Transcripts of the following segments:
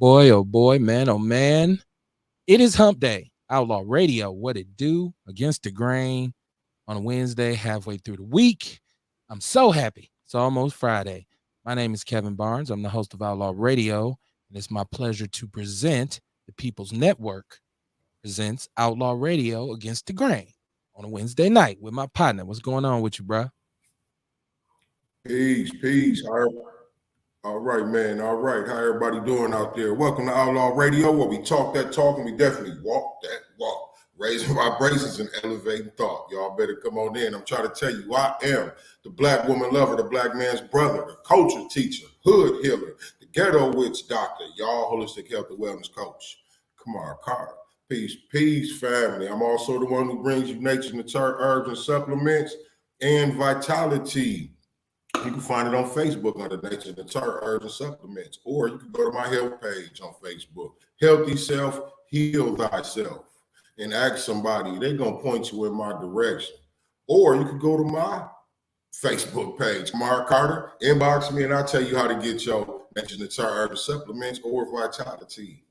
Boy, oh boy, man, oh man. It is hump day. Outlaw Radio, what it do against the grain on a Wednesday, halfway through the week. I'm so happy. It's almost Friday. My name is Kevin Barnes. I'm the host of Outlaw Radio, and it's my pleasure to present the People's Network presents Outlaw Radio against the grain on a Wednesday night with my partner. What's going on with you, bro? Peace. All right, man. All right. How everybody doing out there? Welcome to Outlaw Radio, where we talk that talk and we definitely walk that walk. Raising vibrations and elevating thought. Y'all better come on in. I'm trying to tell you, I am the black woman lover, the black man's brother, the culture teacher, hood healer, the ghetto witch doctor, y'all holistic health and wellness coach. Kamar Carter. Peace, family. I'm also the one who brings you nature's natural herbs and supplements and vitality. You can find it on Facebook under Nature's Natural Herbs and Supplements, or you can go to my health page on Facebook, Healthy Self, Heal Thyself, and ask somebody. They're going to point you in my direction. Or you can go to my Facebook page, Mark Carter, inbox me, and I'll tell you how to get your Nature's Natural Herbs and Supplements or vitality.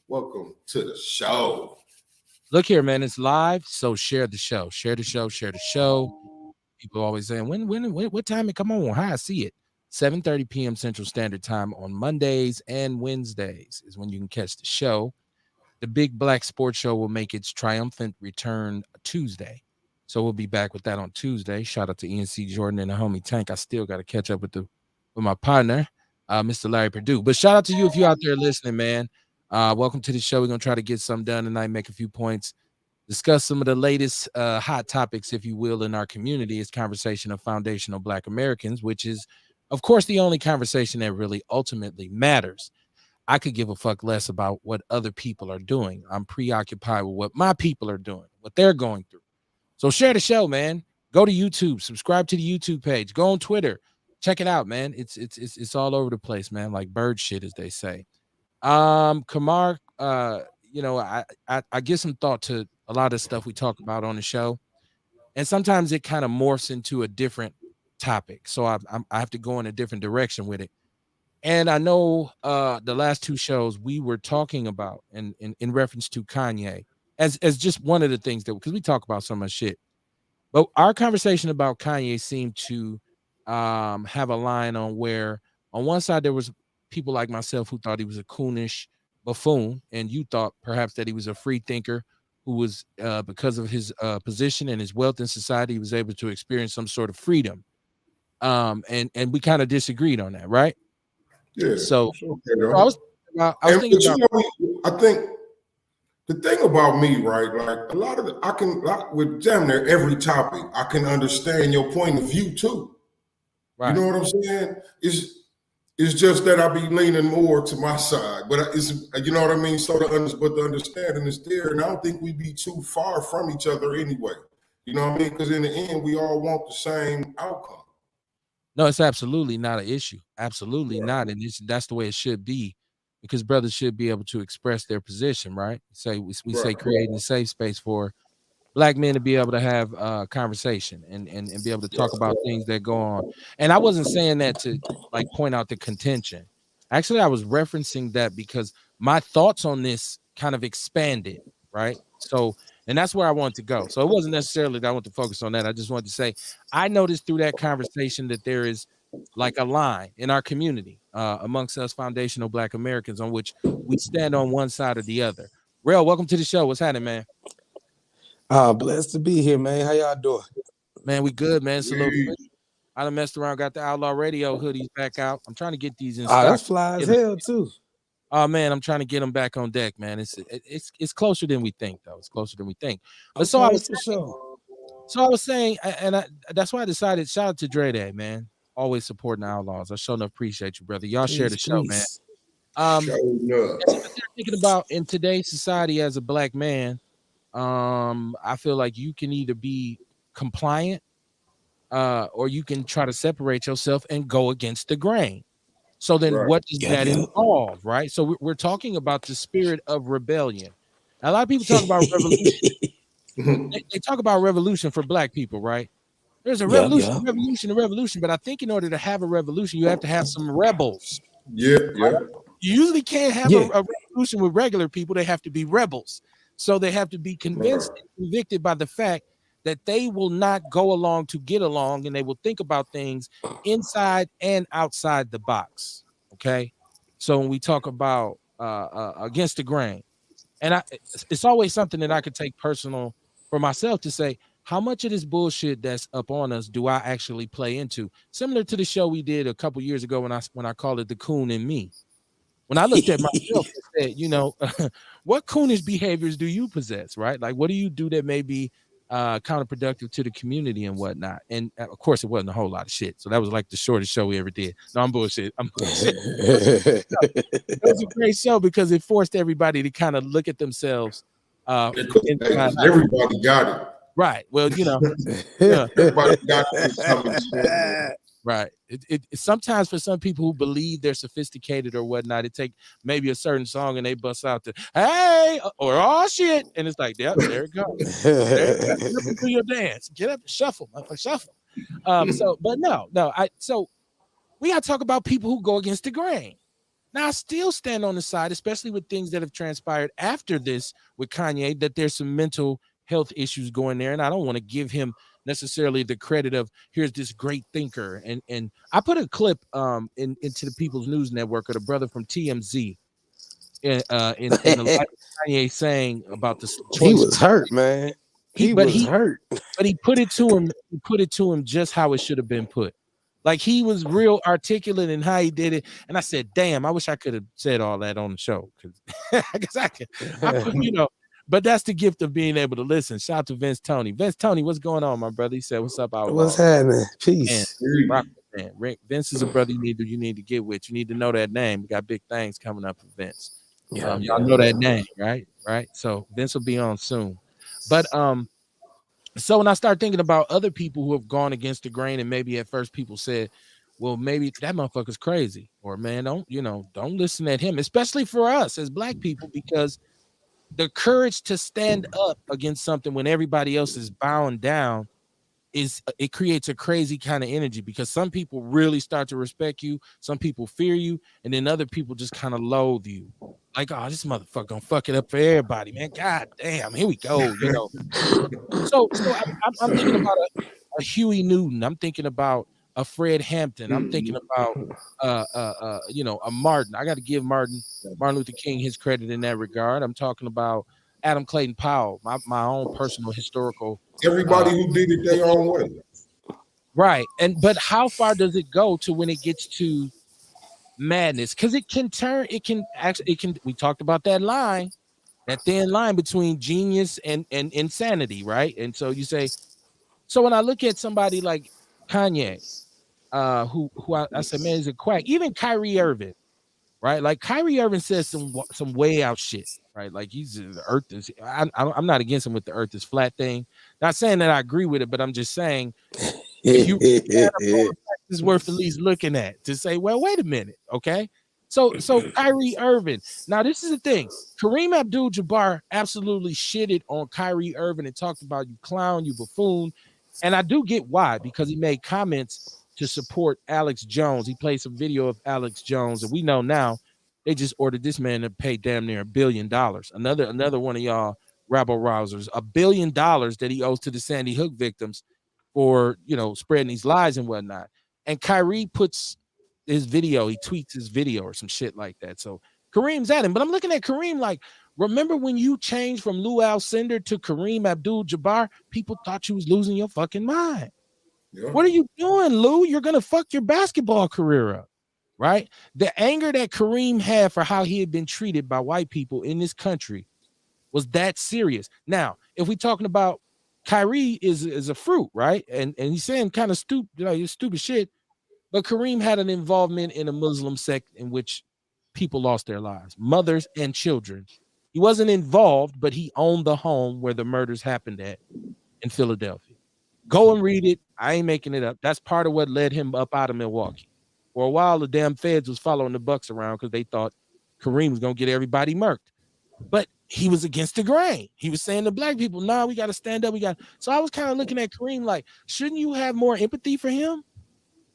Welcome to the show. Look here, man. It's live, so share the show. Share the show. People always saying, what time it come on? How I see it. 7:30 p.m. Central Standard Time on Mondays and Wednesdays is when you can catch the show. The Big Black Sports Show will make its triumphant return Tuesday. So we'll be back with that on Tuesday. Shout out to ENC Jordan and the homie Tank. I still got to catch up with my partner, Mr. Larry Perdue. But shout out to you if you're out there listening, man. Welcome to the show. We're going to try to get something done tonight, make a few points. Discuss some of the latest hot topics, if you will, in our community. It's conversation of foundational Black Americans, which is, of course, the only conversation that really ultimately matters. I could give a fuck less about what other people are doing. I'm preoccupied with what my people are doing, what they're going through. So share the show, man. Go to YouTube, subscribe to the YouTube page, go on Twitter, check it out, man. It's all over the place, man, like bird shit, as they say. Kamar, I give some thought to a lot of stuff we talk about on the show, and sometimes it kind of morphs into a different topic. So I have to go in a different direction with it. And I know the last two shows we were talking about in reference to Kanye as just one of the things that, because we talk about so much shit, but our conversation about Kanye seemed to have a line on where on one side there was people like myself who thought he was a coonish buffoon, and you thought perhaps that he was a free thinker who was, because of his position and his wealth in society, he was able to experience some sort of freedom. And we kind of disagreed on that, right? Yeah. So okay, I was thinking about. I think the thing about me, right? Like a lot of with damn near every topic, I can understand your point of view too. Right. You know what I'm saying? It's just that I be leaning more to my side, but it's, you know what I mean? So but the understanding is there, and I don't think we be too far from each other anyway. You know what I mean? Because in the end, we all want the same outcome. No, it's absolutely not an issue. Absolutely not. And that's the way it should be, because brothers should be able to express their position, right? We say creating a safe space for Black men to be able to have conversation and be able to talk about things that go on. And I wasn't saying that to like point out the contention. Actually, I was referencing that because my thoughts on this kind of expanded, right? So, and that's where I wanted to go. So it wasn't necessarily that I want to focus on that. I just wanted to say, I noticed through that conversation that there is like a line in our community amongst us foundational Black Americans on which we stand on one side or the other. Real, welcome to the show. What's happening, man? Blessed to be here, man. How y'all doing? Man, we good, man. It's a little I done messed around, got the Outlaw Radio hoodies back out. I'm trying to get these in stock. That's fly as hell too. Oh man, I'm trying to get them back on deck, man. It's closer than we think, though. It's closer than we think. But okay, so I was saying, and that's why I decided. Shout out to Dre Day, man. Always supporting the Outlaws. I sure enough appreciate you, brother. Y'all share the show, man. Thinking about in today's society as a Black man, I feel like you can either be compliant or you can try to separate yourself and go against the grain. So then what does that involve, right? So we're talking about the spirit of rebellion. A lot of people talk about revolution. They talk about revolution for Black people, right? There's a revolution, a revolution. But I think in order to have a revolution, you have to have some rebels. Yeah. You usually can't have Yeah. a revolution with regular people. They have to be rebels. So they have to be Right. convinced and convicted by the fact that they will not go along to get along, and they will think about things inside and outside the box. Okay. So when we talk about against the grain, and it's always something that I could take personal for myself to say, how much of this bullshit that's up on us do I actually play into? Similar to the show we did a couple years ago when I called it The Coon in Me. When I looked at myself and said, what coonish behaviors do you possess, right? Like, what do you do that may be counterproductive to the community and whatnot? And of course, it wasn't a whole lot of shit. So that was like the shortest show we ever did. No, I'm bullshit. I'm bullshit. It was a great show because it forced everybody to kind of look at themselves inside. Everybody got it. Right. Well, yeah, Everybody got it coming soon. right. It sometimes for some people who believe they're sophisticated or whatnot, it take maybe a certain song and they bust out the hey or oh shit, and it's like, yep, there it goes. There you go. Get up and do your dance. Get up and shuffle, shuffle. So we gotta talk about people who go against the grain. Now, I still stand on the side, especially with things that have transpired after this with Kanye, that there's some mental health issues going there. And I don't want to give him necessarily the credit of here's this great thinker. And I put a clip into the People's News Network of the brother from TMZ in the light of Kanye saying about the choice. He was hurt, man. He was hurt. But he put it to him. He put it to him just how it should have been put. Like he was real articulate in how he did it, and I said, "Damn, I wish I could have said all that on the show because I can, But that's the gift of being able to listen. Shout out to Vince Tony. Vince Tony, what's going on, my brother? He said, "What's up, Outlaw?" What's happening? Peace. Man, Vince is a brother you need to get with. You need to know that name. We got big things coming up for Vince. Y'all know that name, right? Right. So Vince will be on soon, but So when I start thinking about other people who have gone against the grain, and maybe at first people said, well, maybe that motherfucker's crazy, or man, don't listen at him, especially for us as black people, because the courage to stand up against something when everybody else is bowing down it creates a crazy kind of energy, because some people really start to respect you, some people fear you, and then other people just kind of loathe you. Like, oh, this motherfucker gonna fuck it up for everybody, man. God damn, here we go. So I'm thinking about a Huey Newton. I'm thinking about a Fred Hampton. I'm thinking about a Martin. I got to give Martin Luther King his credit in that regard. I'm talking about Adam Clayton Powell, my own personal historical. Everybody who did it their own way. Right. But how far does it go to when it gets to madness? Because it can we talked about that thin line between genius and insanity, right? And so you say, so when I look at somebody like Kanye, who I said, man, he's a quack. Even Kyrie Irving, right? Like Kyrie Irving says some way out shit, right? Like the earth is. I'm not against him with the earth is flat thing. Not saying that I agree with it, but I'm just saying if you is worth at least looking at to say, well, wait a minute, okay? So Kyrie Irving. Now this is the thing. Kareem Abdul-Jabbar absolutely shitted on Kyrie Irving and talked about you clown, you buffoon. And I do get why, because he made comments to support Alex Jones. He played some video of Alex Jones, and we know now they just ordered this man to pay damn near $1 billion. Another one of y'all rabble rousers, $1 billion that he owes to the Sandy Hook victims for spreading these lies and whatnot. And Kyrie puts his video, he tweets his video or some shit like that. So Kareem's at him, but I'm looking at Kareem like, remember when you changed from Lou Alcindor to Kareem Abdul-Jabbar? People thought you was losing your fucking mind. Yeah. What are you doing, Lou? You're gonna fuck your basketball career up, right? The anger that Kareem had for how he had been treated by white people in this country was that serious. Now, if we're talking about Kyrie is a fruit, right? And he's saying kind of stupid shit, but Kareem had an involvement in a Muslim sect in which people lost their lives, mothers and children. He wasn't involved, but he owned the home where the murders happened at in Philadelphia. Go and read it. I ain't making it up. That's part of what led him up out of Milwaukee. For a while, the damn feds was following the Bucks around because they thought Kareem was going to get everybody murked. But he was against the grain. He was saying to black people, nah, we got to stand up. So I was kind of looking at Kareem like, shouldn't you have more empathy for him?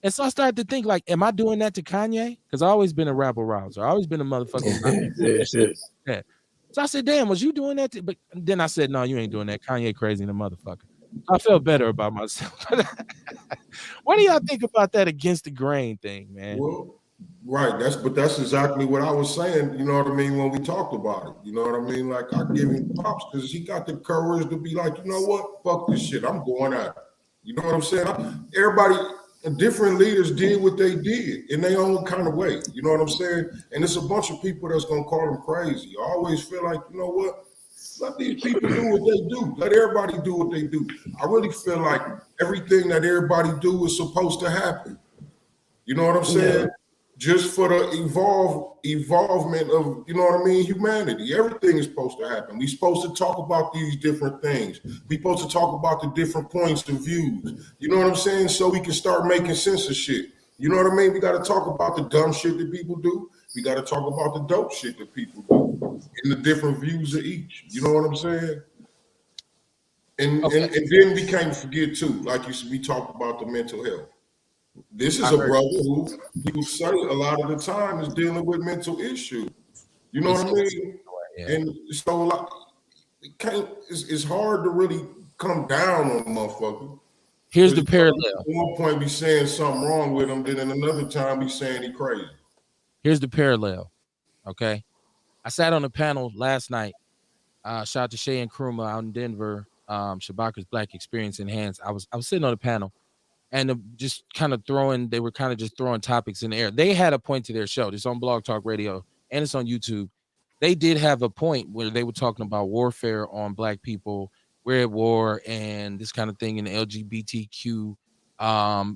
And so I started to think, like, am I doing that to Kanye? Because I always been a rabble rouser. I always been a motherfucking yeah. So I said, damn, was you doing that? But then I said, no, you ain't doing that. Kanye crazy than a motherfucker. I felt better about myself. What do y'all think about that against the grain thing, man? Well, right. That's exactly what I was saying. You know what I mean when we talked about it. You know what I mean. Like I give him props because he got the courage to be like, you know what, fuck this shit. I'm going at it. You know what I'm saying? Everybody, different leaders did what they did in their own kind of way. You know what I'm saying? And it's a bunch of people that's gonna call them crazy. I always feel like, you know what? Let these people do what they do. Let everybody do what they do. I really feel like everything that everybody do is supposed to happen. You know what I'm saying? Yeah. Just for the evolvement of, you know what I mean, humanity. Everything is supposed to happen. We're supposed to talk about these different things. We're supposed to talk about the different points of views. You know what I'm saying? So we can start making sense of shit. You know what I mean? We got to talk about the dumb shit that people do. We got to talk about the dope shit that people do and the different views of each. You know what I'm saying? And then we can't forget too, like you said, we talked about the mental health. This is a brother who people say a lot of the time is dealing with mental issues. You know what I mean? Yeah. And so like, it's hard to really come down on a motherfucker. Here's the parallel. At one point be saying something wrong with him, then at another time be saying he crazy. Here's the parallel. Okay. I sat on a panel last night. Shout out to Shay and Kruma out in Denver. Shabaka's Black Experience Enhanced. I was sitting on a panel. And just kind of they were kind of just throwing topics in the air. They had a point to their show. It's on Blog Talk Radio and it's on YouTube. They did have a point where they were talking about warfare on Black people, we're at war, and this kind of thing in the LGBTQ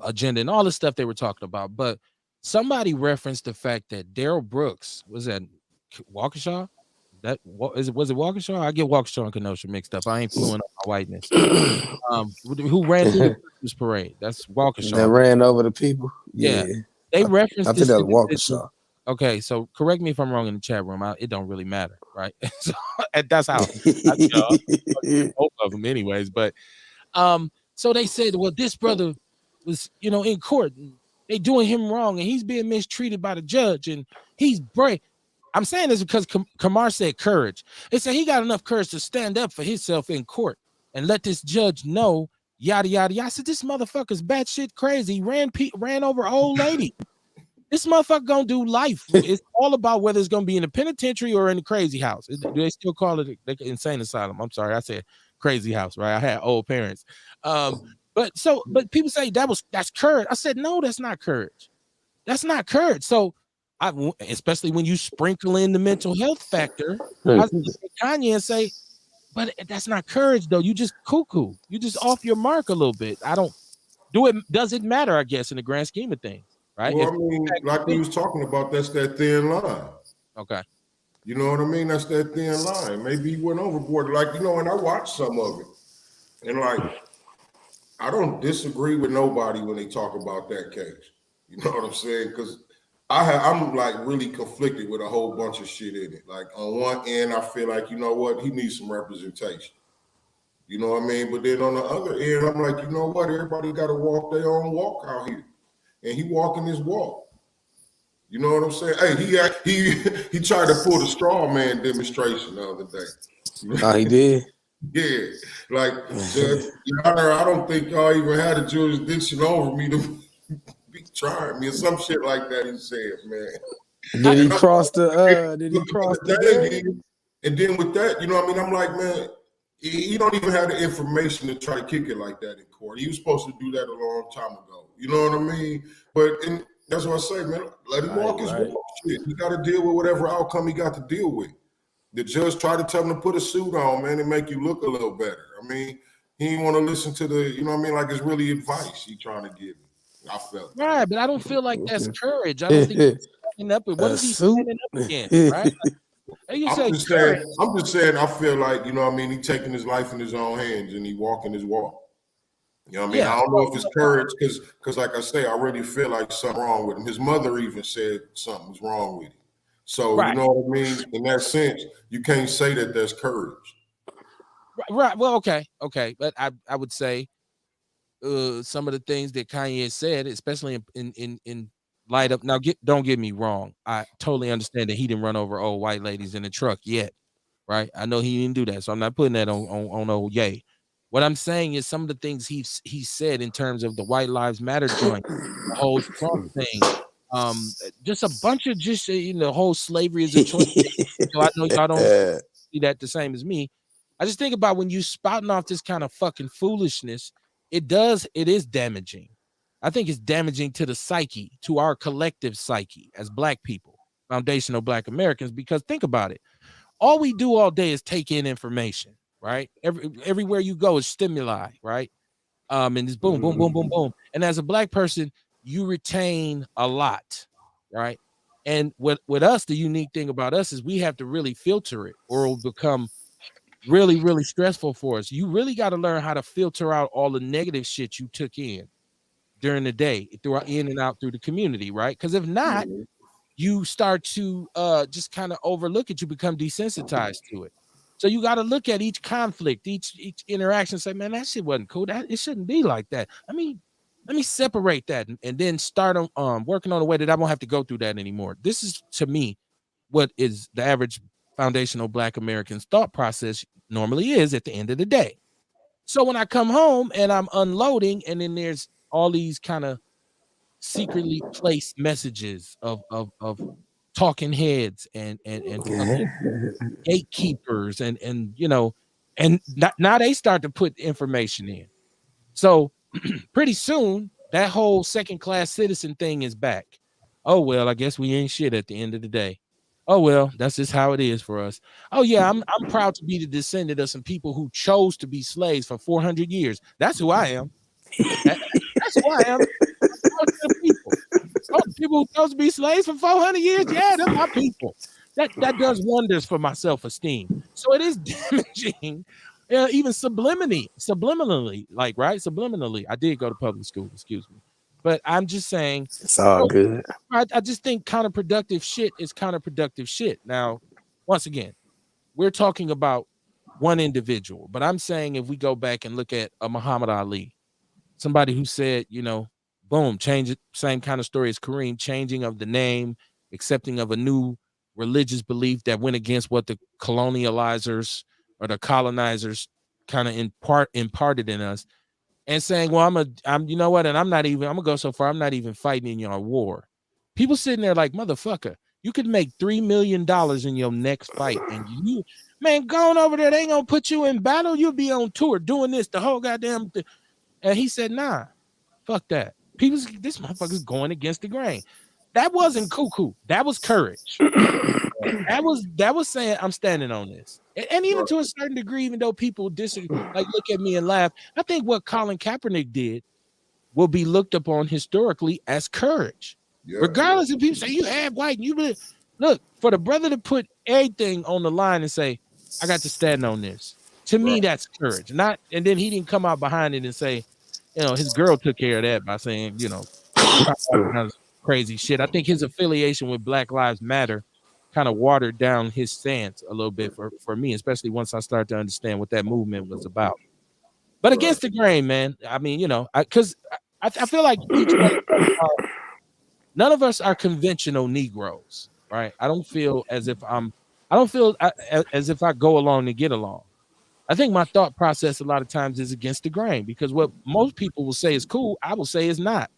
agenda and all the stuff they were talking about. But somebody referenced the fact that Daryl Brooks, was that Waukesha? Was it Waukesha? I get Waukesha and Kenosha mixed up. I ain't fluent on my whiteness. Who ran through the Christmas parade? That's Waukesha. That ran over the people. Yeah. They referenced. I think that was Waukesha. Okay, so correct me if I'm wrong in the chat room. It don't really matter, right? So that's how both of them, anyways. But so they said, well, this brother was, in court. And they doing him wrong, and he's being mistreated by the judge, and he's brave. I'm saying this because Kamar said courage. They said he got enough courage to stand up for himself in court and let this judge know, yada, yada, yada. I said, this motherfucker's batshit crazy. He ran over an old lady. This motherfucker gonna do life. It's all about whether it's gonna be in the penitentiary or in the crazy house. Do they still call it the insane asylum? I'm sorry, I said crazy house, right? I had old parents. But people say that's courage. I said, no, that's not courage. That's not courage. So especially when you sprinkle in the mental health factor, I was Kanye and say, but that's not courage though. You just cuckoo. You just off your mark a little bit. I don't do it. Does it matter? I guess in the grand scheme of things, right? Well, I mean, like we was talking about, that's that thin line. Okay. You know what I mean? That's that thin line. Maybe he went overboard. Like, and I watched some of it, and like, I don't disagree with nobody when they talk about that case. You know what I'm saying? Because I'm like really conflicted with a whole bunch of shit in it. Like on one end, I feel like, you know what, he needs some representation. You know what I mean? But then on the other end, I'm like, you know what, everybody got to walk their own walk out here. And he walking his walk. You know what I'm saying? Hey, he tried to pull the straw man demonstration the other day. Oh, he did? Yeah. Like, Judge, Your Honor, I don't think y'all even had a jurisdiction over me to be trying me or some shit like that, he said, man. Did he cross the day? And then with that, you know what I mean? I'm like, man, he don't even have the information to try to kick it like that in court. He was supposed to do that a long time ago. You know what I mean? But that's what I say, man. Let him walk his walk. Shit. He got to deal with whatever outcome he got to deal with. The judge tried to tell him to put a suit on, man, and make you look a little better. I mean, he didn't want to listen to you know what I mean? Like it's really advice he trying to give me. I felt right, but I don't feel like that's courage. I don't think he's standing up. What is he standing up against, right? I'm just saying, I feel like, you know what I mean, he taking his life in his own hands and he walking his walk. You know what I mean? Yeah. I don't know if it's courage because like I say, I really feel like something wrong with him. His mother even said something was wrong with him. So, right. You know what I mean? In that sense, you can't say that that's courage. Right. Well, okay. But I would say some of the things that Kanye said, especially in light of now. Don't get me wrong. I totally understand that he didn't run over old white ladies in the truck yet, right? I know he didn't do that, so I'm not putting that on old Ye. What I'm saying is some of the things he said in terms of the White Lives Matter joint, the whole Trump thing, just a bunch of just the whole slavery is a choice. I know y'all don't see that the same as me. I just think about when you spouting off this kind of fucking foolishness, it is damaging. I think it's damaging to the psyche, to our collective psyche as Black people, foundational Black Americans, because think about it. All we do all day is take in information, right? Everywhere you go is stimuli, right? And it's boom, boom, boom, boom, boom. And as a Black person, you retain a lot, right? And with us, the unique thing about us is we have to really filter it, or it'll become really, really stressful for us. You really got to learn how to filter out all the negative shit you took in during the day, throughout in and out through the community, right? Because if not, you start to just kind of overlook it. You become desensitized to it. So you got to look at each conflict, each interaction, say, man, that shit wasn't cool. That it shouldn't be like that. Let me separate that and then start on working on a way that I won't have to go through that anymore. This is, to me, what is the average foundational Black American's thought process normally is at the end of the day. So when I come home and I'm unloading, and then there's all these kind of secretly placed messages of talking heads and fucking gatekeepers and now they start to put information in. So pretty soon that whole second class citizen thing is back. Oh well, I guess we ain't shit at the end of the day. Oh well, that's just how it is for us. Oh yeah, I'm proud to be the descendant of some people who chose to be slaves for 400 years. That's who I am. That's who I am. I'm people. Oh, the people who chose to be slaves for 400 years, yeah, they're my people. That does wonders for my self-esteem. So it is damaging, even subliminally, like right, subliminally. I did go to public school, excuse me, but I'm just saying it's all good. I just think counterproductive shit is counterproductive shit. Now, once again, we're talking about one individual, but I'm saying if we go back and look at a Muhammad Ali, somebody who said, boom, change it, same kind of story as Kareem, changing of the name, accepting of a new religious belief that went against what the colonializers or the colonizers kind of imparted in us, and saying, well, I'm you know what, and I'm gonna go so far, I'm not even fighting in your war. People sitting there like, motherfucker, you could make $3 million in your next fight, and you, man, going over there, they ain't gonna put you in battle. You'll be on tour doing this the whole goddamn thing. And he said, nah, fuck that. This motherfucker's going against the grain. That wasn't cuckoo. That was courage. That was saying, I'm standing on this. And even to a certain degree, even though people disagree, like look at me and laugh, I think what Colin Kaepernick did will be looked upon historically as courage. Yeah. Regardless if people say you have white, look, for the brother to put everything on the line and say, I got to stand on this. To me, that's courage. And then he didn't come out behind it and say, his girl took care of that by saying, crazy shit. I think his affiliation with Black Lives Matter kind of watered down his stance a little bit for me, especially once I started to understand what that movement was about. But against the grain, man. I mean, because I feel like each one of us none of us are conventional Negroes, right? I don't feel as if as if I go along to get along. I think my thought process a lot of times is against the grain, because what most people will say is cool, I will say is not.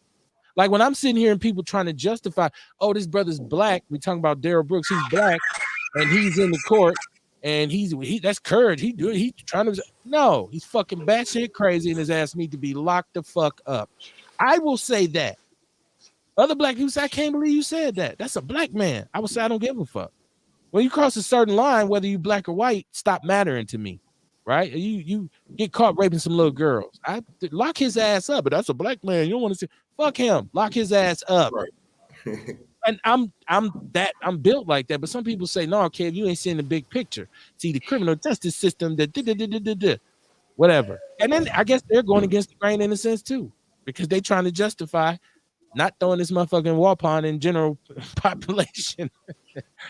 Like when I'm sitting here and people trying to justify, oh, this brother's black. We talking about Darrell Brooks. He's black and he's in the court and that's courage. He's trying to, no, he's fucking batshit crazy and his ass need to be locked the fuck up. I will say that. Other black people say, I can't believe you said that. That's a black man. I would say I don't give a fuck. When you cross a certain line, whether you black or white, stop mattering to me. Right? You get caught raping some little girls. I lock his ass up, but that's a black man. You don't want to see. Fuck him. Lock his ass up. Right. And I'm built like that. But some people say, no, Kev, you ain't seeing the big picture. See the criminal justice system that whatever. And then I guess they're going against the grain in a sense too, because they trying to justify not throwing this motherfucking war pond in general population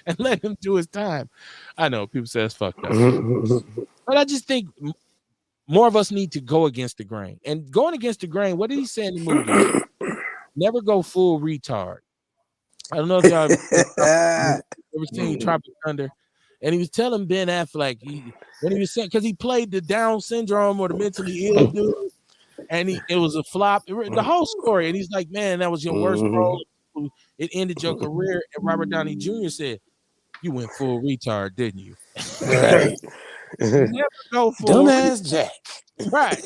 and let him do his time. I know people say it's fucked up. But I just think more of us need to go against the grain. And going against the grain, what did he say in the movie? Never go full retard. I don't know if y'all ever seen Tropic Thunder, and he was telling Ben Affleck when he was saying, because he played the Down syndrome or the mentally ill dude, and it was a flop. The whole story, and he's like, "Man, that was your worst role. It ended your career." And Robert Downey Jr. said, "You went full retard, didn't you?" Right. Never go full Dumbass Jack. right.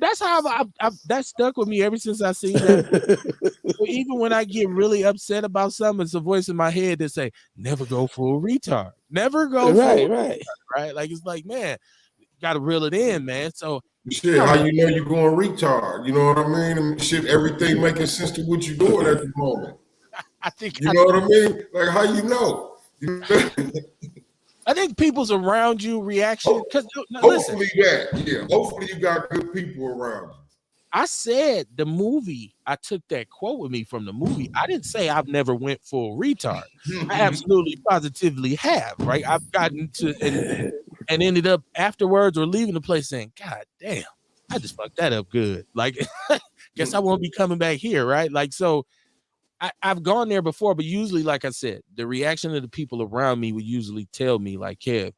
That's how that stuck with me ever since I seen that. So even when I get really upset about something, it's a voice in my head that say, "Never go full retard. Never go full retard." Right? Like it's like, man, got to reel it in, man. So shit, how you know you're going retard? You know what I mean? I mean, shit, everything making sense to what you're doing at the moment. I think you know what I mean. Like how you know? I think people's around you reaction because hopefully hopefully you got good people around you. I said the movie, I took that quote with me from the movie. I didn't say I've never went full retard. I absolutely positively have, right? I've gotten to and ended up afterwards or leaving the place saying, "God damn, I just fucked that up good." Like, guess I won't be coming back here, right? Like, so I've gone there before, but usually, like I said, the reaction of the people around me would usually tell me, like, "Kev,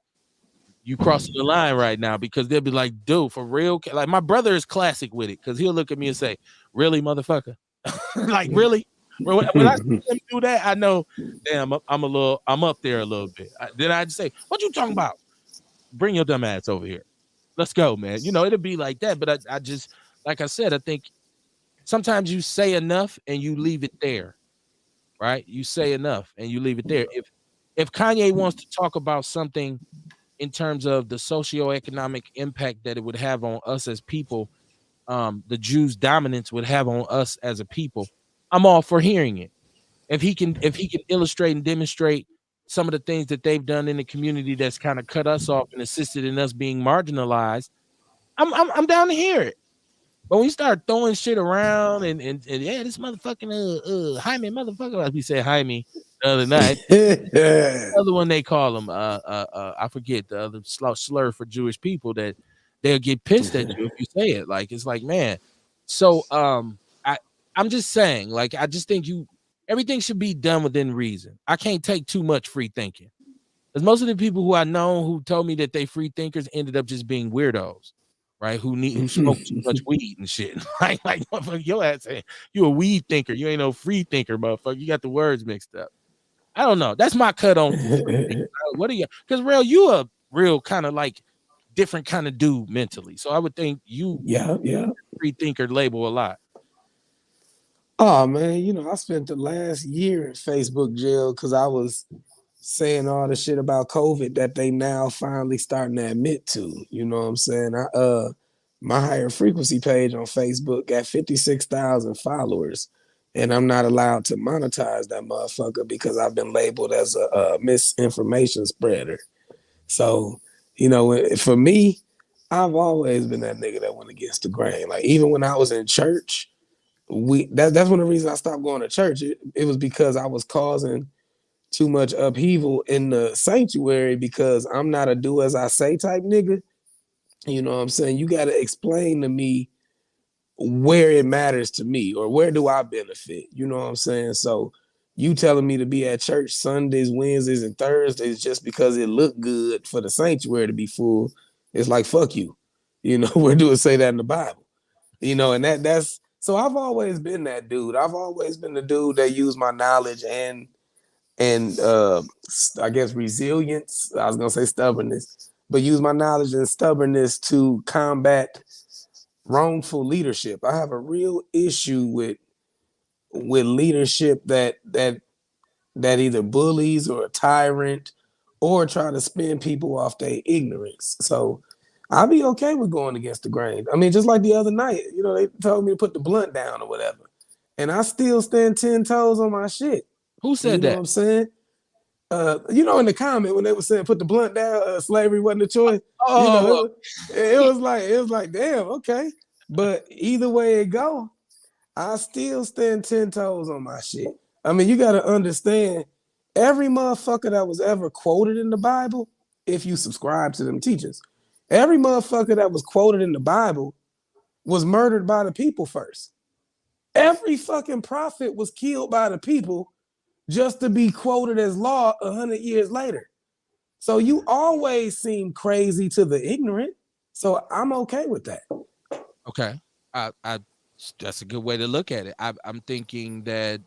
you crossing the line right now," because they'll be like, "Dude, for real?" Like my brother is classic with it because he'll look at me and say, "Really, motherfucker?" Like, really? When I see him do that, I know, damn, I'm up there a little bit. Then I'd say, "What you talking about? Bring your dumb ass over here. Let's go, man." You know, it'll be like that. But I just, like I said, I think sometimes you say enough and you leave it there, right? You say enough and you leave it there. If Kanye wants to talk about something in terms of the socioeconomic impact that it would have on us as people, the Jews' dominance would have on us as a people, I'm all for hearing it. If he can illustrate and demonstrate some of the things that they've done in the community that's kind of cut us off and assisted in us being marginalized, I'm down to hear it. But when you start throwing shit around and yeah, this motherfucking Jaime motherfucker, as we said Jaime the other night. The other one they call him, I forget the other slur for Jewish people that they'll get pissed at you if you say it. Like it's like, man. So I'm just saying, like, I just think everything should be done within reason. I can't take too much free thinking. Because most of the people who I know who told me that they free thinkers ended up just being weirdos, right? Who smoke too much weed and shit. like motherfucker, your ass saying you a weed thinker. You ain't no free thinker, motherfucker. You got the words mixed up. I don't know. That's my cut on what are you? Because you a real kind of like different kind of dude mentally. So I would think you free thinker label a lot. Oh man, you know, I spent the last year in Facebook jail because I was saying all the shit about COVID that they now finally starting to admit to. You know what I'm saying? My higher frequency page on Facebook got 56,000 followers, and I'm not allowed to monetize that motherfucker because I've been labeled as a misinformation spreader. So, you know, for me, I've always been that nigga that went against the grain. Like even when I was in church, that's one of the reasons I stopped going to church. It was because I was causing too much upheaval in the sanctuary because I'm not a do as I say type nigga. You know what I'm saying? You got to explain to me where it matters to me or where do I benefit? You know what I'm saying? So you telling me to be at church Sundays, Wednesdays, and Thursdays just because it looked good for the sanctuary to be full, it's like, fuck you. You know, where do it say that in the Bible? You know, and that's so I've always been that dude. I've always been the dude that used my knowledge and I guess resilience. I was gonna say stubbornness, but use my knowledge and stubbornness to combat wrongful leadership. I have a real issue with leadership that either bullies or a tyrant or try to spin people off their ignorance. So I'll be okay with going against the grain. I mean, just like the other night, you know, they told me to put the blunt down or whatever, and I still stand 10 toes on my shit. Who said you know that? What I'm saying? You know, in the comment when they were saying put the blunt down, slavery wasn't a choice. Oh, you know, it was like, damn, okay. But either way it go, I still stand 10 toes on my shit. I mean, you got to understand, every motherfucker that was ever quoted in the Bible, if you subscribe to them teachings, Every motherfucker that was quoted in the Bible was murdered by the people first. Every fucking prophet was killed by the people just to be quoted as law 100 years later. So you always seem crazy to the ignorant. So I'm okay with that. Okay, I that's a good way to look at it. I'm thinking that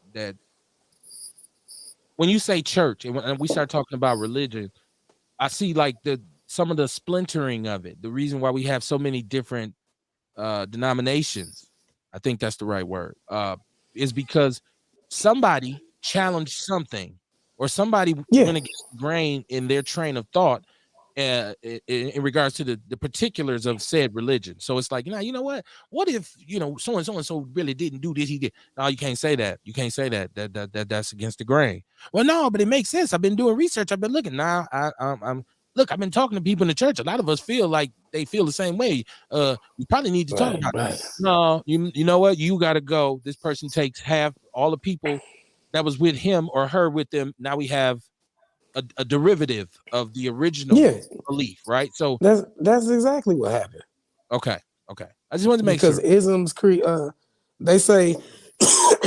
when you say church and we start talking about religion, I see like some of the splintering of it. The reason why we have so many different denominations, I think that's the right word, is because somebody challenged something or somebody Yeah. went against the grain in their train of thought in regards to the particulars of said religion. So it's like, you know what if so and so really didn't do this, he did. No, you can't say that. You can't say that's against the grain. Well, no, but it makes sense. I've been doing research. I've been looking. Now I'm look, I've been talking to people in the church. A lot of us feel like they feel the same way. We probably need to talk about it. No, you know what? You got to go. This person takes half all the people that was with him or her with them. Now we have a derivative of the original belief, right? So that's exactly what happened. Okay. I just wanted to make because sure. isms create. They say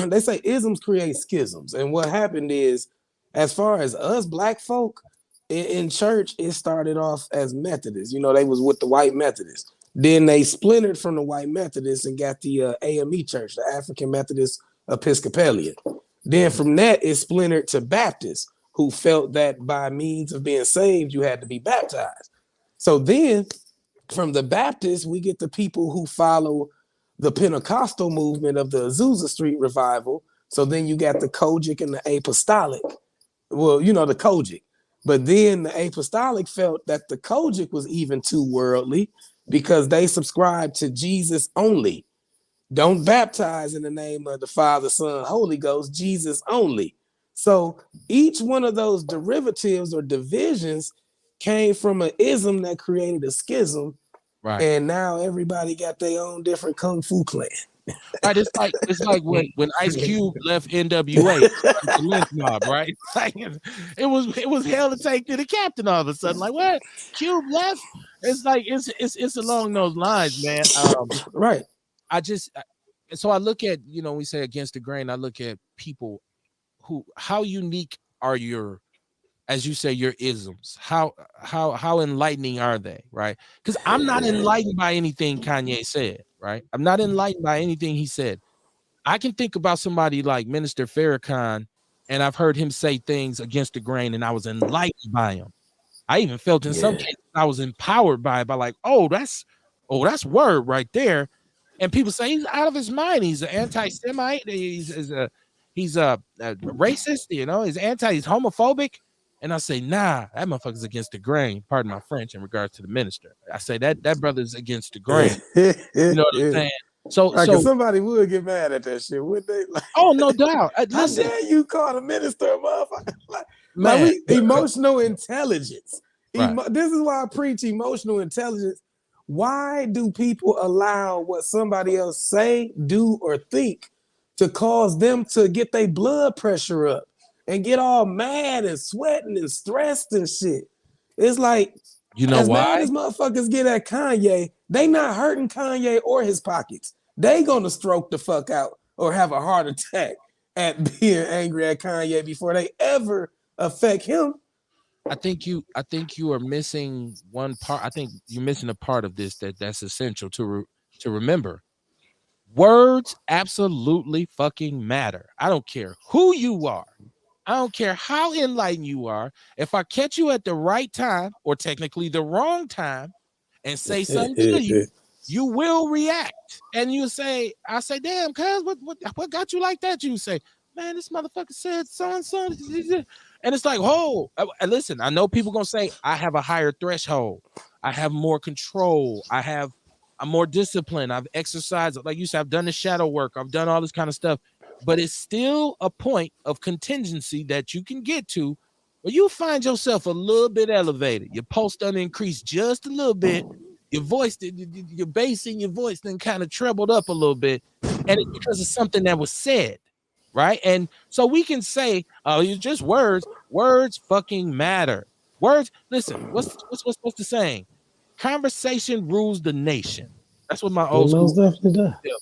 they say isms create schisms, and what happened is, as far as us black folk in church, it started off as Methodists. They was with the white Methodists. Then they splintered from the white Methodists and got the AME Church, the African Methodist Episcopalian. Then from that, it splintered to Baptists, who felt that by means of being saved, you had to be baptized. So then from the Baptists, we get the people who follow the Pentecostal movement of the Azusa Street revival. So then you got the Kojic and the Apostolic. Well, the Kojic. But then the Apostolic felt that the Kojic was even too worldly because they subscribed to Jesus only. Don't baptize in the name of the Father, Son, Holy Ghost, Jesus only. So each one of those derivatives or divisions came from an ism that created a schism. Right. And now everybody got their own different Kung Fu clan. Right. It's like when Ice Cube left NWA, the lynch mob, right? Like it was hell to take to the captain all of a sudden. Like, what? Cube left? It's like it's along those lines, man. Right. So I look at, we say against the grain, I look at people how unique are your, as you say, your isms? How enlightening are they, right? Because I'm not enlightened by anything Kanye said, right? I'm not enlightened by anything he said. I can think about somebody like Minister Farrakhan, and I've heard him say things against the grain, and I was enlightened by him. I even felt in some cases I was empowered by like, that's word right there. And people say he's out of his mind. He's an anti-Semite. He's a racist. He's homophobic. And I say, nah, that motherfucker's against the grain. Pardon my French in regards to the minister. I say that brother's against the grain. You know what I'm saying? So somebody would get mad at that shit, would they? Like, oh, no doubt. Listen, how dare you call the minister a motherfucker? Emotional intelligence. Right. This is why I preach emotional intelligence. Why do people allow what somebody else say, do, or think to cause them to get their blood pressure up and get all mad and sweating and stressed and shit? It's like, as why? mad as motherfuckers get at Kanye, they not hurting Kanye or his pockets. They gonna stroke the fuck out or have a heart attack at being angry at Kanye before they ever affect him. I think you are missing one part. I think you're missing a part of this that's essential to remember. Words absolutely fucking matter. I don't care who you are. I don't care how enlightened you are. If I catch you at the right time or technically the wrong time and say something to you, you will react. And you say, I say, damn, cuz what got you like that? You say, man, this motherfucker said so and so. And it's like, oh, listen, I know people gonna say I have a higher threshold. I have more control. I'm more disciplined. I've exercised, like you said, I've done the shadow work. I've done all this kind of stuff. But it's still a point of contingency that you can get to where you find yourself a little bit elevated. Your pulse done increased just a little bit. Your voice, your bass in your voice then kind of trebled up a little bit. And it's because of something that was said. Right. And so we can say, oh, it's just words. Words fucking matter. Words. Listen, what's the saying? conversation rules the nation. That's what my It old school most definitely does. tell me.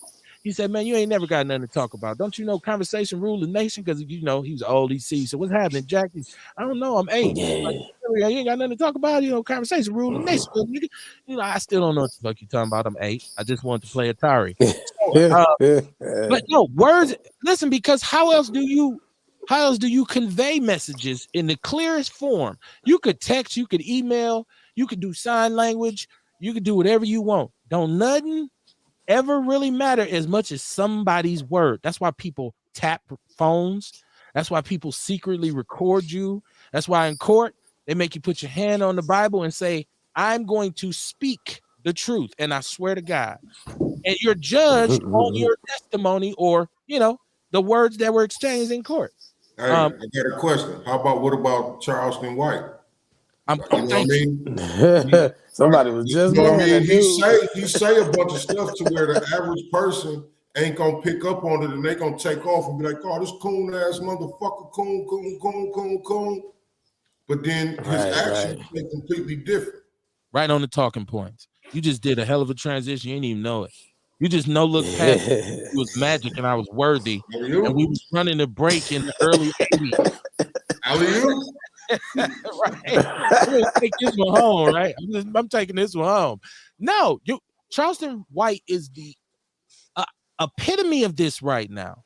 He said, man, you ain't never got nothing to talk about. Don't you know conversation rule the nation? Because, you know, he was old, he see. So what's happening, Jackie? I don't know. I'm 8. Like, Yeah. you ain't got nothing to talk about. You know, conversation rule the nation. Well, nigga, you know, I still don't know what the fuck you talking about. I'm 8. I just wanted to play Atari. So, but no, words, listen, because how else do you convey messages in the clearest form? You could text, you could email, you could do sign language, you could do whatever you want. Don't nothing ever really matter as much as somebody's word. That's why people tap phones. That's why people secretly record you. That's why in court, they make you put your hand on the Bible and say, I'm going to speak the truth. And I swear to God. And you're judged on your testimony or, you know, the words that were exchanged in court. Hey, I got a question. What about Charleston White? I'm You know what I mean? Somebody was just you know what I mad mean? at He say a bunch of stuff to where the average person ain't gonna pick up on it and they gonna take off and be like, oh, this coon ass motherfucker, coon. But then his actions are completely different. Right on the talking points. You just did a hell of a transition. You didn't even know it. You just look past it was magic and I was worthy. And we was running a break in the early 80s. Right. I'm gonna take this one home, right? I'm taking this one home. No, Charleston White is the epitome of this right now.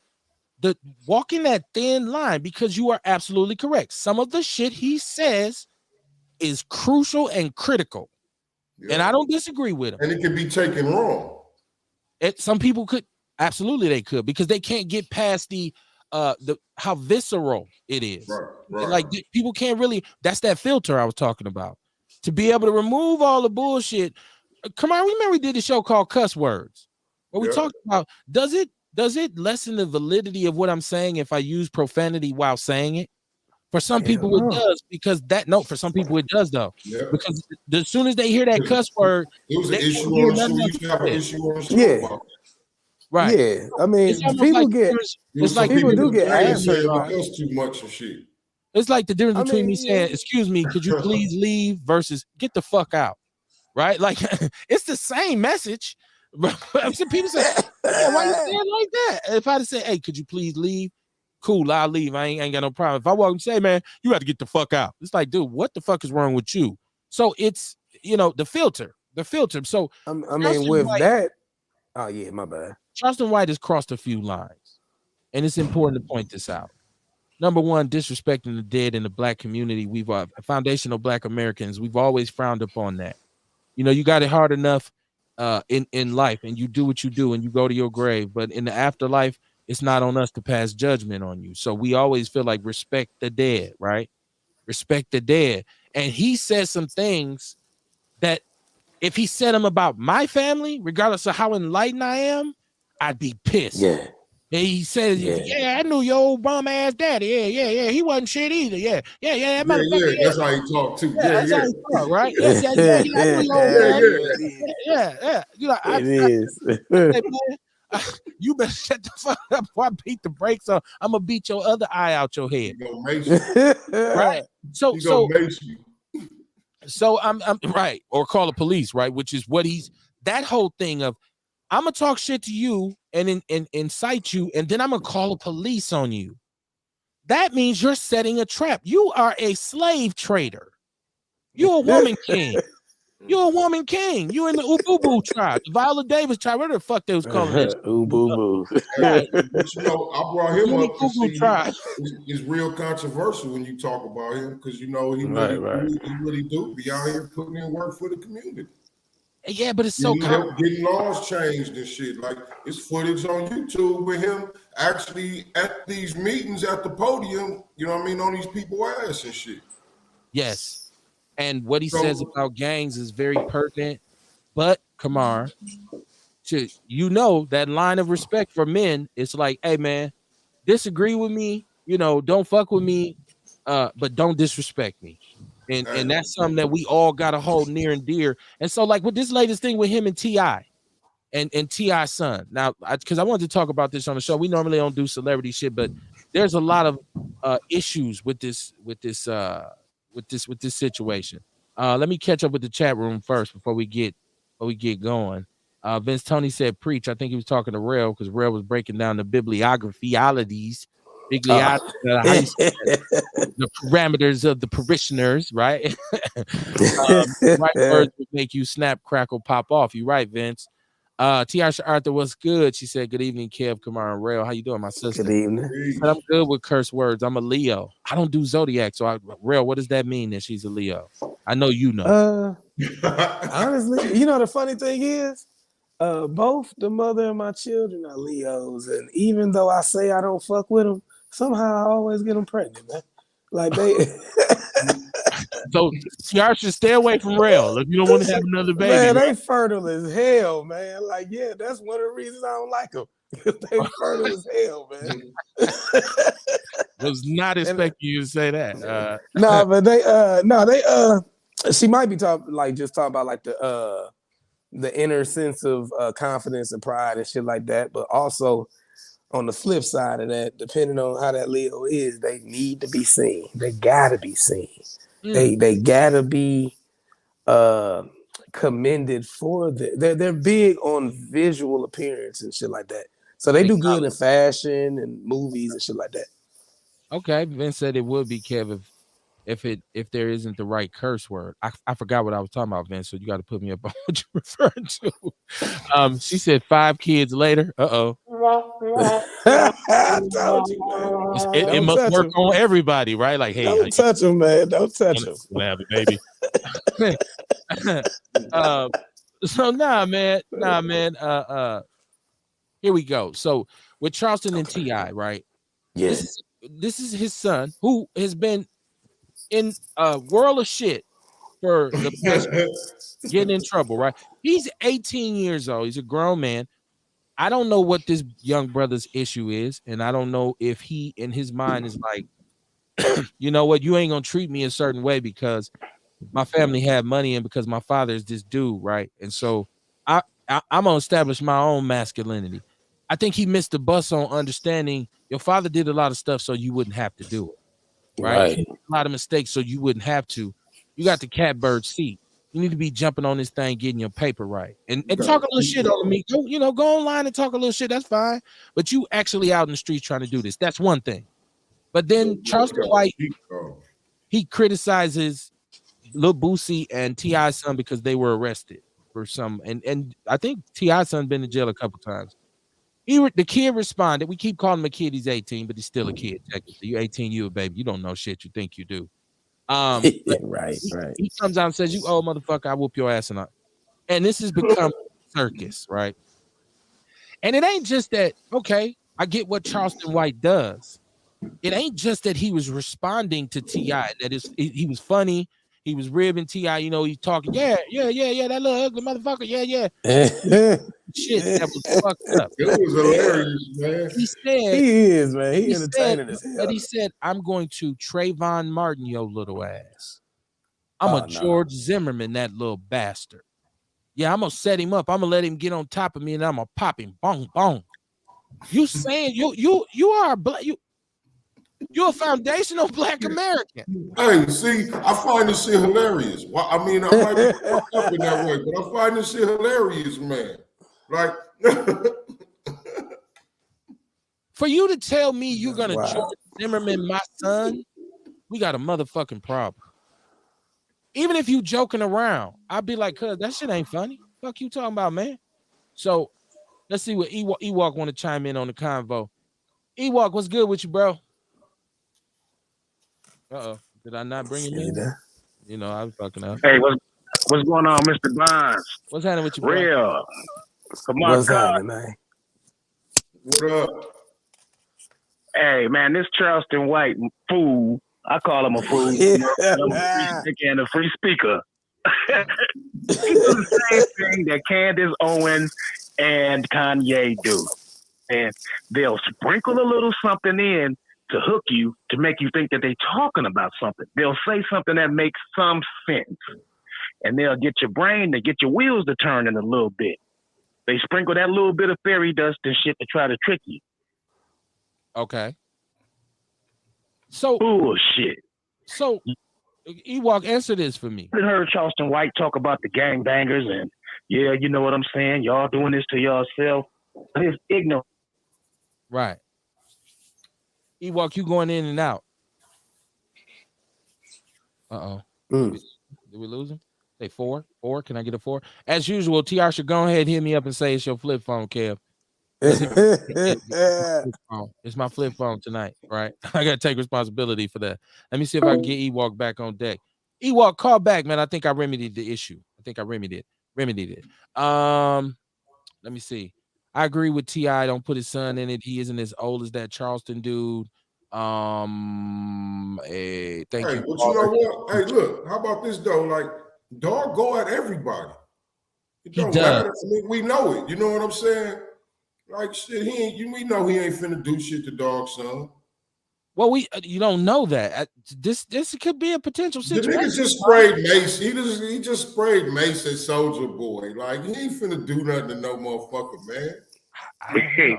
The walking that thin line, because you are absolutely correct. Some of the shit he says is crucial and critical. Yeah. And I don't disagree with him. And it can be taken wrong. Some people could, absolutely they could, because they can't get past the how visceral it is. Right. Like people can't really, that's that filter I was talking about. To be able to remove all the bullshit. Come on, remember we did a show called Cuss Words, where we talked about does it lessen the validity of what I'm saying if I use profanity while saying it? For some people it does, because for some people it does though. Yeah. Because as soon as they hear that cuss word, it was an issue on the show. About right. Yeah. I mean, people people do get answers too much of shit. It's like the difference between me saying, excuse me, could you please leave versus get the fuck out. Right? Like it's the same message. Some people say, why you saying like that? If I'd say, hey, could you please leave? Cool, I'll leave. I ain't got no problem. If I walk and say, man, you got to get the fuck out. It's like, dude, what the fuck is wrong with you? So it's, you know, the filter. So I mean, with White, that, oh yeah, my bad. Charleston White has crossed a few lines, and it's important to point this out. Number one, disrespecting the dead in the Black community. We've foundational Black Americans. We've always frowned upon that. You know, you got it hard enough in life, and you do what you do, and you go to your grave. But in the afterlife, it's not on us to pass judgment on you. So we always feel like respect the dead, right? Respect the dead. And he says some things that if he said them about my family, regardless of how enlightened I am, I'd be pissed. Yeah. And he says, yeah, I knew your old bum ass daddy. Yeah. He wasn't shit either. Yeah. That's how he talked too. That's how he talk, right? Yeah. I knew your old daddy. Yeah. You know, it is. You better shut the fuck up before I beat the brakes on. I'm gonna beat your other eye out your head. Right? So I'm right, or call the police, right? Which is what that whole thing of I'm gonna talk shit to you and incite you, and then I'm gonna call the police on you. That means you're setting a trap. You are a slave trader. You're a woman king. You're a woman king. You in the Ububu tribe, the Viola Davis tribe, whatever the fuck they was calling it. Ububu. But you know, I brought him up because it's real controversial when you talk about him, because you know he really do be out here putting in work for the community. Yeah, but it's so getting laws changed and shit. Like it's footage on YouTube with him actually at these meetings at the podium. You know what I mean, on these people's ass and shit. Yes. And what he says about gangs is very pertinent. But Kamar, you know that line of respect for men, it's like, hey man, disagree with me, you know, don't fuck with me, but don't disrespect me. And that's something that we all gotta hold near and dear. And so, like with this latest thing with him and T.I. and T.I.'s son. Now, because I wanted to talk about this on the show. We normally don't do celebrity shit, but there's a lot of issues with this situation. Let me catch up with the chat room first before we get going. Vince Tony said preach. I think he was talking to Rail because Rail was breaking down the bibliographyologies, Uh, how you say that? The parameters of the parishioners, right? Right words would make you snap, crackle, pop off. You right, Vince. Tiasha Arthur, what's good? She said, "Good evening, Kev, Kamar, and Rail. How you doing, my sister?" Good evening. She said, "I'm good with curse words. I'm a Leo. I don't do zodiac, so Rail, what does that mean that she's a Leo? I know you know." Honestly, you know the funny thing is, both the mother and my children are Leos, and even though I say I don't fuck with them, somehow I always get them pregnant, man. Like they, So Tiasha, stay away from Rail if you don't want to have another baby. man, Right? they fertile as hell, man. Like, yeah, that's one of the reasons I don't like them. They fertile as hell, man. Was not expecting you to say that. No, but she might be talking about like the inner sense of confidence and pride and shit like that. But also on the flip side of that, depending on how that Leo is, they need to be seen. They gotta be seen. They gotta be commended for they're big on visual appearance and shit like that. So they do good in fashion and movies and shit like that. Okay, Vince said it would be Kev if there isn't the right curse word. I forgot what I was talking about, Vince. So you got to put me up on what you're referring to. She said 5 kids later. I told you, man. It must work on everybody, right? Like, hey, don't touch him, man. Don't touch him. Have a baby. So man. Here we go. So with Charleston and T.I., right? Yes. This is his son who has been in a world of shit for the past getting in trouble, right? He's 18 years old. He's a grown man. I don't know what this young brother's issue is, and I don't know if he in his mind is like, you know what, you ain't gonna treat me a certain way because my family had money and because my father is this dude, right? And so I'm gonna establish my own masculinity. I think he missed the bus on understanding your father did a lot of stuff so you wouldn't have to do it, right? He made a lot of mistakes so you wouldn't have to. You got the catbird seat. You need to be jumping on this thing, getting your paper right, and talk a little shit on me. Go online and talk a little shit. That's fine. But you actually out in the streets trying to do this. That's one thing. But then Charleston White, he criticizes Lil Boosie and T.I.'s son because they were arrested for some, and I think T.I.'s son been in jail a couple times. The kid responded. We keep calling him a kid. He's 18, but he's still a kid. Technically, you're 18, you a baby. You don't know shit. You think you do. Right. He comes out and says, "You old motherfucker, I whoop your ass," and this has become a circus, right? And it ain't just that. Okay, I get what Charleston White does. It ain't just that he was responding to T.I. That he was funny. He was ribbing T.I. He's talking. Yeah. That little ugly motherfucker. Yeah. Shit that was fucked up. It was hilarious, man. He is, man. He entertaining as hell. But he said, "I'm going to Trayvon Martin your little ass. I'm George Zimmerman, that little bastard. Yeah, I'm gonna set him up. I'm gonna let him get on top of me, and I'm gonna pop him. Bong, bong. You saying you are you're a foundational Black American." Hey, see, I find this shit hilarious. Well, I mean, I might be fucked up in that way, but I find this shit hilarious, man. Like, for you to tell me you're gonna George Zimmerman my son, we got a motherfucking problem. Even if you joking around, I'd be like, "Cuz that shit ain't funny. Fuck you talking about, man." So let's see what Ewok want to chime in on the convo. Ewok, what's good with you, bro? Did I not bring him in? I was fucking up. Hey, what's going on, Mr. Bonds? What's happening with you, bro? Real. Come on, what's happening, man? what up? Hey, man, this Charleston White fool. I call him a fool. I'm a free and a free speaker. He do the same thing that Candace Owens and Kanye do. And they'll sprinkle a little something in to hook you, to make you think that they're talking about something. They'll say something that makes some sense. And they'll get your brain, they get your wheels to turn in a little bit. They sprinkle that little bit of fairy dust and shit to try to trick you. Okay. So bullshit. So Ewok, answer this for me. I heard Charleston White talk about the gangbangers and yeah, you know what I'm saying. Y'all doing this to yourself. But it's ignorant. Right. Ewok, you going in and out. Uh-oh. Did we lose him? Say 4? 4? Can I get a 4? As usual, TR should go ahead and hit me up and say it's your flip phone, Kev. It's my flip phone tonight, right? I gotta take responsibility for that. Let me see if I can get Ewok back on deck. Ewok, call back, man. I think I remedied the issue. Remedied it. Let me see. I agree with T.I. Don't put his son in it. He isn't as old as that Charleston dude. Thank you. But you know what? Hey, look, how about this though? Like, dog go at everybody. It don't matter. I mean, we know it. You know what I'm saying? Like shit, we know he ain't finna do shit to dog's son. Well, you don't know that. This could be a potential situation. The nigga just sprayed Mace. He just sprayed Mace at Soldier Boy. Like he ain't finna do nothing to no motherfucker, man. Hey,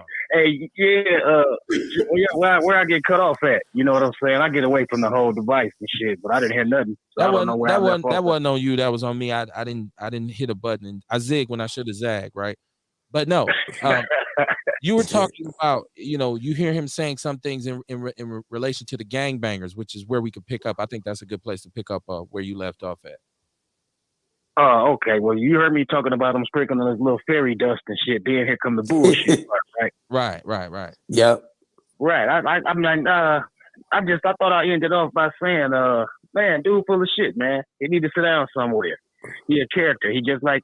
where I get cut off at? You know what I'm saying? I get away from the whole device and shit, but I didn't hear nothing. So I don't know where that wasn't on you. That was on me. I didn't hit a button. And I zig when I should have zagged, right? But no, you were talking about, you hear him saying some things in relation to the gangbangers, which is where we could pick up. I think that's a good place to pick up where you left off at. Oh, okay. Well, you heard me talking about him sprinkling this little fairy dust and shit. Then here come the bullshit part, right? Right. Yep. Right. I thought I ended off by saying, man, dude full of shit, man. He need to sit down somewhere. He a character. He just like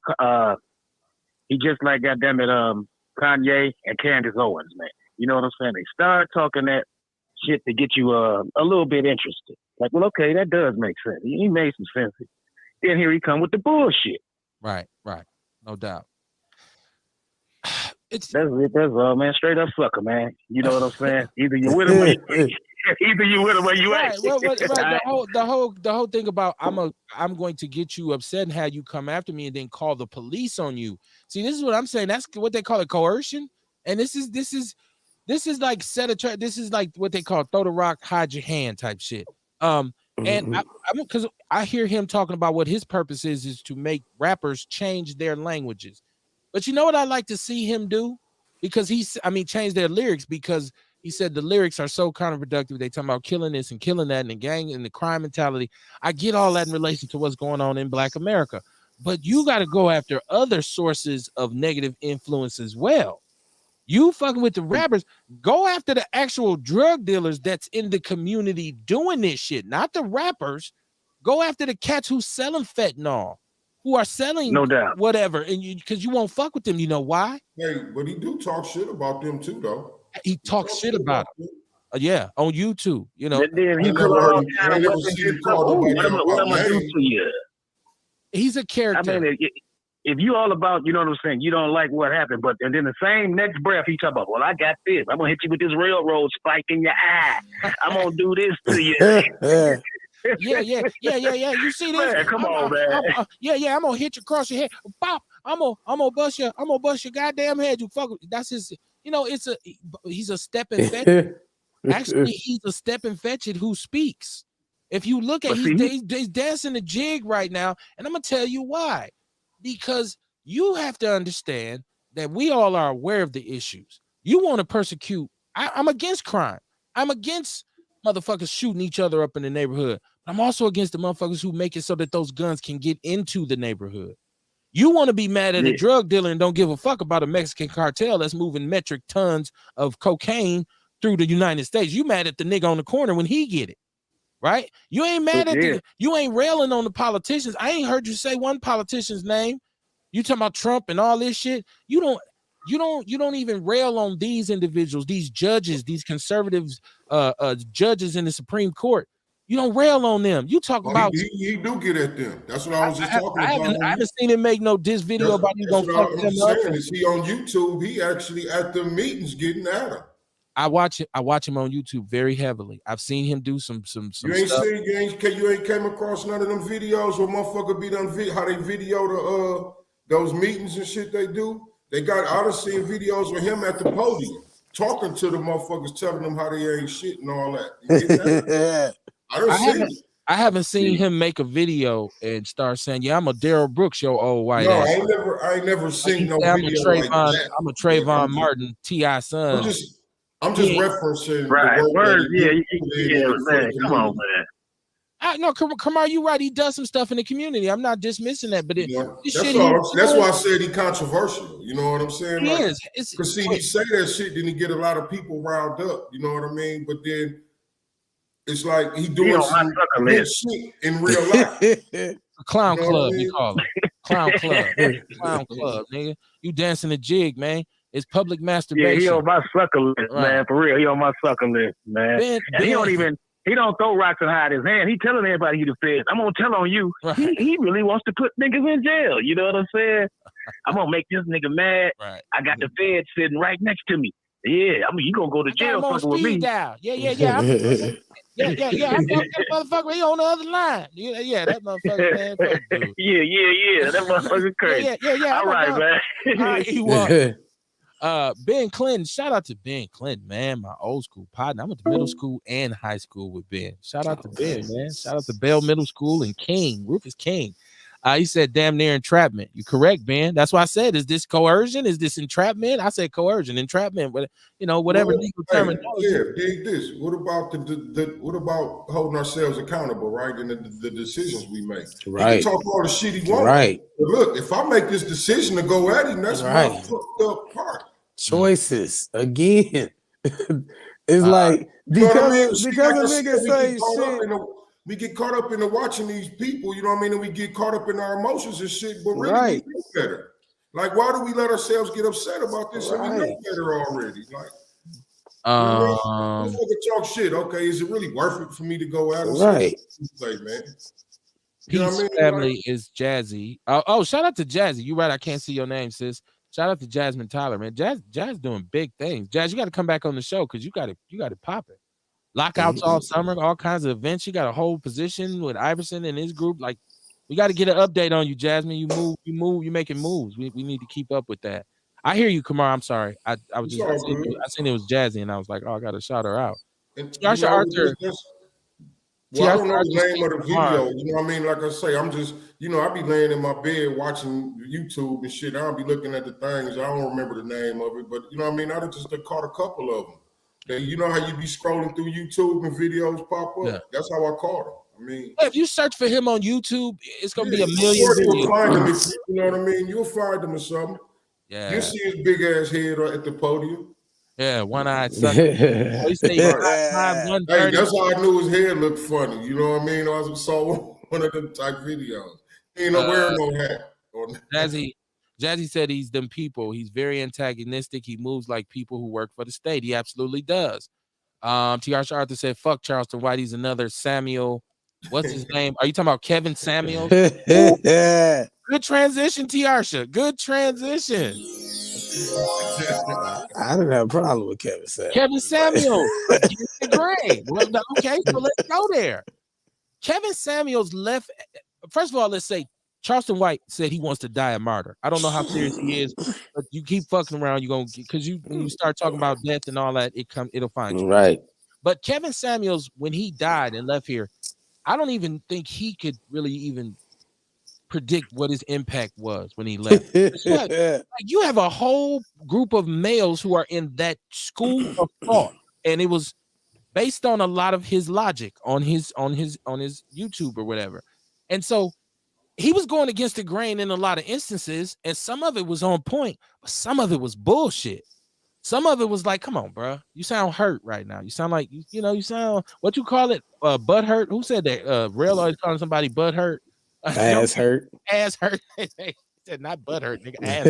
goddammit, Kanye and Candace Owens, man. You know what I'm saying? They start talking that shit to get you a little bit interested. Like, well, okay, that does make sense. He made some sense. Then here he come with the bullshit. Right. No doubt. That's all, man. Straight up sucker, man. You know what I'm saying? Either you with him or you ain't. Right. The whole thing about I'm going to get you upset and have you come after me and then call the police on you. See, this is what I'm saying. That's what they call it, coercion. And this is like set a trap. This is like what they call throw the rock, hide your hand type shit. And because I hear him talking about what his purpose is to make rappers change their languages. But you know what I like to see him do? Because change their lyrics, because he said the lyrics are so counterproductive. They talking about killing this and killing that and the gang and the crime mentality. I get all that in relation to what's going on in Black America. But you got to go after other sources of negative influence as well. You fucking with the rappers, go after the actual drug dealers that's in the community doing this shit, not the rappers. Go after the cats who's selling fentanyl, who are selling no doubt whatever, and because you won't fuck with them. You know why? Hey, but he do talk shit about them too, though. He talks shit about them. Yeah, on YouTube. You know, what am I do to you? He's a character. I mean, if you all about, you know what I'm saying, you don't like what happened, but and then the same next breath he talk about, well, I got this. I'm gonna hit you with this railroad spike in your eye. I'm gonna do this to you. Yeah. You see this? Man, come on, man. I'm gonna hit you across your head. Bop. I'm gonna bust your goddamn head. You fuck. That's his. He's a step and fetch it. Actually, he's a step and fetch it who speaks. If you look at, he's dancing the jig right now, and I'm gonna tell you why. Because you have to understand that we all are aware of the issues. You want to persecute. I'm against crime. I'm against motherfuckers shooting each other up in the neighborhood. I'm also against the motherfuckers who make it so that those guns can get into the neighborhood. You want to be mad at a drug dealer and don't give a fuck about a Mexican cartel that's moving metric tons of cocaine through the United States. You mad at the nigga on the corner when he get it, right? You ain't mad at you ain't railing on the politicians. I ain't heard you say one politician's name. You talking about Trump and all this shit. You don't even rail on these individuals, these judges, these conservatives, judges in the Supreme Court. You don't rail on them. You talk about he do get at them. That's what I was just talking about. I haven't seen him make no diss video about you gonna fuck them up. Is he on YouTube? He actually at the meetings getting at him. I watch him on YouTube very heavily. I've seen him do some You ain't stuff. You ain't came across none of them videos where motherfucker be done how they video those meetings and shit they do. I done seen videos with him at the podium talking to the motherfuckers, telling them how they ain't shit and all that. You get that? I I haven't seen him make a video and start saying, "Yeah, I'm a Daryl Brooks, your old white No, ass." I ain't never Like seen he no said, video like that. I'm a Man, Trayvon Martin, T.I. I'm son. just I'm He just ain't, referencing the Right. work that Words, he yeah, put in yeah, it for man. the Come on, community. man. no, come on, you right. He does some stuff in the community. I'm not dismissing that, but You know, this that's shit all. he's That's doing, why I said he controversial. You know what I'm saying? he Like, is. It's cause see, he say that shit, then he get a lot of people riled up. You know what I mean? But then it's like he He doing on my some sucker good list. shit in real life. a clown You know what I club, they mean? call it. Clown club. Clown club, nigga. You dancing a jig, man. It's public Yeah, masturbation. he on my sucker list, Right. man. For real, he on my sucker list, man. And he don't throw rocks and hide his hand. He telling everybody he the feds. I'm gonna tell on you. Right. He really wants to put niggas in jail. You know what I'm saying? I'm gonna make this nigga mad. Right. I got the feds sitting right next to me. Yeah, I mean, you gonna go to I got jail him on fucking with me. speed dial. Yeah. I fucked that motherfucker. He on the other line. Yeah, that motherfucker, man. Fuck dude. Yeah. That motherfucker crazy. Yeah. All right, man. All right, he was. Ben Clinton, shout out to Ben Clinton, man, my old school partner. I went to middle school and high school with Ben. Shout out to Ben, man. Shout out to Bell Middle School and King, Rufus King. He said damn near entrapment. You correct, Ben. That's why I said, is this coercion? Is this entrapment? I said coercion, entrapment, but whatever legal terminology. Yeah, dig this. What about what about holding ourselves accountable, right? And the decisions we make. Right. He can talk all the shit he wants. Right. But look, if I make this decision to go at him, that's my fucked up part. Choices again. It's like because a nigga say shit. We get caught up in the watching these people, you know what I mean? And we get caught up in our emotions and shit, but really we know better. Like, why do we let ourselves get upset about this and we know better already? Like, talk shit. Okay, is it really worth it for me to go out and say, man? You Peace family is Jazzy. Oh, shout out to Jazzy. You right, I can't see your name, sis. Shout out to Jasmine Tyler, man. Jazz doing big things. Jazz, you got to come back on the show because you got it popping. Lockouts all summer, all kinds of events. You got a whole position with Iverson and his group. Like, we got to get an update on you, Jasmine. You move, you're making moves. We need to keep up with that. I hear you, Kamar. I'm sorry. I seen it was Jazzy, and I was like, oh, I got to shout her out. Tiarsha Arthur. Well, I don't know the name of the video. You know what I mean? Like I say, I'm just, I be laying in my bed watching YouTube and shit. I'll be looking at the things. I don't remember the name of it, but you know what I mean? I just caught a couple of them. You know how you be scrolling through YouTube and videos pop up? Yeah. That's how I caught him. I mean, if you search for him on YouTube, it's gonna be a million videos. You'll find him, you know what I mean? You'll find him or something. Yeah. You'll see his big ass head at the podium. Yeah, one-eyed sucker. Hey, that's how I knew his head looked funny. You know what I mean? I saw one of them type videos. He ain't wearing no hat. Jazzy said he's them people. He's very antagonistic. He moves like people who work for the state. He absolutely does. Tiarsha Arthur said, fuck Charleston White. He's another Samuel. What's his name? Are you talking about Kevin Samuels? Good transition, Tiarsha. Good transition. I don't have a problem with Kevin Samuels. Kevin Samuels. Great. Well, okay, so let's go there. Kevin Samuels left. First of all, let's say Charleston White said he wants to die a martyr. I don't know how serious he is, but you keep fucking around, you're gonna because when you start talking about death and all that, it'll find you. Right. But Kevin Samuels, when he died and left here, I don't even think he could really even predict what his impact was when he left. You have a whole group of males who are in that school of thought, and it was based on a lot of his logic on his YouTube or whatever. And so he was going against the grain in a lot of instances, and some of it was on point, but some of it was bullshit. Some of it was like, come on, bro, you sound hurt right now. You sound like you sound what you call it, butt hurt. Who said that? Rail always calling somebody butt hurt. Ass hurt. Ass hurt. He said not butt hurt, nigga. Ass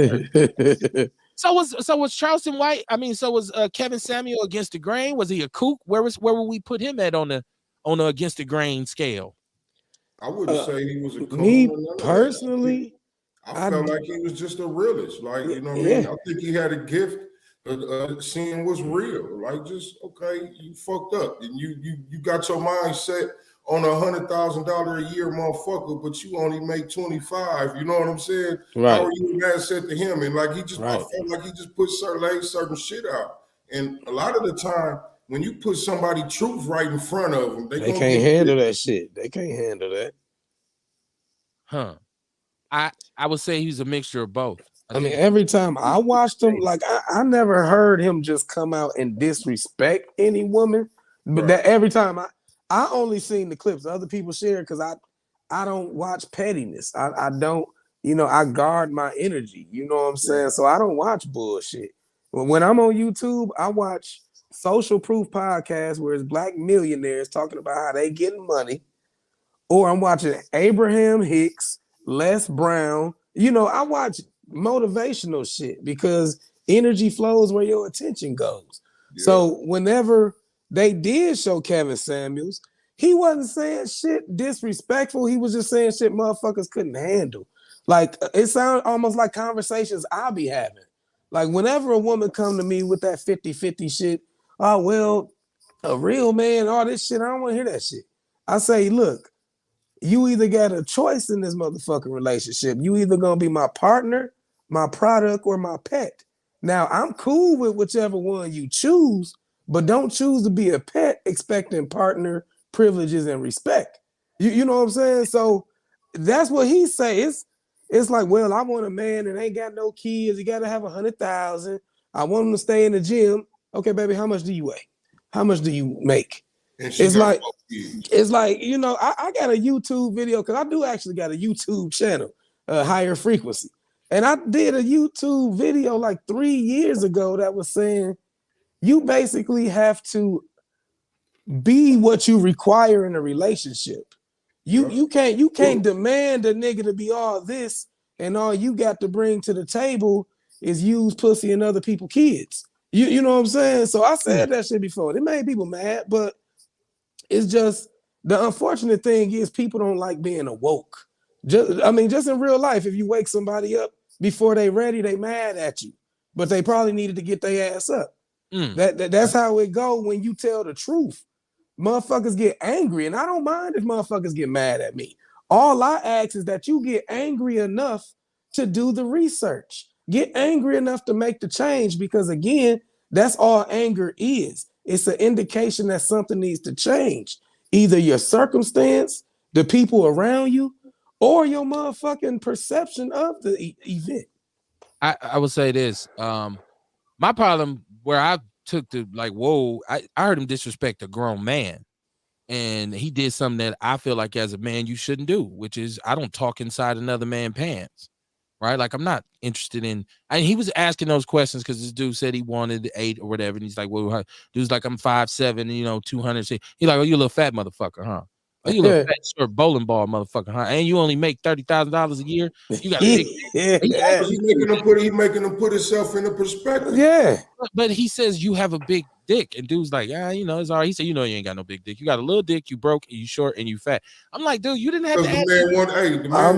hurt. So was Charleston White? I mean, so was Kevin Samuel against the grain? Was he a kook? Where would we put him at on the against the grain scale? I wouldn't say he was a coon. Me personally, I felt like he was just a realist. Like, you know what I mean? I think he had a gift of seeing what's real. Like, just okay, you fucked up, and you got your mind set on $100,000 a year, motherfucker, but you only make 25. You know what I'm saying? Right. How are you an asset to him? And like I felt like he just put certain shit out. And a lot of the time, when you put somebody truth right in front of them, they can't handle that shit. They can't handle that. Huh. I would say he's a mixture of both. I mean, every time I watched him, like I never heard him just come out and disrespect any woman. But that every time I only seen the clips other people share because I don't watch pettiness. I don't, I guard my energy. You know what I'm saying? So I don't watch bullshit. When I'm on YouTube, I watch social proof podcasts where it's black millionaires talking about how they getting money. Or I'm watching Abraham Hicks, Les Brown. I watch motivational shit because energy flows where your attention goes. Yeah. So whenever they did show Kevin Samuels, he wasn't saying shit disrespectful. He was just saying shit motherfuckers couldn't handle. Like, it sounded almost like conversations I'll be having. Like, whenever a woman come to me with that 50-50 shit, oh, well, a real man, all this shit, I don't want to hear that shit. I say, look, you either got a choice in this motherfucking relationship. You either gonna be my partner, my product, or my pet. Now, I'm cool with whichever one you choose, but don't choose to be a pet expecting partner privileges and respect. You know what I'm saying? So that's what he say. It's like, well, I want a man that ain't got no kids. He got to have 100,000. I want him to stay in the gym. Okay, baby, how much do you weigh? How much do you make? It's like, I got a YouTube video because I do actually got a YouTube channel, Higher Frequency. And I did a YouTube video like 3 years ago that was saying you basically have to be what you require in a relationship. You can't demand a nigga to be all this and all you got to bring to the table is use pussy and other people's kids. You know what I'm saying? So I said that shit before. It made people mad, but it's just the unfortunate thing is people don't like being awoke. Just in real life, if you wake somebody up before they ready, they mad at you. But they probably needed to get their ass up. That's how it go when you tell the truth. Motherfuckers get angry, and I don't mind if motherfuckers get mad at me. All I ask is that you get angry enough to do the research. Get angry enough to make the change because, again, that's all anger is. It's an indication that something needs to change. Either your circumstance, the people around you, or your motherfucking perception of the event. I would say this. My problem where I took the whoa, I heard him disrespect a grown man. And he did something that I feel like as a man you shouldn't do, which is I don't talk inside another man's pants. Right? Like I'm not interested in, and he was asking those questions because this dude said he wanted 8 or whatever. And he's like, well, dude's like, I'm 5'7", 200. He's like, oh, you a little fat motherfucker, huh? Oh, you a little fat short bowling ball motherfucker, huh? And you only make $30,000 a year. You got a big He's making him put himself into perspective. Yeah. But he says you have a big dick, and dude's like, it's all right. He said, you ain't got no big dick. You got a little dick, you broke, you short, and you fat. I'm like, dude, you didn't have to ask. The man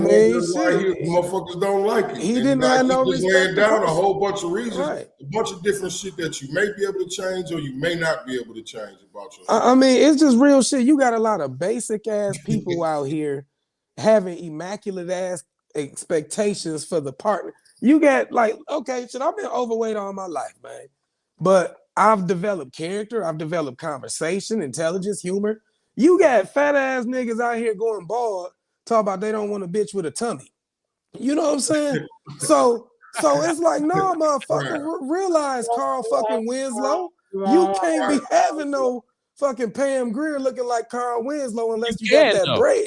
motherfuckers don't like it. He didn't have no respect. Laying down a whole bunch of reasons, a bunch of different shit that you may be able to change or you may not be able to change about yourself. It's just real shit. You got a lot of basic ass people out here having immaculate ass expectations for the partner. You got I've been overweight all my life, man. But I've developed character, I've developed conversation, intelligence, humor. You got fat ass niggas out here going bald, talk about they don't want a bitch with a tummy. You know what I'm saying? So it's like, no, motherfucker, realize Carl fucking Winslow. You can't be having no fucking Pam Grier looking like Carl Winslow unless you got that bread.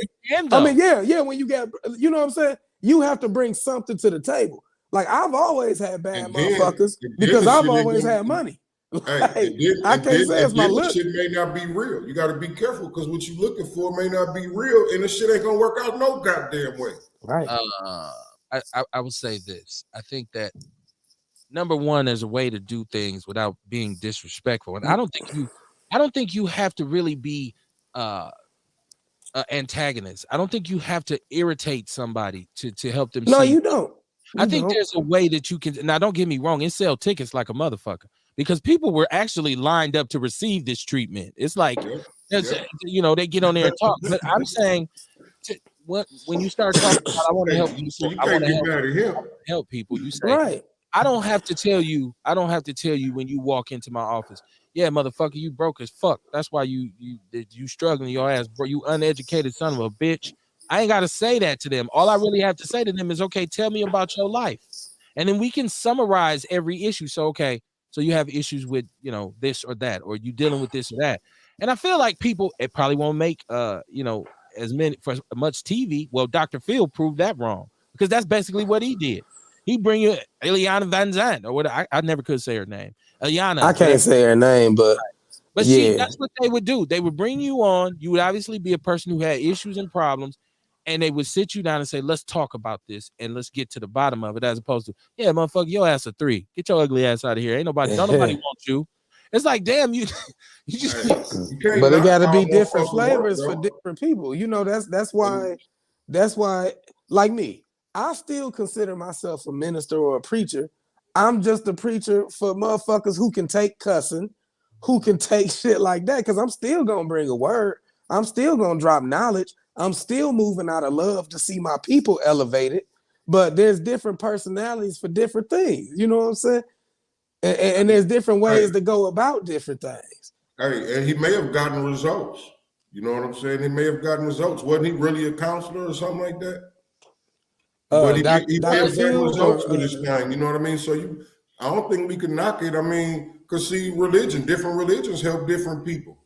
When you got, you know what I'm saying? You have to bring something to the table. Like, I've always had bad motherfuckers because I've always had money. I can't say it's my look. Shit may not be real. You got to be careful because what you're looking for may not be real, and the shit ain't gonna work out no goddamn way. Right. I would say this. I think that number one, there's a way to do things without being disrespectful, and I don't think you have to really be antagonist. I don't think you have to irritate somebody to help them. No, you don't. I think there's a way that you can. Now, don't get me wrong. And sell tickets like a motherfucker because people were actually lined up to receive this treatment. It's like, they get on there and talk. But I'm saying, when you start talking about, I want to help people. I want to help people. You say, right. I don't have to tell you when you walk into my office, yeah, motherfucker, you broke as fuck. That's why you struggling your ass, bro. You uneducated son of a bitch. I ain't gotta say that to them. All I really have to say to them is, okay, tell me about your life. And then we can summarize every issue. So, okay, so you have issues with, this or that, or you dealing with this or that. And I feel like people, it probably won't make as many for much TV. Well, Dr. Phil proved that wrong because that's basically what he did. He bring you Eliana Van Zandt or what I never could say her name. Eliana. I can't say her name, but see, that's what they would do. They would bring you on. You would obviously be a person who had issues and problems, and they would sit you down and say, let's talk about this and let's get to the bottom of it, as opposed to, yeah, motherfucker, your ass a 3. Get your ugly ass out of here. Don't nobody want you. It's like, damn, you just but it gotta be different flavors for different people. That's why, like me, I still consider myself a minister or a preacher. I'm just a preacher for motherfuckers who can take cussing, who can take shit like that, because I'm still gonna bring a word. I'm still gonna drop knowledge. I'm still moving out of love to see my people elevated. But there's different personalities for different things. You know what I'm saying? And there's different ways to go about different things. Hey, and he may have gotten results. You know what I'm saying? He may have gotten results. Wasn't he really a counselor or something like that? But he may have gotten results with his thing. You know what I mean? So I don't think we can knock it. I mean, because see, different religions help different people.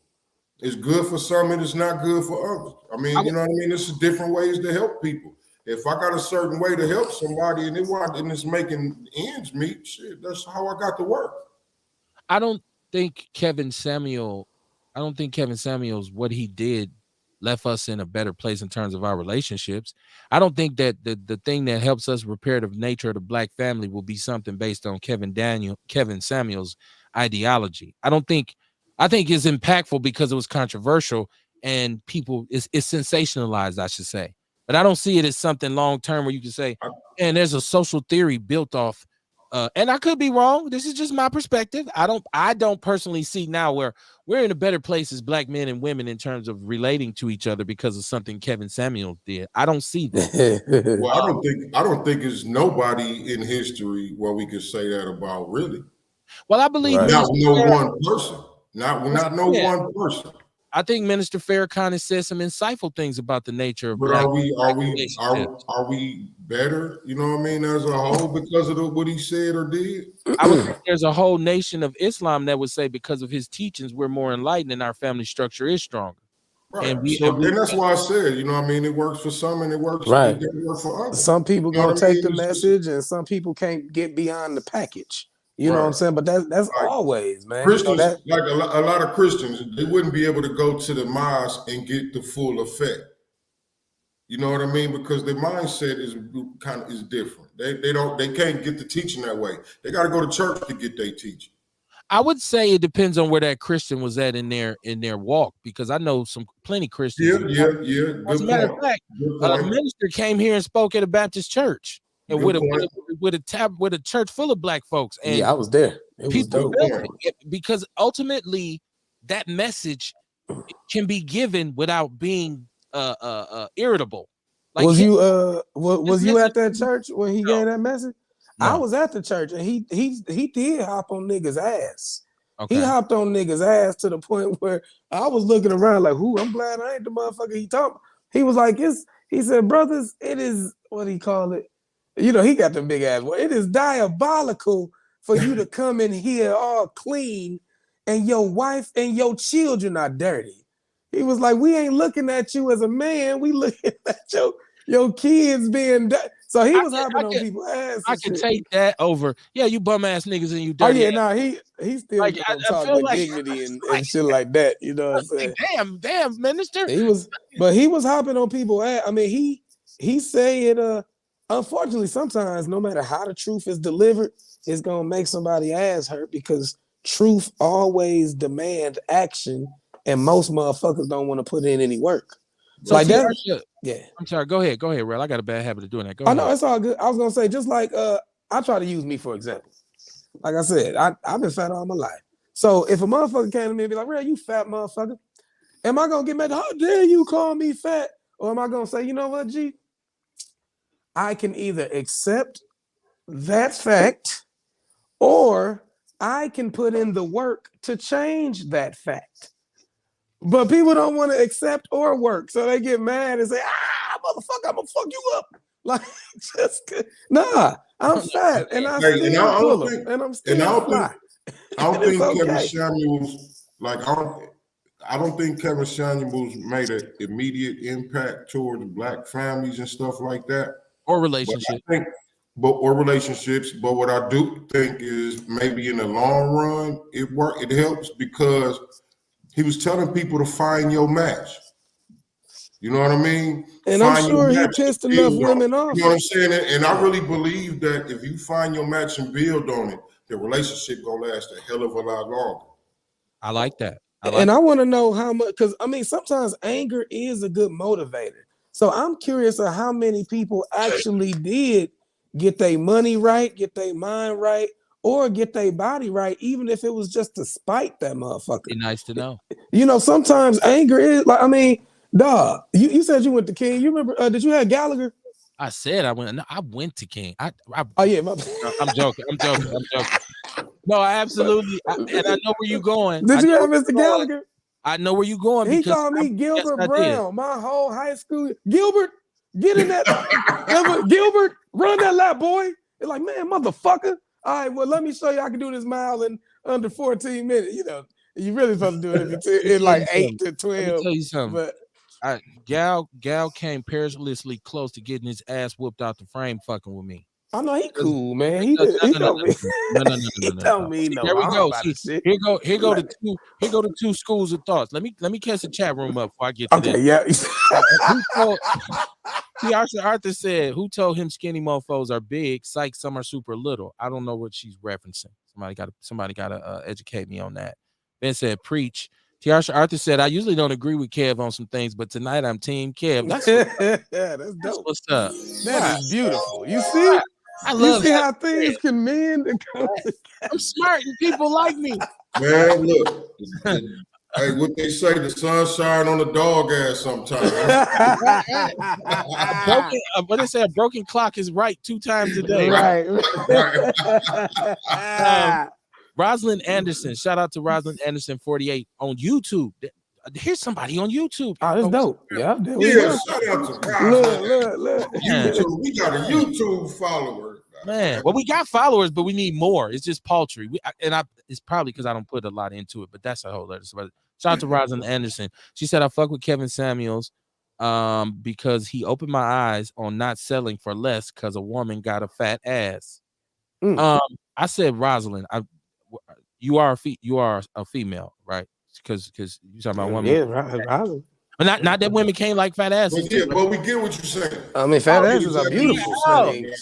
It's good for some and it's not good for others. I mean, you know what I mean? It's different ways to help people. If I got a certain way to help somebody and it's making ends meet, shit, that's how I got to work. I don't think Kevin Samuels, what he did left us in a better place in terms of our relationships. I don't think that the thing that helps us repair the nature of the black family will be something based on Kevin Samuels' ideology. I think it's impactful because it was controversial and people it's sensationalized, I should say. But I don't see it as something long term where you can say, and there's a social theory built off. And I could be wrong. This is just my perspective. I don't personally see now where we're in a better place as black men and women in terms of relating to each other because of something Kevin Samuels did. I don't see that. Well, I don't think there's nobody in history where we could say that about, really. Well, I believe not one person. Not one person. I think Minister Farrakhan has said some insightful things about the nature of. But are we better? You know what I mean, as a whole, because of what he said or did? I would think there's a whole nation of Islam that would say because of his teachings, we're more enlightened and our family structure is stronger. Right. And that's why I said, you know what I mean, it works for some and it works for others. Some people gonna take the message and some people can't get beyond the package. You know what I'm saying? But that's always, man. Christians, like a lot of Christians, they wouldn't be able to go to the mosque and get the full effect. You know what I mean? Because their mindset is different. They can't get the teaching that way. They got to go to church to get their teaching. I would say it depends on where that Christian was at in their walk, because I know plenty Christians. Yeah. As a matter of fact, a minister came here and spoke at a Baptist church. And with a church full of black folks, and I was there. It was dope. Because ultimately, that message can be given without being irritable. Like, was you at that church when he gave that message? No. I was at the church, and he did hop on niggas' ass. Okay. He hopped on niggas' ass to the point where I was looking around like, "Who? I'm glad I ain't the motherfucker he talking." He was like, he said, "Brothers, it is what he called it." You know, he got them big ass. Well, it is diabolical for you to come in here all clean and your wife and your children are dirty. He was like, we ain't looking at you as a man. We looking at your kids being dirty. So he was hopping on people's ass. I can take that over. Yeah, you bum ass niggas and you dirty. Oh, yeah, he still like, talk with dignity and shit like that. You know what I'm saying? Like, damn, minister. He was hopping on people's ass. I mean, he said unfortunately, sometimes no matter how the truth is delivered, it's gonna make somebody ass hurt because truth always demands action, and most motherfuckers don't want to put in any work. So like that. Yeah. I'm sorry. Go ahead, Real. I got a bad habit of doing that. Go ahead. No, it's all good. I was gonna say, just like I try to use me for example. Like I said, I've been fat all my life. So if a motherfucker came to me and be like, "Real, you fat motherfucker," am I gonna get mad? How dare you call me fat? Or am I gonna say, you know what, G? I can either accept that fact or I can put in the work to change that fact. But people don't want to accept or work. So they get mad and say, motherfucker, I'm going to fuck you up. Like, just, nah, I'm fat and I still pull them and I'm still fly. I don't think okay. Kevin Samuels, like, I don't think Kevin Samuels made an immediate impact towards black families and stuff like that. Or relationships. Or relationships. But what I do think is maybe in the long run, it helps because he was telling people to find your match. You know what I mean? And I'm sure he pissed enough women off. You know what I'm saying? And I really believe that if you find your match and build on it, the relationship gonna last a hell of a lot longer. I like that. I want to know how much, because I mean, sometimes anger is a good motivator. So I'm curious of how many people actually did get their money right, get their mind right, or get their body right, even if it was just to spite that motherfucker. Be nice to know. You know, sometimes anger is like, I mean, dog, you said you went to King. You remember, did you have Gallagher? I said I went. No, I went to King. Oh yeah, I'm joking. No, I absolutely. And I know where you're going. Did you have Mr. Gallagher? I know where you're going. He called me Gilbert Brown. My whole high school. Gilbert, get in that. Gilbert, run that lap, boy. It's like, man, motherfucker. All right, well, let me show you I can do this mile in under 14 minutes. You know, you really supposed to do it in like 8 to 12. Let me tell you something. But Gal came perilously close to getting his ass whooped out the frame fucking with me. I know he cool, man. He don't mean no. There we go. See, here go the two schools of thoughts. Let me catch the chat room up before I get to this. Yeah. Arthur said, "Who told him skinny mofos are big? Psych, some are super little." I don't know what she's referencing. Somebody got to educate me on that. Ben said, "Preach." Tiarsha Arthur said, "I usually don't agree with Kev on some things, but tonight I'm Team Kev." That's dope. What's up? That is beautiful. You see? I love how things can mend and come together. I'm smart and people like me. Man, look. Hey, what they say, the sun shine on the dog ass sometimes. What they say, a broken clock is right 2 times a day. Right. Rosalind Anderson, shout out to Rosalind Anderson 48 on YouTube. Here's somebody on YouTube. Oh, that's dope. Yeah, shout out to look. YouTube. We got a YouTube follower. Man, well, we got followers, but we need more. It's just paltry. It's probably because I don't put a lot into it, but that's a whole other story. Shout out to Rosalind Anderson. She said, "I fuck with Kevin Samuels because he opened my eyes on not selling for less because a woman got a fat ass." I said, Rosalind, you are a female, right? Because you talking about women. Yeah, Rosalind. But not that women can't like fat asses. But we get what you're saying. I mean, fat asses are beautiful.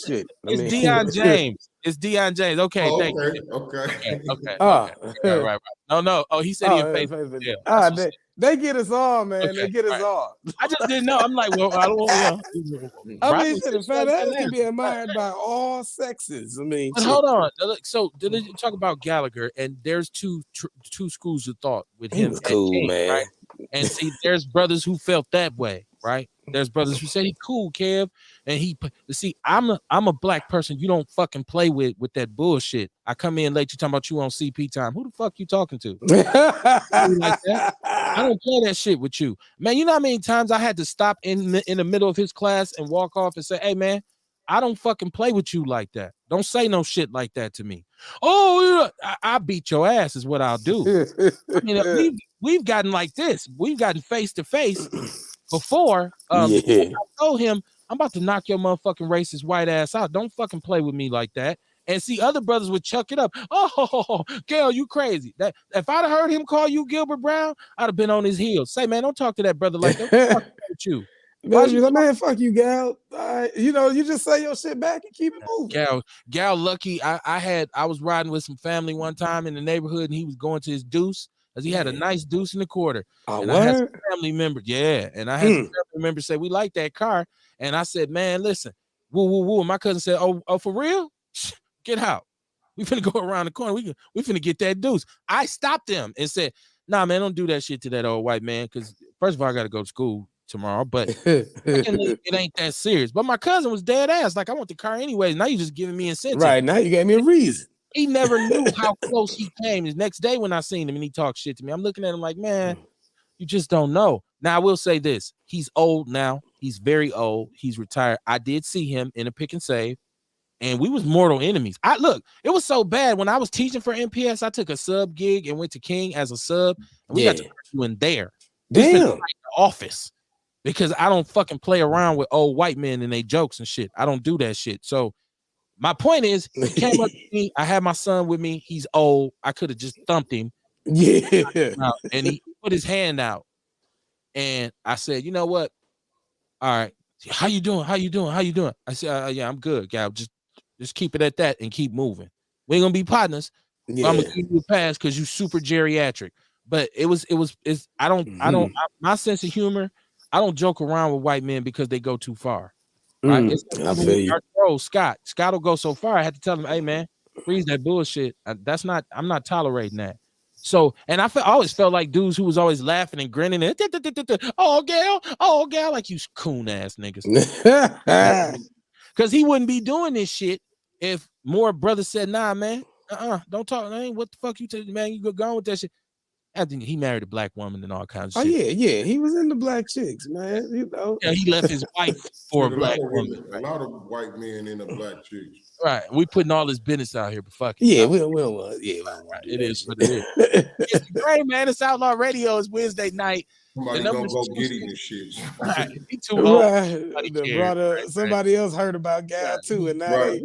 Shit. It's Deion James. It's Deion James. Okay, thank you. Okay. Right. No. Oh, he said he in Facebook. Yeah. They get us all, man. Okay, they get us all. I just didn't know. I'm like, well, I don't want to. I mean, the fat ass can be admired by all sexes. I mean, but hold on. So did you talk about Gallagher? And there's two schools of thought with him. He was cool, King, man. Right? And see, there's brothers who felt that way, right? There's brothers who said he cool, Kev, and I'm a black person. You don't fucking play with that bullshit. I come in late, you talking about you on CP time. Who the fuck you talking to? Like that? I don't play that shit with you, man. You know how many times I had to stop in the middle of his class and walk off and say, "Hey, man, I don't fucking play with you like that. Don't say no shit like that to me." Oh, I beat your ass is what I'll do. I mean, we've gotten like this. We've gotten face to face before. I told him, "I'm about to knock your motherfucking racist white ass out. Don't fucking play with me like that." And see, other brothers would chuck it up. "Oh, Gail, you crazy." That if I'd have heard him call you Gilbert Brown, I'd have been on his heels. Say, "Man, don't talk to that brother like that. Fuck with you." Man, fuck you, Gal. You know, you just say your shit back and keep it moving. Gal, lucky. I was riding with some family one time in the neighborhood, and he was going to his deuce because he had a nice deuce in the quarter. And I had some family members, and I had some family members say, "We like that car," and I said, "Man, listen, woo." And my cousin said, "Oh, for real? Get out. We finna go around the corner. We finna get that deuce." I stopped him and said, "Nah, man, don't do that shit to that old white man. Because first of all, I got to go to school tomorrow, but it ain't that serious." But my cousin was dead ass. Like, I want the car anyways. Now you just giving me incentives. Right now, you gave me a reason. He never knew how close he came. The next day when I seen him and he talked shit to me, I'm looking at him like, man, you just don't know. Now I will say this: he's old now. He's very old. He's retired. I did see him in a pick and save, and we was mortal enemies. It was so bad when I was teaching for NPS. I took a sub gig and went to King as a sub, and we got to argue in there. We spent the night in the office because I don't fucking play around with old white men and they jokes and shit. I don't do that shit. So my point is, he came up to me. I had my son with me. He's old. I could have just thumped him. And he put his hand out. And I said, you know what? All right. How you doing? How you doing? How you doing? I said, yeah, I'm good, Gal. Just keep it at that and keep moving. We ain't gonna be partners. I'm gonna give you a pass because you super geriatric. But my sense of humor, I don't joke around with white men because they go too far. Right? I feel you. Our bro, Scott will go so far. I had to tell him, hey man, freeze that bullshit. I'm not tolerating that. So, and I always felt like dudes who was always laughing and grinning and oh gal, like you coon ass niggas. Because he wouldn't be doing this shit if more brothers said, nah, man, don't talk. What the fuck you tell man? You go on with that shit. I think he married a black woman and all kinds of shit. Yeah. He was into black chicks, man. You know. Yeah, he left his wife for a black woman. A lot of white men into black chicks. Right. We putting all this business out here, but fuck it. Yeah, we don't want. Yeah, it is what it is. It's great, man. It's Outlaw Radio. It's Wednesday night. Somebody gonna go get him and shit. Right. He too old. Somebody else heard about Gal too, and now they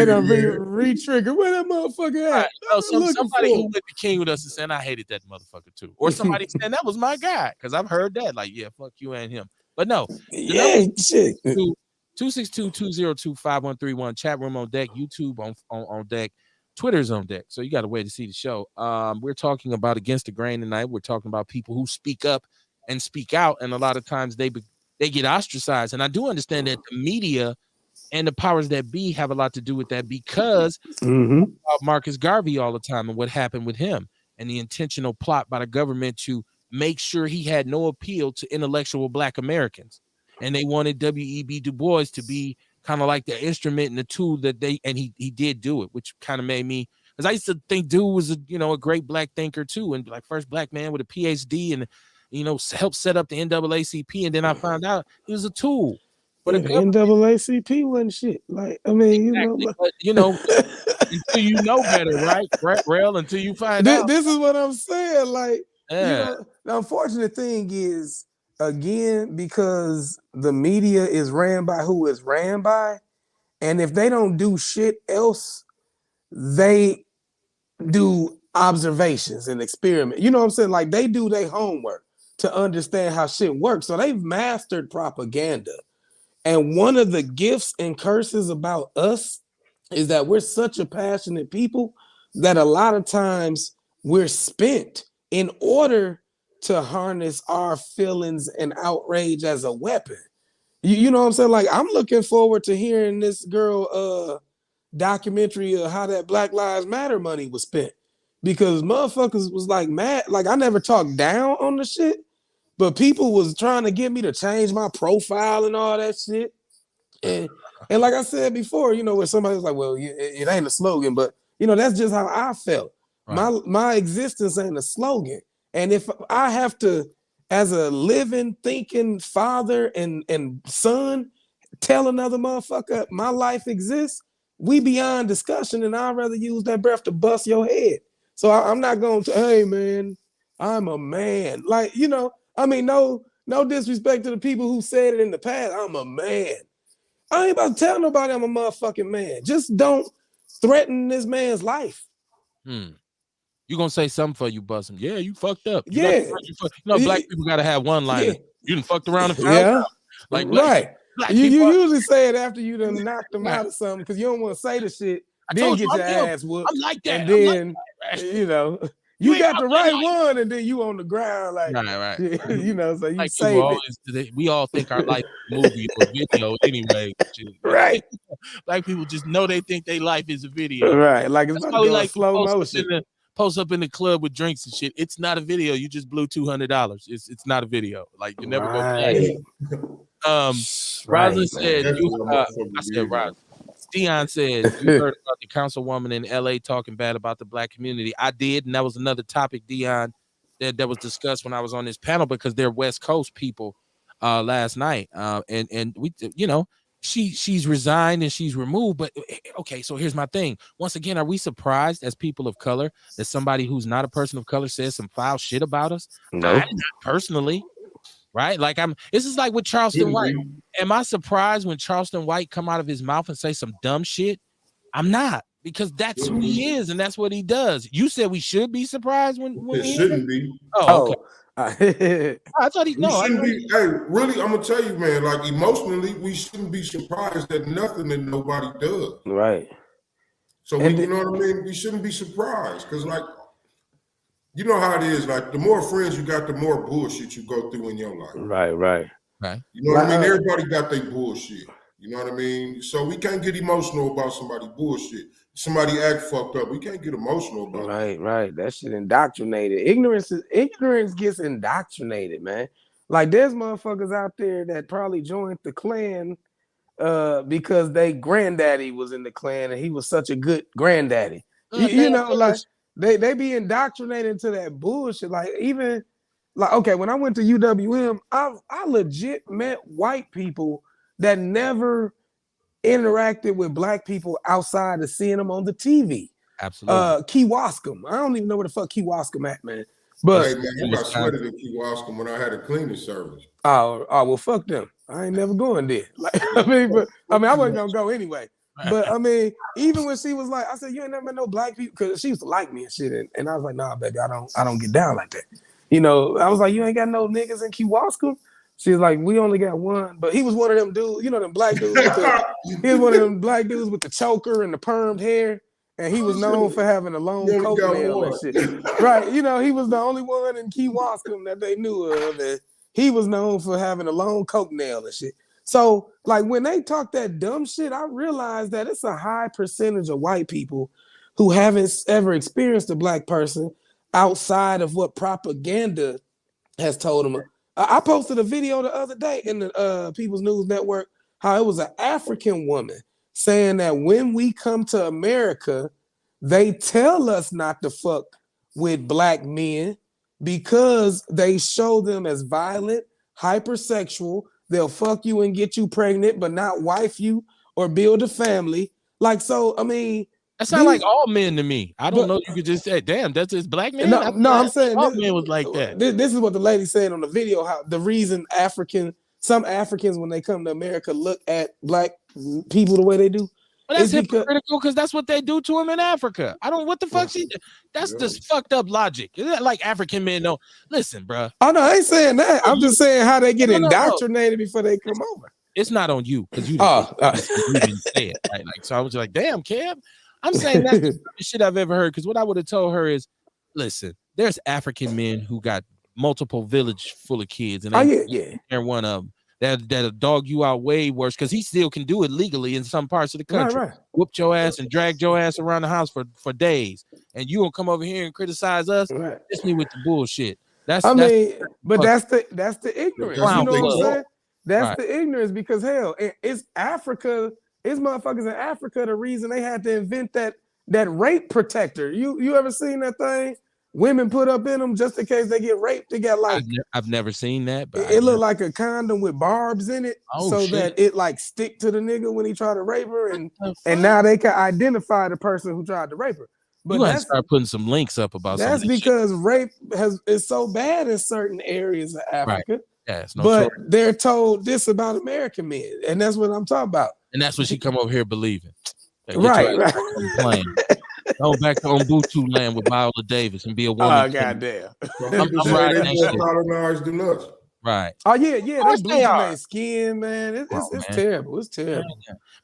done re-trigger. Where that motherfucker at? Right. Somebody who went to King with us and said, I hated that motherfucker too. Or somebody saying that was my guy. Because I've heard that. Like, yeah, fuck you and him. But no. Shit. 262-202-5131. Chat room on deck. YouTube on deck. Twitter's on deck. So you got a way to see the show. We're talking about Against the Grain tonight. We're talking about people who speak up and speak out. And a lot of times they get ostracized. And I do understand that the media and the powers that be have a lot to do with that because of Marcus Garvey all the time and what happened with him and the intentional plot by the government to make sure he had no appeal to intellectual Black Americans. And they wanted W.E.B. Du Bois to be kind of like the instrument and the tool that he did do it, which kind of made me, because I used to think dude was a great Black thinker too, and like first Black man with a PhD and helped set up the NAACP, and then I found out he was a tool. But the NAACP wasn't shit. Like, I mean, exactly. Until you know better, right? Rail, until you find out. This is what I'm saying. Like, the unfortunate thing is, again, because the media is ran by who it's ran by, and if they don't do shit else, they do observations and experiment. You know what I'm saying? Like, they do their homework to understand how shit works. So they've mastered propaganda. And one of the gifts and curses about us is that we're such a passionate people that a lot of times we're spent in order to harness our feelings and outrage as a weapon. You know what I'm saying? Like, I'm looking forward to hearing this girl documentary of how that Black Lives Matter money was spent, because motherfuckers was like mad. Like, I never talked down on the shit, but people was trying to get me to change my profile and all that shit. And like I said before, where somebody was like, well, it ain't a slogan, but that's just how I felt. Right. My existence ain't a slogan. And if I have to, as a living, thinking father and son, tell another motherfucker my life exists, we beyond discussion, and I'd rather use that breath to bust your head. So I'm not going to, hey, man, I'm a man. Like, I mean, no disrespect to the people who said it in the past. I'm a man. I ain't about to tell nobody I'm a motherfucking man. Just don't threaten this man's life. You gonna say something for you bust him? Yeah, you fucked up. Black people gotta have one line. Yeah. You done fucked around and found out. Like right. Black you people, usually say it after you done knocked them out or something, because you don't want to say the shit. Then get your ass whooped. I'm like that. And then you got the right one, and then you on the ground like right. So you like save it. We all think our life is a movie or video anyway. Right. Black people just know they think their life is a video. Right. Like it's about to go slow motion. Post up in the club with drinks and shit. It's not a video. You just blew $200. It's not a video. Like, you never go. Roslyn said, I said, Roslyn, Dion says, you heard about the councilwoman in LA talking bad about the black community. I did, and that was another topic, Dion, that was discussed when I was on this panel because they're West Coast people last night. And we, she's resigned and she's removed. But okay, so here's my thing. Once again, are we surprised as people of color that somebody who's not a person of color says some foul shit about us? No. Not personally. Right, like this is like with Charleston White. Am I surprised when Charleston White come out of his mouth and say some dumb shit? I'm not, because that's who he is and that's what he does. You said we should be surprised when it shouldn't be. Oh, okay. I thought he shouldn't be. Hey, really, I'm gonna tell you, man. Like emotionally, we shouldn't be surprised at nothing that nobody does. Right. So you know what I mean. We shouldn't be surprised because, like, you know how it is. Like, the more friends you got, the more bullshit you go through in your life. Right. You know what I mean? Everybody got their bullshit. You know what I mean? So we can't get emotional about somebody bullshit. Somebody act fucked up. We can't get emotional about it. Right. That shit indoctrinated. Ignorance gets indoctrinated, man. Like, there's motherfuckers out there that probably joined the Klan because they granddaddy was in the Klan and he was such a good granddaddy. You know, like they be indoctrinated into that bullshit. Like, even like, okay, when I went to UWM, I legit met white people that never interacted with black people outside of seeing them on the TV. Absolutely. Kewaskum. I don't even know where the fuck Kewaskum at, man. But hey, man, you got sweated in Kewaskum when I had a cleaning service. Oh, well, fuck them. I ain't never going there. Like, I wasn't gonna go anyway. But I mean, even when she was like, I said, you ain't never met no black people, because she used to like me and shit. And I was like, nah, baby, I don't get down like that. You know, I was like, you ain't got no niggas in Kewaskum? She was like, we only got one. But he was one of them dudes, you know, them black dudes he was one of them black dudes with the choker and the permed hair. And he was known for having a long coatnail and shit. Right. You know, he was the only one in Kewaskum that they knew of. And he was known for having a long coatnail and shit. So, like, when they talk that dumb shit, I realized that it's a high percentage of white people who haven't ever experienced a black person outside of what propaganda has told them. I posted a video the other day in the People's News Network, how it was an African woman saying that when we come to America, they tell us not to fuck with black men because they show them as violent, hypersexual. They'll fuck you and get you pregnant, but not wife you or build a family. Like, so, I mean, that sounds like all men to me. I don't know. You could just say, damn, that's this black man. No, I'm saying all men was like that. This is what the lady said on the video. How the reason some Africans, when they come to America, look at black people the way they do. Well, that's hypocritical because that's what they do to them in Africa. I don't. What the fuck? That's just fucked up logic. Is that like African men? No, listen, bro. Oh no, I ain't saying that. I'm just saying how they get indoctrinated before they come over. It's not on you because you didn't say it. Right? Like, so I was like, damn, Kev. I'm saying that's the shit I've ever heard. Because what I would have told her is, listen, there's African men who got multiple village full of kids, and they're one of them. That'll dog you out way worse because he still can do it legally in some parts of the country. Right. Whooped your ass and dragged your ass around the house for days, and you will come over here and criticize us. Right. It's me with the bullshit. That's the ignorance. You know what I'm saying? That's the ignorance because hell, it's Africa. It's motherfuckers in Africa. The reason they had to invent that rape protector. You ever seen that thing? Women put up in them just in case they get raped. They got like I've never seen that, but it looked like a condom with barbs in it, that it like stick to the nigga when he tried to rape her, and now they can identify the person who tried to rape her. But you gotta start putting some links up about that's because rape is so bad in certain areas of Africa. Right. Yeah, but they're told this about American men, and that's what I'm talking about. And that's what she come over here believing. Right. Go back to Ubuntu land with Viola Davis and be a woman. Oh, goddamn. I'm riding that shit. Right. Oh, yeah. They bleach their skin, man. It's terrible. It's terrible.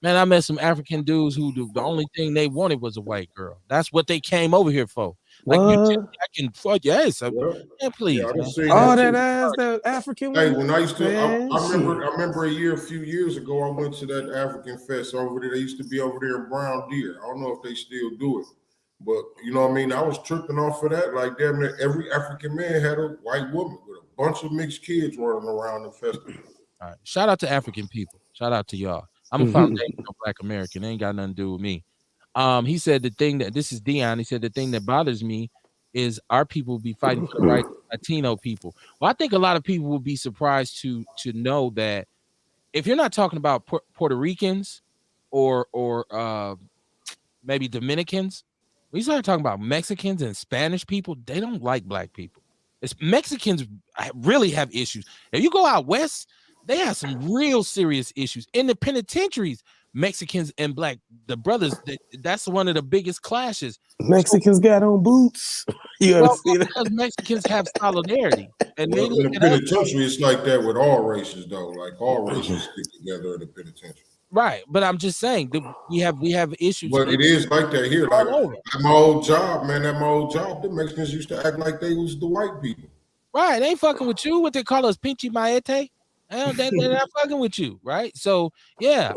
Man, I met some African dudes who the only thing they wanted was a white girl. That's what they came over here for. Like, I can fuck your ass up. Yeah, please. Yeah, that ass, the African woman. Hey, when I used to, I remember a few years ago, I went to that African fest over there. They used to be over there in Brown Deer. I don't know if they still do it, but you know what I mean? I was tripping off of that. Like, damn it, every African man had a white woman with a bunch of mixed kids running around the festival. All right. Shout out to African people. Shout out to y'all. I'm a foundational Black American. It ain't got nothing to do with me. He said this is Dion. He said the thing that bothers me is our people be fighting for the rights of Latino people. Well, I think a lot of people will be surprised to know that if you're not talking about Puerto Ricans or maybe Dominicans, when you start talking about Mexicans and Spanish people, they don't like Black people. It's Mexicans really have issues. If you go out west, they have some real serious issues in the penitentiaries. Mexicans and Black, the brothers, that's one of the biggest clashes. Mexicans got on boots. You ever see that? Because Mexicans have solidarity, and they Well, look in the at us. penitentiary, it's like that with all races, though. Like all races stick together in the penitentiary. Right, but I'm just saying that we have issues. But it is like that here. Like all over. at my old job, man, at my old job, the Mexicans used to act like they was the white people. Right, they ain't fucking with you. What they call us, Pinchy Maete. They're not fucking with you, right? So yeah,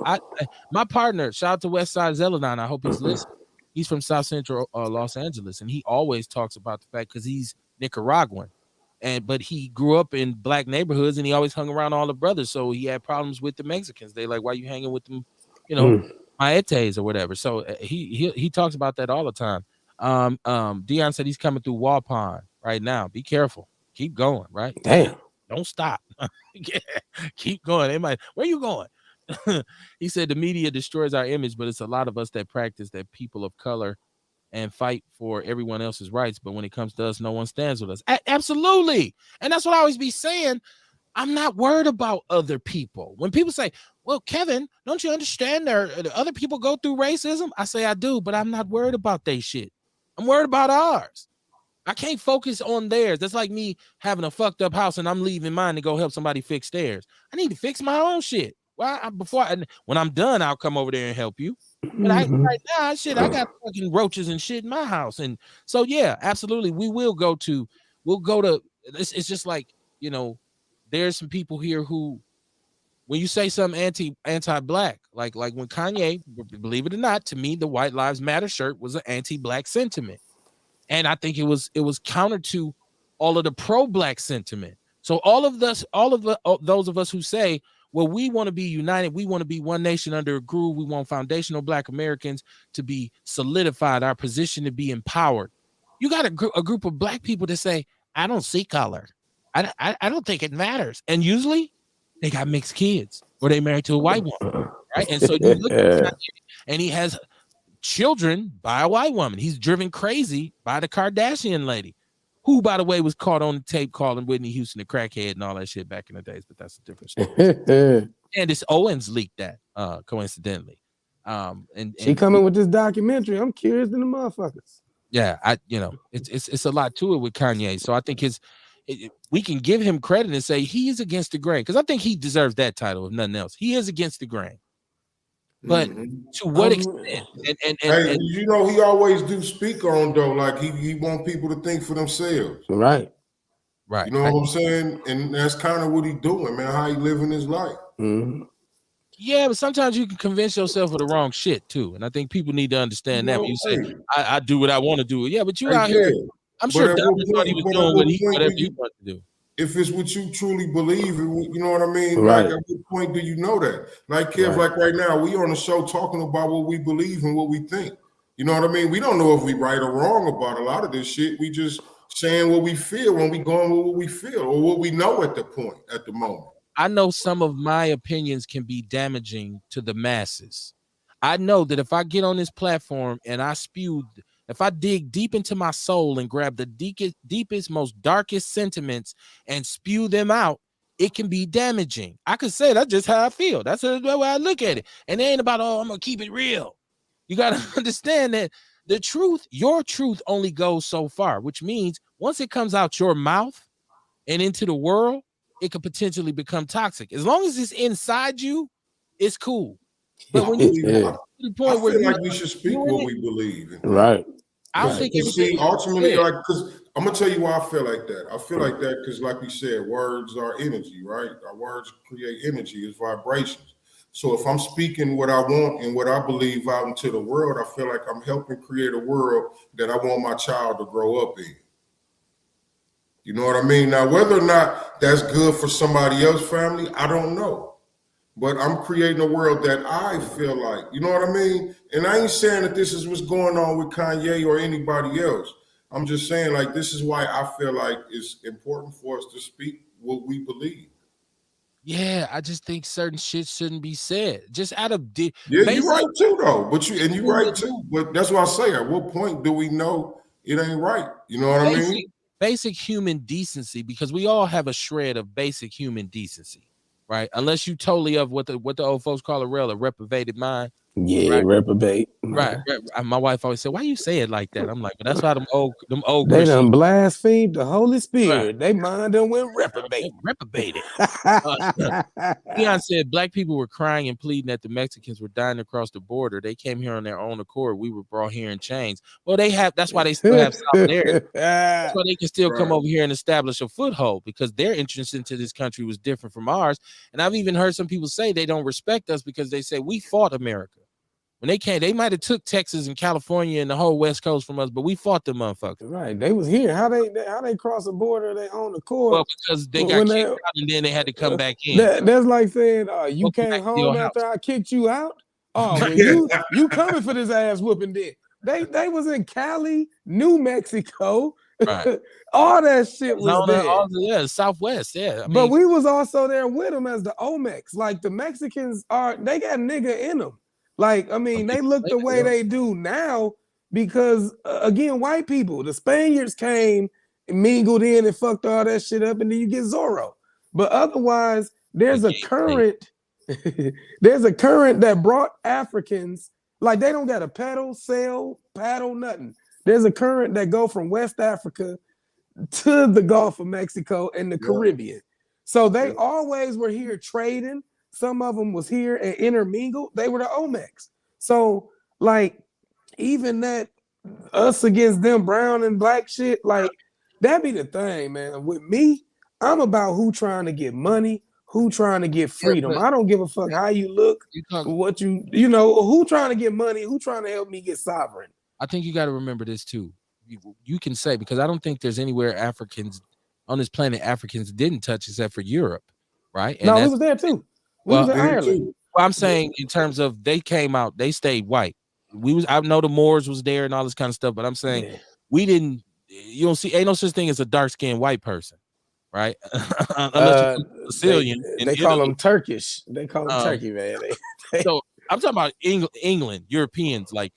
my partner, shout out to West Side Zeladon. I hope he's listening. He's from South Central Los Angeles, and he always talks about the fact because he's Nicaraguan, but he grew up in Black neighborhoods, and he always hung around all the brothers. So he had problems with the Mexicans. They like, why you hanging with them, Maetes or whatever. So he talks about that all the time. Dion said he's coming through Walpond right now. Be careful. Keep going, right? Damn. Don't stop. Yeah, keep going. Where you going? He said the media destroys our image, but it's a lot of us that practice that people of color and fight for everyone else's rights. But when it comes to us, no one stands with us. Absolutely. And that's what I always be saying. I'm not worried about other people. When people say, well, Kevin, don't you understand other people go through racism? I say I do, but I'm not worried about their shit. I'm worried about ours. I can't focus on theirs. That's like me having a fucked up house and I'm leaving mine to go help somebody fix theirs. I need to fix my own shit. Well, when I'm done, I'll come over there and help you. But right now, I got fucking roaches and shit in my house. And so, yeah, absolutely. We'll go to, it's just like, there's some people here who, when you say something anti-Black, like when Kanye, believe it or not, to me, the White Lives Matter shirt was an anti-Black sentiment. And I think it was counter to all of the pro-Black sentiment. So all of those of us who say, well, we want to be united, we want to be one nation under a groove, we want foundational Black Americans to be solidified, our position to be empowered. You got a group of Black people that say, I don't see color. I don't think it matters. And usually they got mixed kids or they married to a white woman, right? And so you look at Kanye, and he has children by a white woman. He's driven crazy by the Kardashian lady, who, by the way, was caught on the tape calling Whitney Houston a crackhead and all that shit back in the days, but that's a different story. Candace Owens leaked that, coincidentally. And she coming with this documentary. I'm curious than the motherfuckers. Yeah, it's a lot to it with Kanye. So I think we can give him credit and say he is against the grain, because I think he deserves that title, if nothing else. He is against the grain. But to what extent? And he always do speak on, though, like he want people to think for themselves. Right. You know what I'm saying? And that's kind of what he doing, man, how he living his life. Yeah, but sometimes you can convince yourself of the wrong shit too. And I think people need to understand that when you say, I do what I want to do. Yeah, but you out here, I'm sure Donald thought he was doing whatever he wanted to do. If it's what you truly believe, you know what I mean? Right. Like, at what point do you know that? Like, Kev, like right now, we on the show talking about what we believe and what we think. You know what I mean? We don't know if we right or wrong about a lot of this shit. We just saying what we feel when we going with what we feel or what we know at the moment. I know some of my opinions can be damaging to the masses. I know that if I get on this platform and if I dig deep into my soul and grab the deepest, most darkest sentiments and spew them out, it can be damaging. I could say that's just how I feel. That's the way I look at it. And it ain't about, I'm going to keep it real. You got to understand that the truth, your truth only goes so far, which means once it comes out your mouth and into the world, it could potentially become toxic. As long as it's inside you, it's cool. But when you get to the point where like we should speak what we believe. Right. I don't think ultimately, like, because I'm gonna tell you why I feel like that. I feel like that because, like we said, words are energy, right? Our words create energy, it's vibrations. So if I'm speaking what I want and what I believe out into the world, I feel like I'm helping create a world that I want my child to grow up in. You know what I mean? Now, whether or not that's good for somebody else's family, I don't know. but I'm creating a world that I feel like, you know what I mean? And I ain't saying that this is what's going on with Kanye or anybody else. I'm just saying, like, this is why I feel like it's important for us to speak what we believe. Yeah, I just think certain shit shouldn't be said. Just out of Yeah, you're basic right too, though. But you're right human, too. But that's what I say. At what point do we know it ain't right? You know what I basic, mean? basic human decency, because we all have a shred of basic human decency, right? Unless you totally of what the old folks call a reprobated mind, Yeah, right? reprobate. Right. My wife always said, "Why you say it like that?" I'm like, "But that's how them old They Christians, done blasphemed the Holy right? Spirit. They mind done went reprobate. Reprobated." Uh, Leon said black people were crying and pleading that the Mexicans were dying across the border. They came here on their own accord. We were brought here in chains. Well, that's why they still have solidarity. That's why they can still come Right. over here and establish a foothold, because their entrance into this country was different from ours. And I've even heard some people say they don't respect us because they say we fought America. When they came, they might have took Texas and California and the whole West Coast from us, but we fought them motherfuckers. Right, they was here. How they cross the border? They on the court Well, because they got when kicked they out and then they had to come back in. that's like saying you Welcome back came to your home after house. I kicked you out. Oh well, Yeah. you coming for this ass whooping then. They was in Cali, New Mexico. Right. All that shit was Arizona, there. yeah, Southwest. Yeah. I But mean, we was also there with them as the Omex. Like the Mexicans they got nigga in them. Like, I mean, they look the way they do now because, again, white people, the Spaniards came, mingled in and fucked all that shit up, and then you get Zorro. But otherwise, there's a current, there's a current that brought Africans, like they don't got a pedal, sail, paddle, nothing. There's a current that go from West Africa to the Gulf of Mexico and the Caribbean. So they always were here trading. Some of them was here and intermingled. They were the Omex. So like even that us against them brown and black shit, like that be the thing, man. With me, I'm about who trying to get money, who trying to get freedom. I don't give a fuck how you look, what you know, who trying to get money, who trying to help me get sovereign. I think you got to remember this too. You can say, because I don't think there's anywhere Africans on this planet Africans didn't touch except for Europe, right? And no, we was there too. We was in Ireland. Well, I'm saying in terms of they came out, they stayed white. I know the Moors was there and all this kind of stuff, but I'm saying we didn't. You don't see, ain't no such thing as a dark skinned white person, right? Unless you're Sicilian. They call them Turkish. They call them Turkey, man. So I'm talking about England, Europeans, like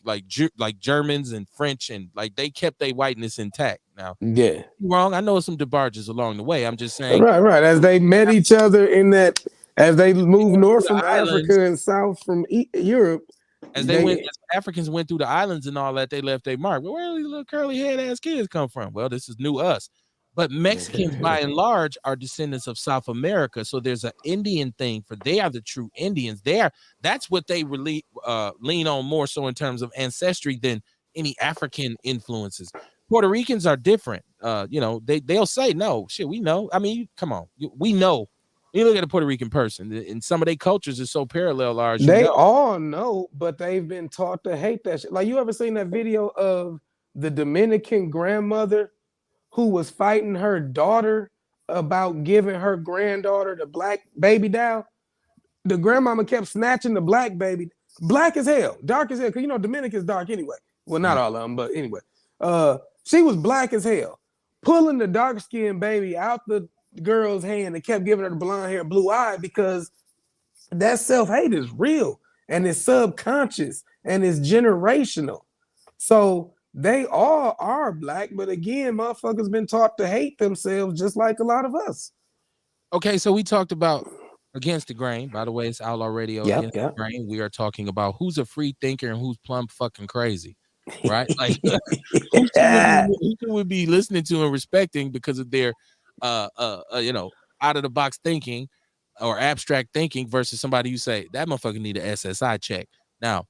Germans and French, and like they kept their whiteness intact. Now, yeah, wrong. I know some debarges along the way. I'm just saying, right. As they met each other in that, as they moved north from Africa and south from Europe, as Africans went through the islands and all that, they left their mark. But where do these little curly head ass kids come from? Well, this is new us. But Mexicans, by and large, are descendants of South America. So there's an Indian thing, for they are the true Indians. That's what they really lean on more so in terms of ancestry than any African influences. Puerto Ricans are different. They'll say, no, shit, we know. I mean, come on, we know. You look at a Puerto Rican person, and some of their cultures is so parallel ours. They all know, but they've been taught to hate that shit. Like, you ever seen that video of the Dominican grandmother who was fighting her daughter about giving her granddaughter the black baby doll? The grandmama kept snatching the black baby, black as hell, dark as hell, because Dominican's dark anyway. Well, not all of them, but anyway. She was black as hell, pulling the dark-skinned baby out the girl's hand and kept giving her the blonde hair, blue eye, because that self-hate is real and it's subconscious and it's generational. So they all are black, but again, motherfuckers been taught to hate themselves just like a lot of us. Okay, so we talked about Against the Grain. By the way, it's Outlaw Radio. Against the Grain. We are talking about who's a free thinker and who's plumb fucking crazy, right? Like who should we be listening to and respecting because of their out of the box thinking or abstract thinking versus somebody you say that motherfucker need an SSI check. Now,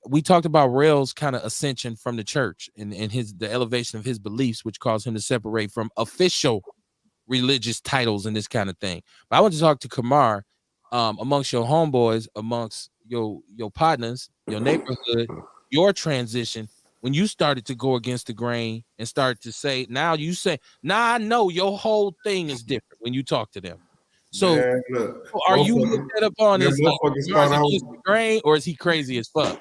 we talked about Rail's kind of ascension from the church and the elevation of his beliefs, which caused him to separate from official religious titles and this kind of thing. But I want to talk to Kamar, amongst your homeboys, amongst your partners, your neighborhood, your transition, when you started to go against the grain and start to say, now I know your whole thing is different when you talk to them. So Man, look, are you looked at upon man, as like motherfuckers Mars thought I against was the grain, or is he crazy as fuck?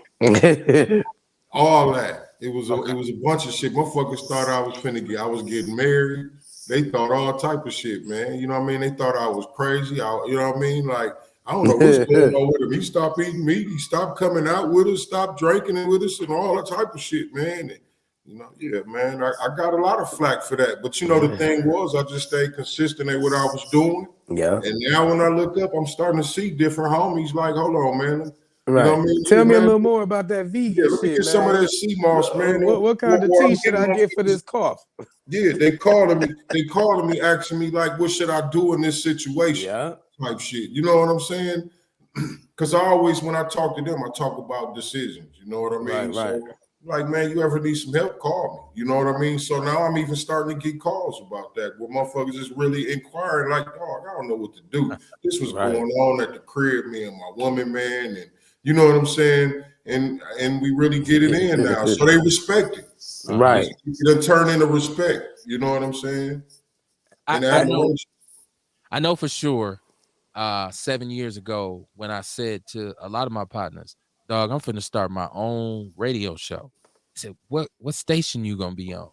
all that. It was Okay. a bunch of shit. Motherfuckers thought I was getting married. They thought all type of shit, man. You know what I mean? They thought I was crazy. You know what I mean? Like, I don't know what's going on with him. He stopped eating meat. He stopped coming out with us, stopped drinking with us, and all that type of shit, man. And, you know, yeah, man, I got a lot of flack for that. But, you know, the thing was, I just stayed consistent at what I was doing. Yeah. And now when I look up, I'm starting to see different homies like, hold on, man. Right. You know what I mean? Tell me man, a little more about that vegan yeah, let me shit, get some of man. that sea moss, man. What kind of tea should I get for this cough? Yeah, they calling me, asking me like, what should I do in this situation? Yeah. Type shit. You know what I'm saying? Because I always, when I talk to them, I talk about decisions. You know what I mean? Right. So, like, man, you ever need some help, call me. You know what I mean? So now I'm even starting to get calls about that, where motherfuckers is really inquiring, like, dog, I don't know what to do. This was Right. going on at the crib, me and my woman, man, and you know what I'm saying? And we really get it in now. So they respect it. Right. It'll turn into respect. You know what I'm saying? And admiration. I know for sure 7 years ago when I said to a lot of my partners, dog, I'm finna start my own radio show. I said, what station you gonna be on?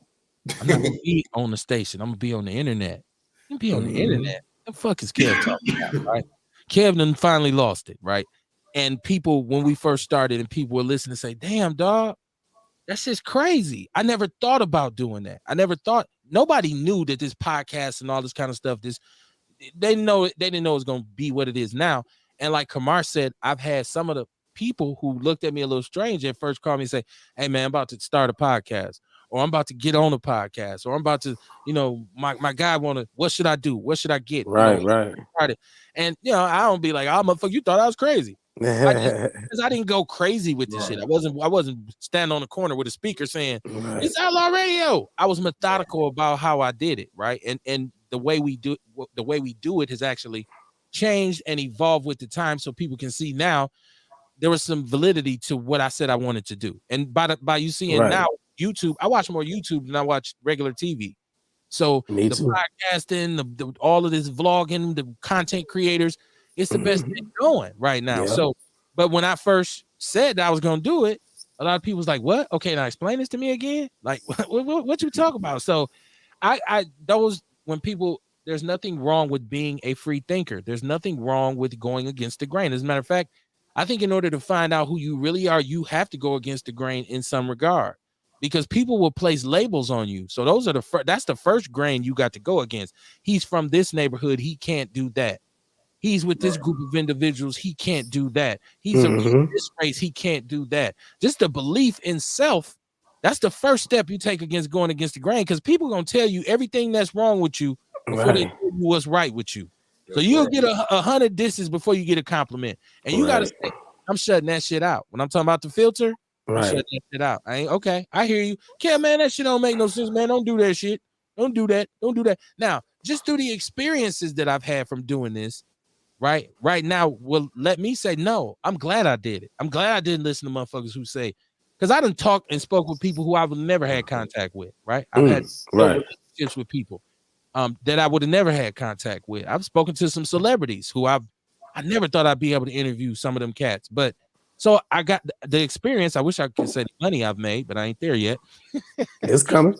I'm not gonna be on the station. I'm gonna be on the internet. You be on the internet. The fuck is Kev talking about, right? Kev done finally lost it, right? And people, when we first started and people were listening, say, damn, dog, that's just crazy. I never thought about doing that. I never thought, nobody knew that this podcast and all this kind of stuff, they didn't know it was going to be what it is now. And like Kamar said, I've had some of the people who looked at me a little strange at first call me and say, hey man, I'm about to start a podcast, or I'm about to get on a podcast, or I'm about to, you know, my guy what should I do? What should I get? Right. You know, Right. and you know, I don't be like, oh motherfucker, you thought I was crazy. Because I didn't go crazy with this shit. I wasn't standing on the corner with a speaker saying it's Outlaw Radio. I was methodical about how I did it, right? And the way we do it has actually changed and evolved with the time, so people can see now there was some validity to what I said I wanted to do. And by you seeing now YouTube, I watch more YouTube than I watch regular TV. So Me the too. podcasting, the all of this vlogging, the content creators, it's the best thing going right now. Yeah. So, but when I first said that I was going to do it, a lot of people was like, what? Okay, now explain this to me again. Like, what you talk about? So when people, there's nothing wrong with being a free thinker. There's nothing wrong with going against the grain. As a matter of fact, I think in order to find out who you really are, you have to go against the grain in some regard, because people will place labels on you. So those are that's the first grain you got to go against. He's from this neighborhood. He can't do that. He's with this group of individuals. He can't do that. He's of this race. He can't do that. Just the belief in self. That's the first step you take against going against the grain, because people are going to tell you everything that's wrong with you before they tell you what's right with you. So you'll get 100 disses before you get a compliment. And you got to say, I'm shutting that shit out. When I'm talking about the filter, I'm shutting that shit out. I ain't okay. I hear you. Yeah, man, that shit don't make no sense, man. Don't do that shit. Don't do that. Don't do that. Now, just through the experiences that I've had from doing this, right now will let me say, no, I'm glad I did it. I'm glad I didn't listen to motherfuckers who say, because I done talked and spoke with people who I would never had contact with, right? I've had relationships with people that I would have never had contact with. I've spoken to some celebrities who I never thought I'd be able to interview some of them cats. But so I got the experience. I wish I could say the money I've made, but I ain't there yet. It's coming.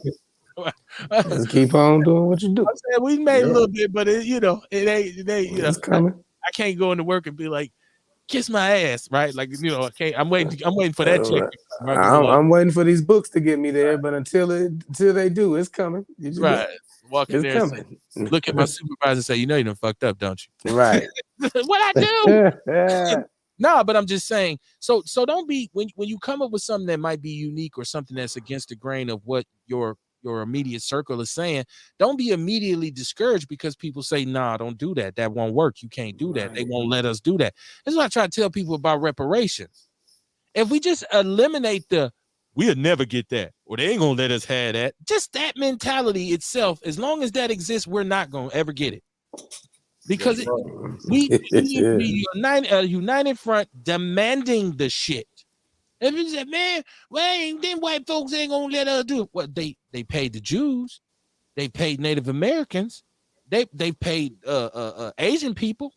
Just keep on doing what you do. I'm saying we made a little bit, but it ain't, it's coming. I can't go into work and be like, kiss my ass, right? Like, I'm waiting for that check. I'm waiting for these books to get me there, but until they do, it's coming. Walk in there, coming. Look at my supervisor and say, you done fucked up, don't you? Right. What I do? No, but I'm just saying. So don't be when you come up with something that might be unique or something that's against the grain of what your immediate circle is saying. Don't be immediately discouraged because people say, nah, don't do that. That won't work. You can't do that. They won't let us do that. That's what I try to tell people about reparations. If we just eliminate we'll never get that, or they ain't gonna let us have that. Just that mentality itself, as long as that exists, we're not gonna ever get it. Because we need to be a united front demanding the shit. If you said, man, well, them white folks ain't gonna let us do it. Well, they paid the Jews, they paid Native Americans, They paid Asian people.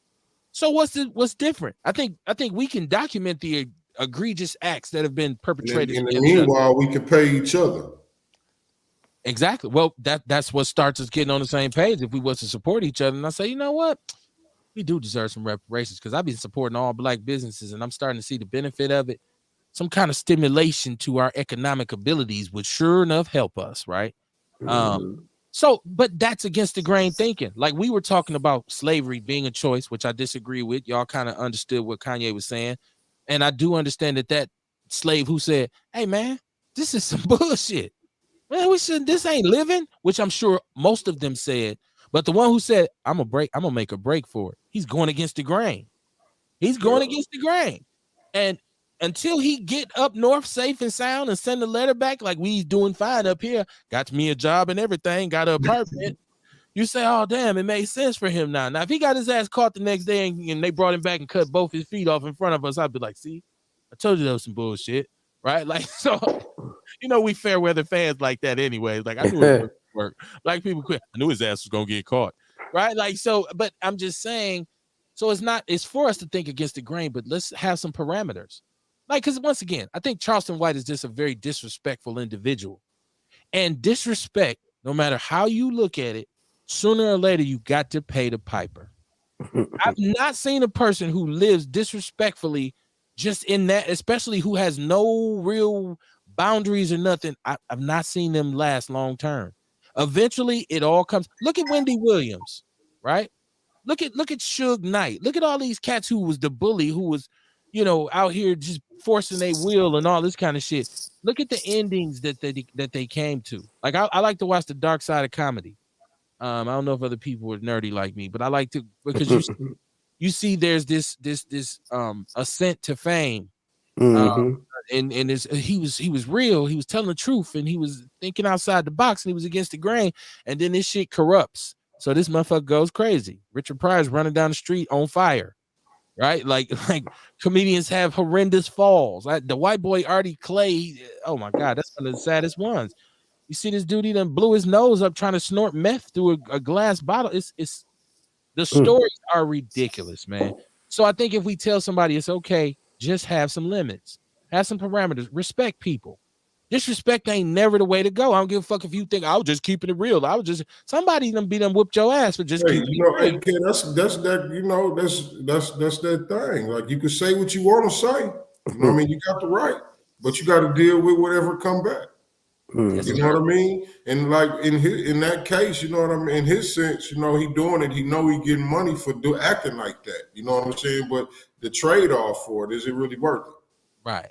So what's different? I think we can document the egregious acts that have been perpetrated In the against us. meanwhile, we can pay each other. Exactly. Well, that's what starts us getting on the same page if we was to support each other. And I say, you know what? We do deserve some reparations because I've been supporting all black businesses and I'm starting to see the benefit of it. Some kind of stimulation to our economic abilities would sure enough help us, right? So, but that's against the grain thinking. Like we were talking about slavery being a choice, which I disagree with. Y'all kind of understood what Kanye was saying. And I do understand that slave who said, hey man, this is some bullshit. Man, this ain't living, which I'm sure most of them said. But the one who said, I'm gonna make a break for it. He's going against the grain. He's going against the grain. And until he get up north safe and sound and send a letter back like we doing fine up here, got me a job and everything, got an apartment, you say, oh, damn, it made sense for him now. Now, if he got his ass caught the next day and they brought him back and cut both his feet off in front of us, I'd be like, see, I told you that was some bullshit, right? Like, so, we fair weather fans like that anyway. Like, I knew it would work. Black people quit. I knew his ass was going to get caught, right? Like, so, but I'm just saying, so it's for us to think against the grain, but let's have some parameters. Like, because once again, I think Charleston White is just a very disrespectful individual. And disrespect, no matter how you look at it, sooner or later, you got to pay the piper. I've not seen a person who lives disrespectfully just in that, especially who has no real boundaries or nothing. I've not seen them last long term. Eventually, it all comes. Look at Wendy Williams, right? Look at Suge Knight. Look at all these cats who was the bully, who was, out here just forcing their will and all this kind of shit. Look at the endings that they came to. Like I like to watch the dark side of comedy. I don't know if other people are nerdy like me, but I like to, because you see there's this ascent to fame. And he was real, he was telling the truth, and he was thinking outside the box, and he was against the grain, and then this shit corrupts. So this motherfucker goes crazy. Richard Pryor's running down the street on fire, right? Like comedians have horrendous falls. The white boy Artie Clay, oh my God, that's one of the saddest ones. You see this dude, he done blew his nose up trying to snort meth through a glass bottle. It's the stories are ridiculous, man. So I think if we tell somebody it's okay, just have some limits, have some parameters, respect people. Disrespect ain't never the way to go. I don't give a fuck if you think I was just keeping it real. Somebody done whooped your ass for just keeping it real. Hey, kid, that's that that's that thing. Like you can say what you want to say. You know what I mean? You got the right, but you got to deal with whatever come back. You know what I mean? And like in that case, you know what I mean? In his sense, he doing it. He know he getting money for acting like that. You know what I'm saying? But the trade-off for it, is it really worth it? Right.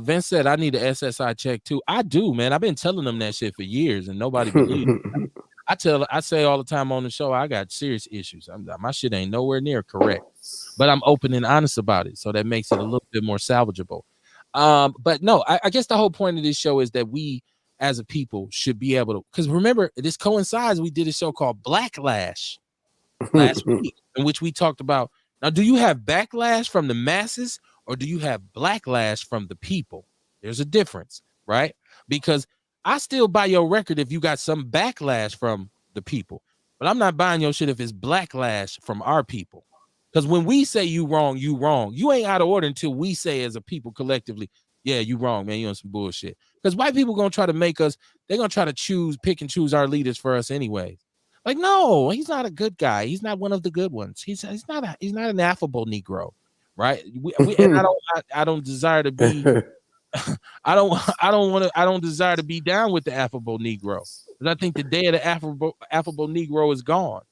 Vince said I need an SSI check too. I do, man. I've been telling them that shit for years and nobody believes it. I say all the time on the show, I got serious issues. My shit ain't nowhere near correct, but I'm open and honest about it. So that makes it a little bit more salvageable. But no, I guess the whole point of this show is that we as a people should be able to, because remember, this coincides, we did a show called Blacklash last week, in which we talked about, now, do you have backlash from the masses or do you have backlash from the people? There's a difference, right? Because I still buy your record if you got some backlash from the people, but I'm not buying your shit if it's backlash from our people. Because when we say you wrong, you wrong. You ain't out of order until we say as a people collectively, yeah, you wrong, man. You on some bullshit. Because white people going to try to make us, they're going to try to pick and choose our leaders for us anyway. Like, no, he's not a good guy. He's not one of the good ones. He's not an affable Negro, right? And I don't desire to be I don't desire to be down with the affable Negro. Because I think the day of the affable Negro is gone.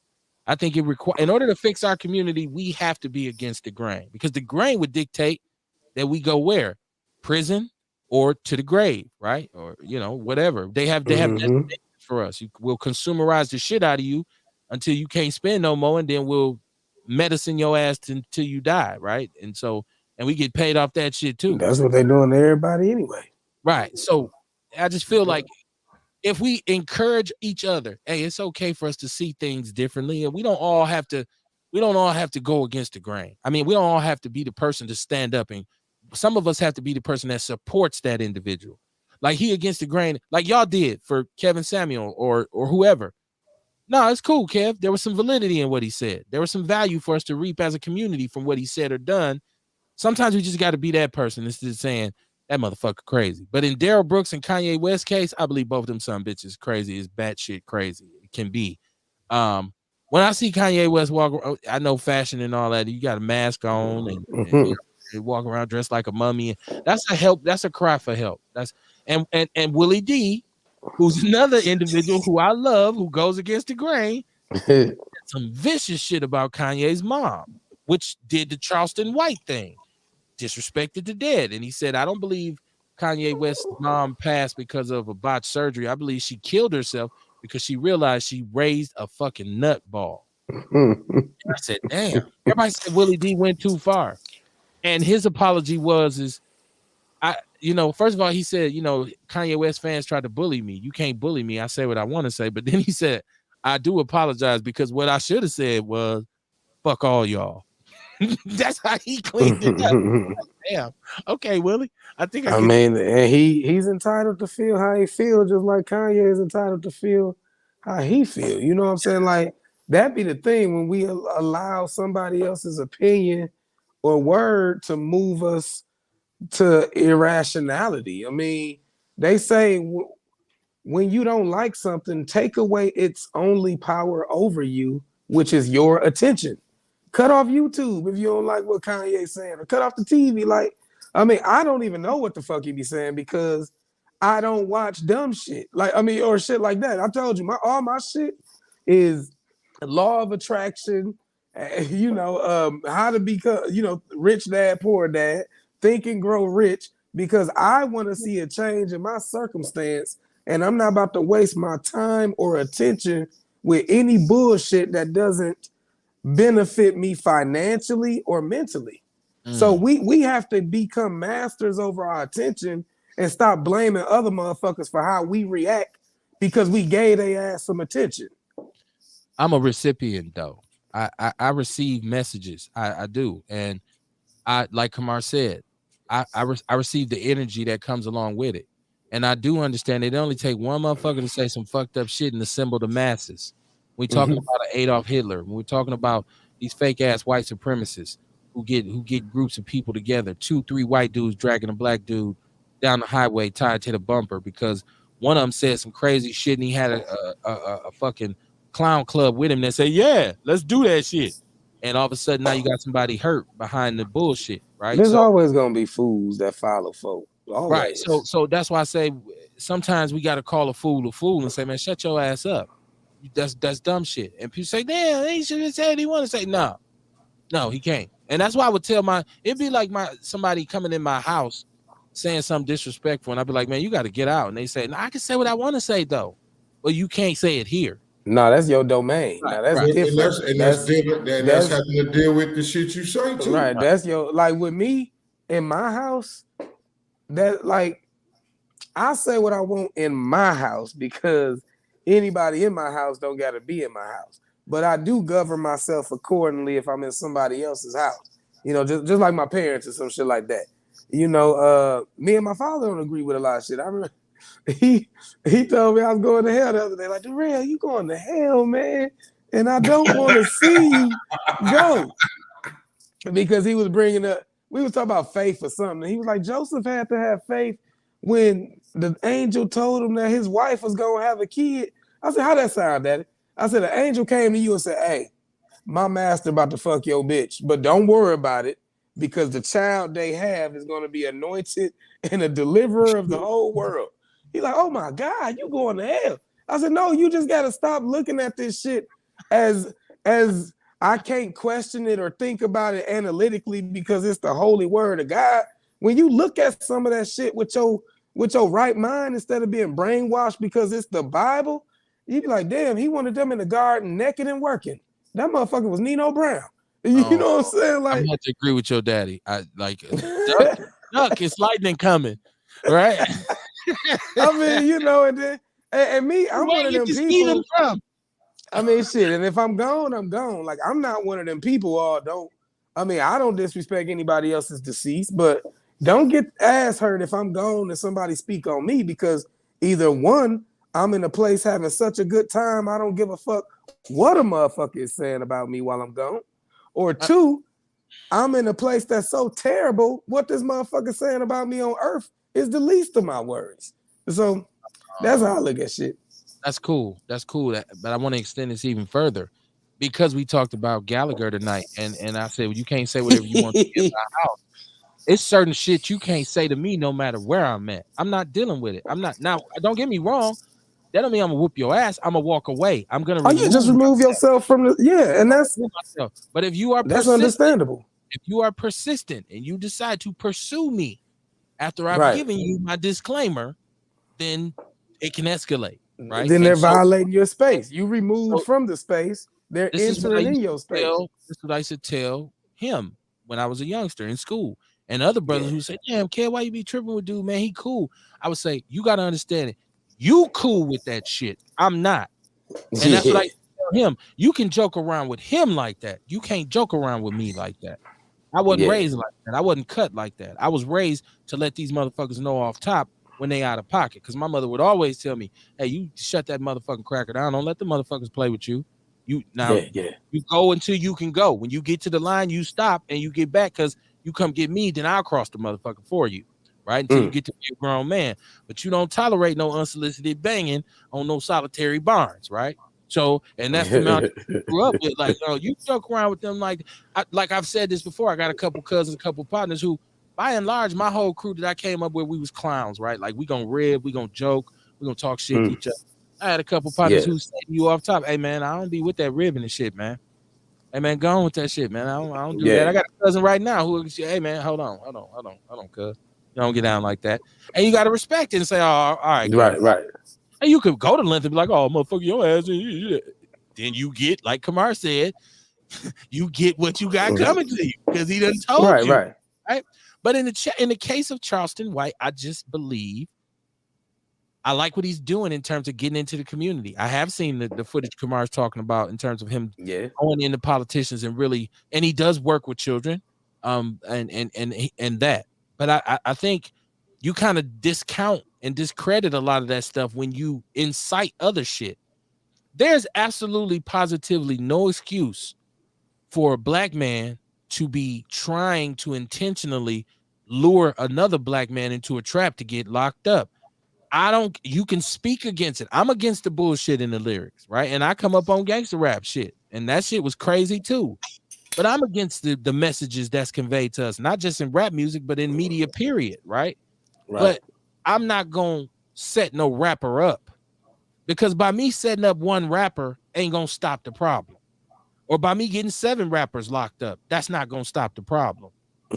I think in order to fix our community, we have to be against the grain, because the grain would dictate that we go where? Prison or to the grave, right? Or whatever. They have for us. We'll consumerize the shit out of you until you can't spend no more, and then we'll medicine your ass until you die, right? And we get paid off that shit too. That's what they're doing to everybody anyway. Right. So I just feel like if we encourage each other, hey, it's okay for us to see things differently, and we don't all have to go against the grain. I mean, we don't all have to be the person to stand up, and some of us have to be the person that supports that individual. Like he against the grain, like y'all did for Kevin Samuel or whoever. No, it's cool, Kev. There was some validity in what he said. There was some value for us to reap as a community from what he said or done. Sometimes we just got to be that person instead of saying that motherfucker crazy. But in Daryl Brooks and Kanye West case, I believe both of them son bitches crazy is batshit crazy. It can be. When I see Kanye West walk, I know fashion and all that. You got a mask on and you walk around dressed like a mummy. That's a help. That's a cry for help. That's and Willie D, who's another individual who I love, who goes against the grain, some vicious shit about Kanye's mom, which did the Charleston White thing, disrespected the dead. And he said, I don't believe Kanye West's mom passed because of a botched surgery. I believe she killed herself because she realized she raised a fucking nutball. I said, damn. Everybody said Willie D went too far. And his apology was, first of all, he said, Kanye West fans tried to bully me. You can't bully me. I say what I want to say. But then he said, I do apologize because what I should have said was, fuck all y'all. That's how he cleaned it up. Damn. Okay, Willie. I mean, and he's entitled to feel how he feels, just like Kanye is entitled to feel how he feels. You know what I'm saying? Like, that be the thing when we allow somebody else's opinion or word to move us to irrationality. I mean, they say when you don't like something, take away its only power over you, which is your attention. Cut off YouTube if you don't like what Kanye's saying, or cut off the TV. Like, I mean, I don't even know what the fuck he be saying because I don't watch dumb shit. Like, I mean, or shit like that. I told you, all my shit is law of attraction, how to become, rich dad, poor dad, think and grow rich, because I want to see a change in my circumstance, and I'm not about to waste my time or attention with any bullshit that doesn't benefit me financially or mentally. So we have to become masters over our attention and stop blaming other motherfuckers for how we react because we gave their ass some attention. I'm a recipient though. I receive messages. I do. And I, like Kamar said, I receive the energy that comes along with it. And I do understand it only take one motherfucker to say some fucked up shit and assemble the masses. We're talking about an Adolf Hitler. We're talking about these fake ass white supremacists who get groups of people together, 2-3 white dudes dragging a black dude down the highway tied to the bumper because one of them said some crazy shit and he had a fucking clown club with him that said, yeah, let's do that shit. And all of a sudden now you got somebody hurt behind the bullshit, right? There's always gonna be fools that follow folk. Always. Right. So that's why I say sometimes we got to call a fool and say, man, shut your ass up. That's dumb shit. And people say, damn, he should have said he want to say no, he can't. And that's why I would tell it'd be like somebody coming in my house saying something disrespectful, and I'd be like, man, you got to get out. And they say, no, I can say what I want to say though. Well, you can't say it here. No, that's your domain. Right. Now, that's different. And that's different. That's having to deal with the shit you say too. Right. That's like with me in my house. That like I say what I want in my house because anybody in my house don't got to be in my house. But I do govern myself accordingly if I'm in somebody else's house. Just like my parents or some shit like that. Me and my father don't agree with a lot of shit. I remember he told me I was going to hell the other day. Like, Darrell, you going to hell, man? And I don't want to see you go. Because he was bringing up, we was talking about faith or something. And he was like, Joseph had to have faith when the angel told him that his wife was going to have a kid. I said, how that sound, Daddy? I said, the angel came to you and said, hey, my master about to fuck your bitch, but don't worry about it because the child they have is going to be anointed and a deliverer of the whole world. He's like, oh my God, you going to hell. I said, no, you just got to stop looking at this shit as I can't question it or think about it analytically because it's the holy word of God. When you look at some of that shit with your right mind instead of being brainwashed because it's the Bible, you'd be like, damn, he wanted them in the garden naked and working. That motherfucker was Nino Brown. You know what I'm saying? Like, I have to agree with your daddy. I like duck, it's lightning coming, right? I mean, and then and me, I'm one of them people. I mean, shit. And if I'm gone, I'm gone. Like, I'm not one of them people. I don't disrespect anybody else's deceased, but don't get ass hurt if I'm gone and somebody speak on me because either one, I'm in a place having such a good time, I don't give a fuck what a motherfucker is saying about me while I'm gone. Or two, I'm in a place that's so terrible. What this motherfucker saying about me on earth is the least of my worries. So that's how I look at shit. That's cool. That's cool. But I want to extend this even further because we talked about Gallagher tonight, and I said, well, you can't say whatever you want to in my house. It's certain shit you can't say to me no matter where I'm at. I'm not dealing with it. I'm not. Now, don't get me wrong. That don't mean I'm gonna whoop your ass. I'm gonna walk away. I'm gonna just remove yourself from the and that's myself. But if you are understandable. If you are persistent and you decide to pursue me after I've given you my disclaimer, then it can escalate. Right? Then they're violating your space. You removed from the space. They're entering in your space. This is what I used to tell him when I was a youngster in school. And other brothers who say, damn, kid, why you be tripping with dude, man? He cool. I would say, you got to understand it. You cool with that shit. I'm not. And that's what I tell him. You can joke around with him like that. You can't joke around with me like that. I wasn't raised like that. I wasn't cut like that. I was raised to let these motherfuckers know off top when they out of pocket. Because my mother would always tell me, hey, you shut that motherfucking cracker down. Don't let the motherfuckers play with you. You go until you can go. When you get to the line, you stop and you get back because you come get me, then I'll cross the motherfucker for you. Right? Until you get to be a grown man. But you don't tolerate no unsolicited banging on no solitary barns, right? So, and that's the amount you grew up with. Like, you joke around with them like I've said this before. I got a couple cousins, a couple partners who, by and large, my whole crew that I came up with, we was clowns, right? Like, we gonna rib, we gonna joke, we gonna talk shit to each other. I had a couple partners who said to you off top, hey, man, I don't be with that ribbing and shit, man. Hey, man, go on with that shit, man. I don't do that. I got a cousin right now who say, hey, man, hold on, cuz. You don't get down like that. And you got to respect it and say, oh, all right. Right. And you could go to length and be like, oh, motherfucker, your ass. Then you get, like Kamar said, you get what you got coming to you because he done told you. Right. But in the case of Charleston White, I just believe I like what he's doing in terms of getting into the community. I have seen the footage Kamar's talking about in terms of him going into politicians and really, and he does work with children, and that. But I think you kind of discount and discredit a lot of that stuff when you incite other shit. There's absolutely positively no excuse for a black man to be trying to intentionally lure another black man into a trap to get locked up. You can speak against it. I'm against the bullshit in the lyrics, right? And I come up on gangster rap shit, and that shit was crazy too. But I'm against the messages that's conveyed to us, not just in rap music, but in media, period, right? But I'm not going to set no rapper up because by me setting up one rapper ain't going to stop the problem. Or by me getting 7 rappers locked up, that's not going to stop the problem,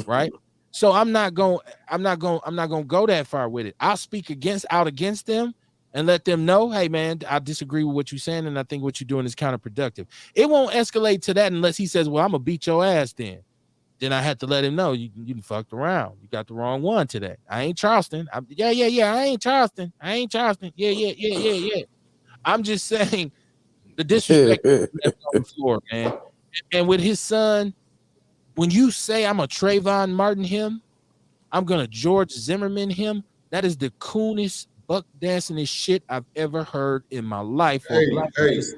right? So I'm not going to go that far with it. I'll speak out against them and let them know, hey man, I disagree with what you're saying, and I think what you're doing is counterproductive. It won't escalate to that unless he says, well, I'm gonna beat your ass then. Then I have to let him know you fucked around. You got the wrong one today. I ain't Charleston. I ain't Charleston. Yeah. I'm just saying the disrespect left on the floor, man. And with his son, when you say I'm a Trayvon Martin him, I'm gonna George Zimmerman him, that is the coolest buck dancingest shit I've ever heard in my life. Those words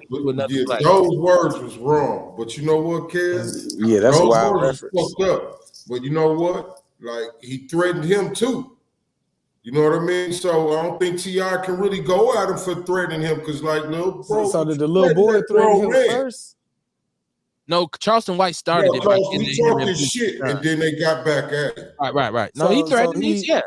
was wrong, but you know what, Kev? Yeah, that's a wild reference. Fucked up. But you know what? Like, he threatened him too. You know what I mean? So I don't think T.I. can really go at him for threatening him because, like, little bro. So did the little boy threaten him first? No, Charleston White started it. He talked his shit, and then they got back at him. Right. No, he threatened me. Yeah.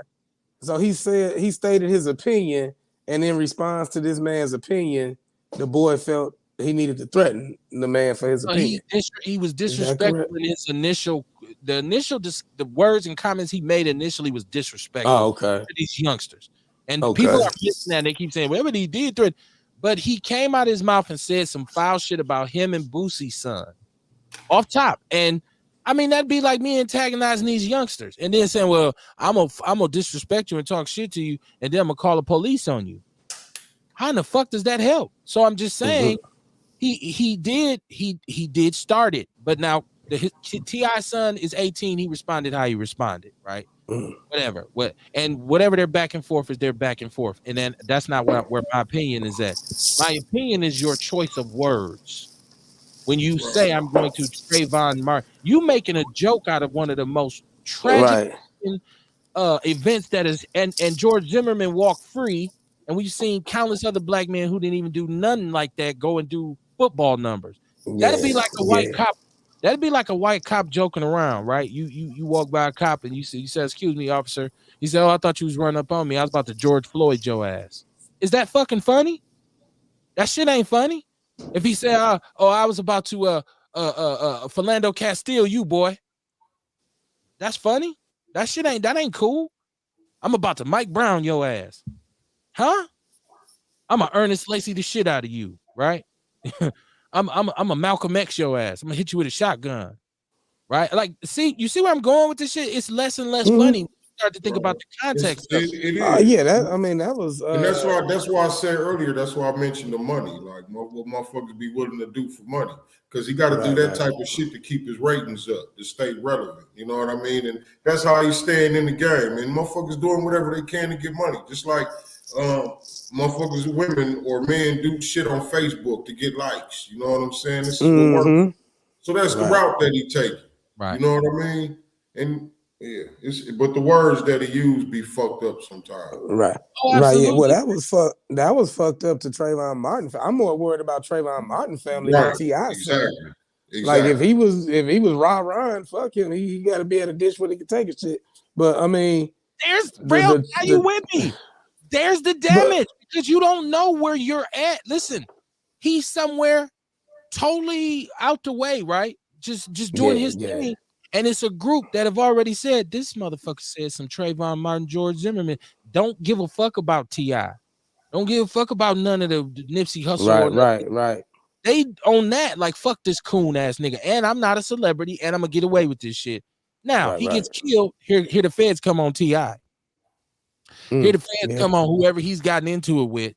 So he stated his opinion, and in response to this man's opinion, the boy felt he needed to threaten the man for his opinion. He was disrespectful in his the words and comments he made initially was disrespectful to these youngsters. And people are missing that. And they keep saying, whatever he did threaten, but he came out of his mouth and said some foul shit about him and Boosie's son off top. And I mean, that'd be like me antagonizing these youngsters and then saying, well, I'm gonna disrespect you and talk shit to you, and then I'm gonna call the police on you. How in the fuck does that help? So I'm just saying he did start it. But now T.I. son is 18. He responded how he responded, right? Mm. Whatever their back and forth is, their back and forth. And then that's not where my opinion is at. My opinion is your choice of words. When you say I'm going to Trayvon Martin, you making a joke out of one of the most tragic Right. events that is, and George Zimmerman walked free, and we've seen countless other black men who didn't even do nothing like that go and do football numbers. That'd be like a white cop. That'd be like a white cop joking around, right? You walk by a cop and you say, "Excuse me, officer." He said, "Oh, I thought you was running up on me. I was about to George Floyd your ass." Is that fucking funny? That shit ain't funny. If he said, "Oh, I was about to Philando Castile you, boy," that's funny. That ain't cool. I'm about to Mike Brown your ass, huh? I'm a Ernest Lacy the shit out of you, right? I'm a Malcolm X your ass. I'm gonna hit you with a shotgun, right? Like, you see where I'm going with this shit? It's less and less funny. You start to think about the context. It is. Yeah, that was. And that's why I said earlier. That's why I mentioned the money. Like, what motherfuckers be willing to do for money? Because he got to do that type of shit to keep his ratings up, to stay relevant. You know what I mean? And that's how he's staying in the game. And motherfuckers doing whatever they can to get money. Just like motherfuckers, women or men do shit on Facebook to get likes. You know what I'm saying? This is what works. So that's the route that he taking. Right. You know what I mean? And yeah, but the words that he used be fucked up sometimes. Right. Oh, right. Yeah. Well, that was fucked up to Trayvon Martin. I'm more worried about Trayvon Martin family than T.I. Exactly. Like if he was rah-rah, fuck him. He got to be able to dish what he can take and shit. But I mean, there's are you with me? There's the damage because you don't know where you're at. Listen, he's somewhere totally out the way, right? Just doing his thing. And it's a group that have already said, this motherfucker said some Trayvon Martin, George Zimmerman. Don't give a fuck about T.I. Don't give a fuck about none of the Nipsey Hussle. Right. They on that, like, fuck this coon ass nigga. And I'm not a celebrity, and I'm gonna get away with this shit. Now, he gets killed. Here the feds come on T.I. Here the feds come on whoever he's gotten into it with.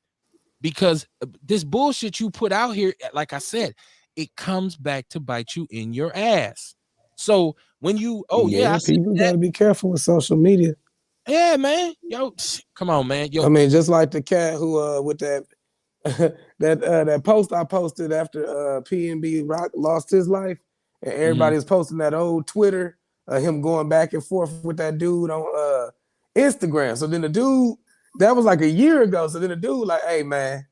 Because this bullshit you put out here, like I said, it comes back to bite you in your ass. So when you, people gotta be careful with social media. Yeah, man. Yo, come on, man. Yo, I mean, just like the cat who with that that post I posted after PNB Rock lost his life, and everybody was posting that old Twitter, him going back and forth with that dude on Instagram. So then the dude, that was like a year ago. So then the dude like, hey man,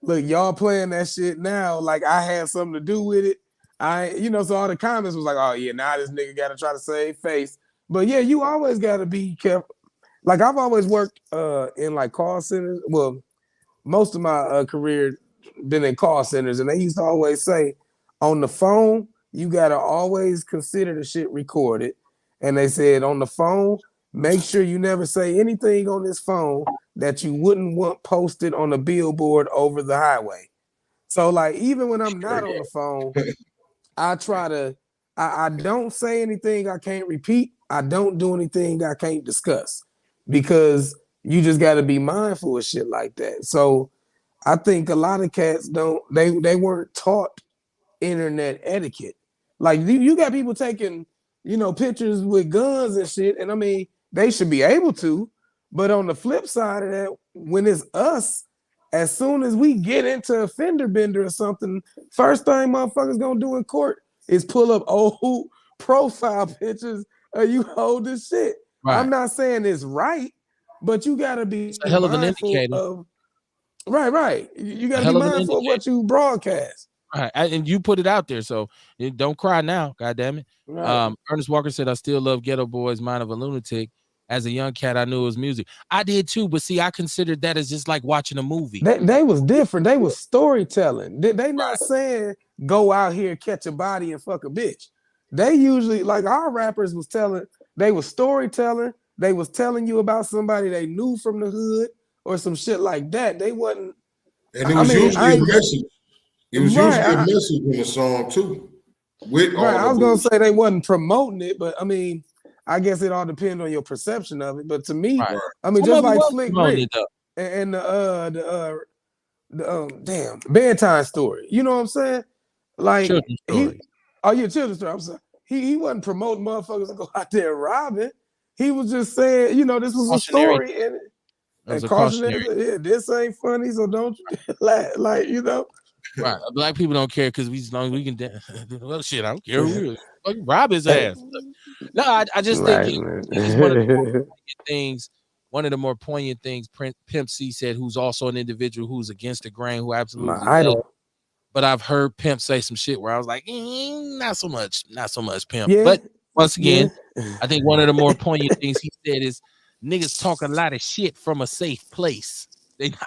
look, y'all playing that shit now. Like I had something to do with it. So all the comments was like, oh yeah, now this nigga got to try to save face. But yeah, you always got to be careful. Like I've always worked in like call centers. Well, most of my career been in call centers, and they used to always say, on the phone, you got to always consider the shit recorded. And they said on the phone, make sure you never say anything on this phone that you wouldn't want posted on a billboard over the highway. So like even when I'm not on the phone, I try to, I don't say anything I can't repeat. I don't do anything I can't discuss because you just got to be mindful of shit like that. So I think a lot of cats they weren't taught internet etiquette. Like you got people taking, pictures with guns and shit. And I mean, they should be able to, but on the flip side of that, when it's us, as soon as we get into a fender bender or something, first thing motherfuckers gonna do in court is pull up old profile pictures of you hold this shit. Right. I'm not saying it's right, but you gotta be it's a hell of an indicator. Right. You gotta be mindful of what you broadcast. Right. And you put it out there, so don't cry now, God damn it. Right. Ernest Walker said, I still love Ghetto Boys, Mind of a Lunatic. As a young cat, I knew it was music. I did too, but see, I considered that as just like watching a movie. They was different. They was storytelling. They not saying go out here, catch a body, and fuck a bitch. They usually, like our rappers was telling, they was storytelling. They was telling you about somebody they knew from the hood or some shit like that. They wasn't. And it was usually a message. It was usually a message in the song too. I was gonna say they wasn't promoting it, but I mean, I guess it all depends on your perception of it. But to me, I mean, just like Slick Rick and the damn bedtime story. You know what I'm saying? Like, children's story. Your children's story. I'm sorry. he wasn't promoting motherfuckers to go out there robbing. He was just saying, this was a Cautionary. story and It was a cautionary. cautionary. Yeah, this ain't funny, so don't like Right. Black people don't care because as long as we can well shit, I don't care who is. Fucking rob his ass. No, I just think it's one of the more poignant things. One of the more poignant things Pimp C said, who's also an individual who's against the grain, who My absolutely idol. but I've heard Pimp say some shit where I was like, not so much, Pimp. Yeah. But once again, I think one of the more poignant things he said is niggas talk a lot of shit from a safe place.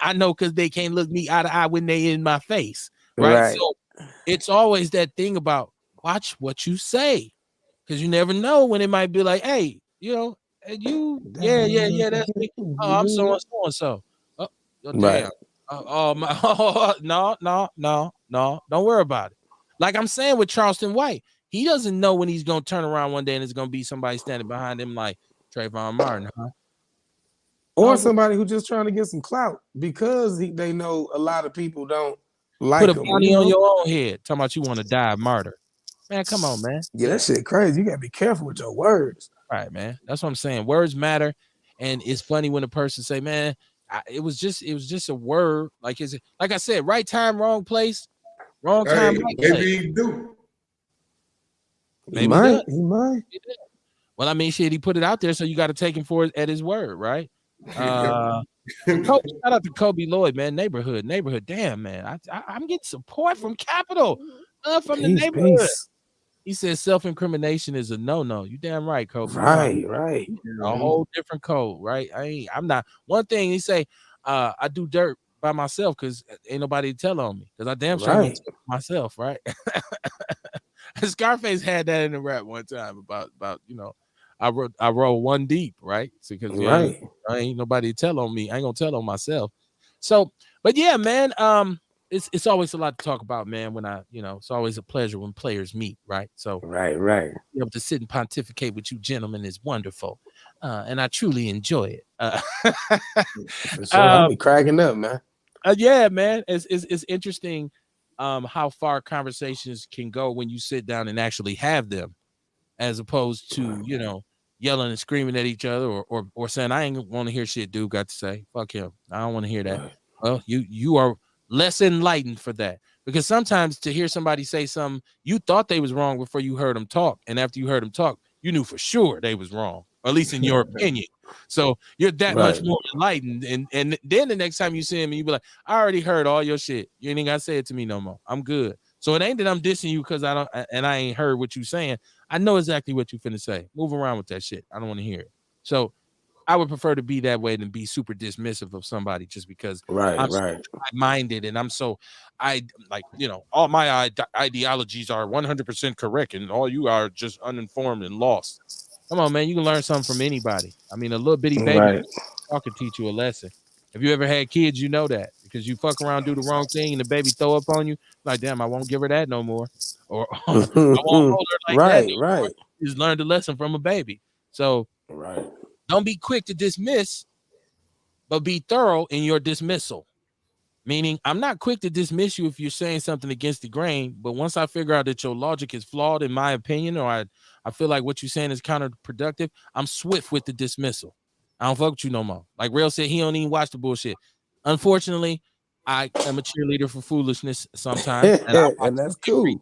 I know because they can't look me eye to eye when they in my face. Right. So it's always that thing about watch what you say. Because you never know when it might be like, hey, yeah, that's me. Oh, I'm so and so. Oh, damn. No. Don't worry about it. Like I'm saying with Charleston White, he doesn't know when he's gonna turn around one day and it's gonna be somebody standing behind him like Trayvon Martin, huh? Or somebody who's just trying to get some clout because they know a lot of people don't like put a him. bounty on your own head. Talking about you want to die of martyr. Man, come on, man. Yeah, that shit crazy. You gotta be careful with your words. Right, man. That's what I'm saying. Words matter. And it's funny when a person say, man, it was just a word. Like I said, right time, wrong place, wrong time, right maybe place. he do. Maybe he might. He might. Well, I mean, shit, he put it out there, so you got to take him for it at his word, right? Shout out to Kobe Lloyd, man. Neighborhood. Damn, man. I'm getting support from Capitol, from the neighborhood. Peace. He says self-incrimination is a no-no. You damn right, Kobe. Right. A whole different code, right? I'm not. One thing he say, I do dirt by myself because ain't nobody to tell on me. Because I damn sure don't tell myself, right? Scarface had that in the rap one time about I roll one deep, right? Because I ain't nobody to tell on me. I ain't gonna tell on myself. So, but yeah, man. It's always a lot to talk about, man. When it's always a pleasure when players meet, right? So right. Be able to sit and pontificate with you gentlemen is wonderful, and I truly enjoy it. For sure. I'll be cracking up, man. Yeah, man. It's interesting how far conversations can go when you sit down and actually have them, as opposed to yelling and screaming at each other or saying I ain't want to hear shit dude got to say. Fuck him. I don't want to hear that. Right. Well, you are less enlightened for that, because sometimes to hear somebody say something you thought they was wrong before you heard them talk, and after you heard them talk you knew for sure they was wrong, or at least in your opinion. So you're that much more enlightened, and then the next time you see him you be like, I already heard all your shit, you ain't gotta say it to me no more, I'm good. So it ain't that I'm dissing you because I ain't heard what you saying. I know exactly what you finna say. Move around with that shit. I don't want to hear it. So I would prefer to be that way than be super dismissive of somebody just because I'm so minded and I'm so all my ideologies are 100% correct and all you are just uninformed and lost. Come on, man, you can learn something from anybody. I mean, a little bitty baby can teach you a lesson. If you ever had kids, you know that, because you fuck around, do the wrong thing, and the baby throw up on you, like, damn, I won't give her that no more, or I won't hold her like that. Right. You just learned a lesson from a baby. So don't be quick to dismiss, but be thorough in your dismissal. Meaning, I'm not quick to dismiss you if you're saying something against the grain, but once I figure out that your logic is flawed, in my opinion, or I feel like what you're saying is counterproductive, I'm swift with the dismissal. I don't fuck with you no more. Like Rail said, he don't even watch the bullshit. Unfortunately, I am a cheerleader for foolishness sometimes, and that's cool.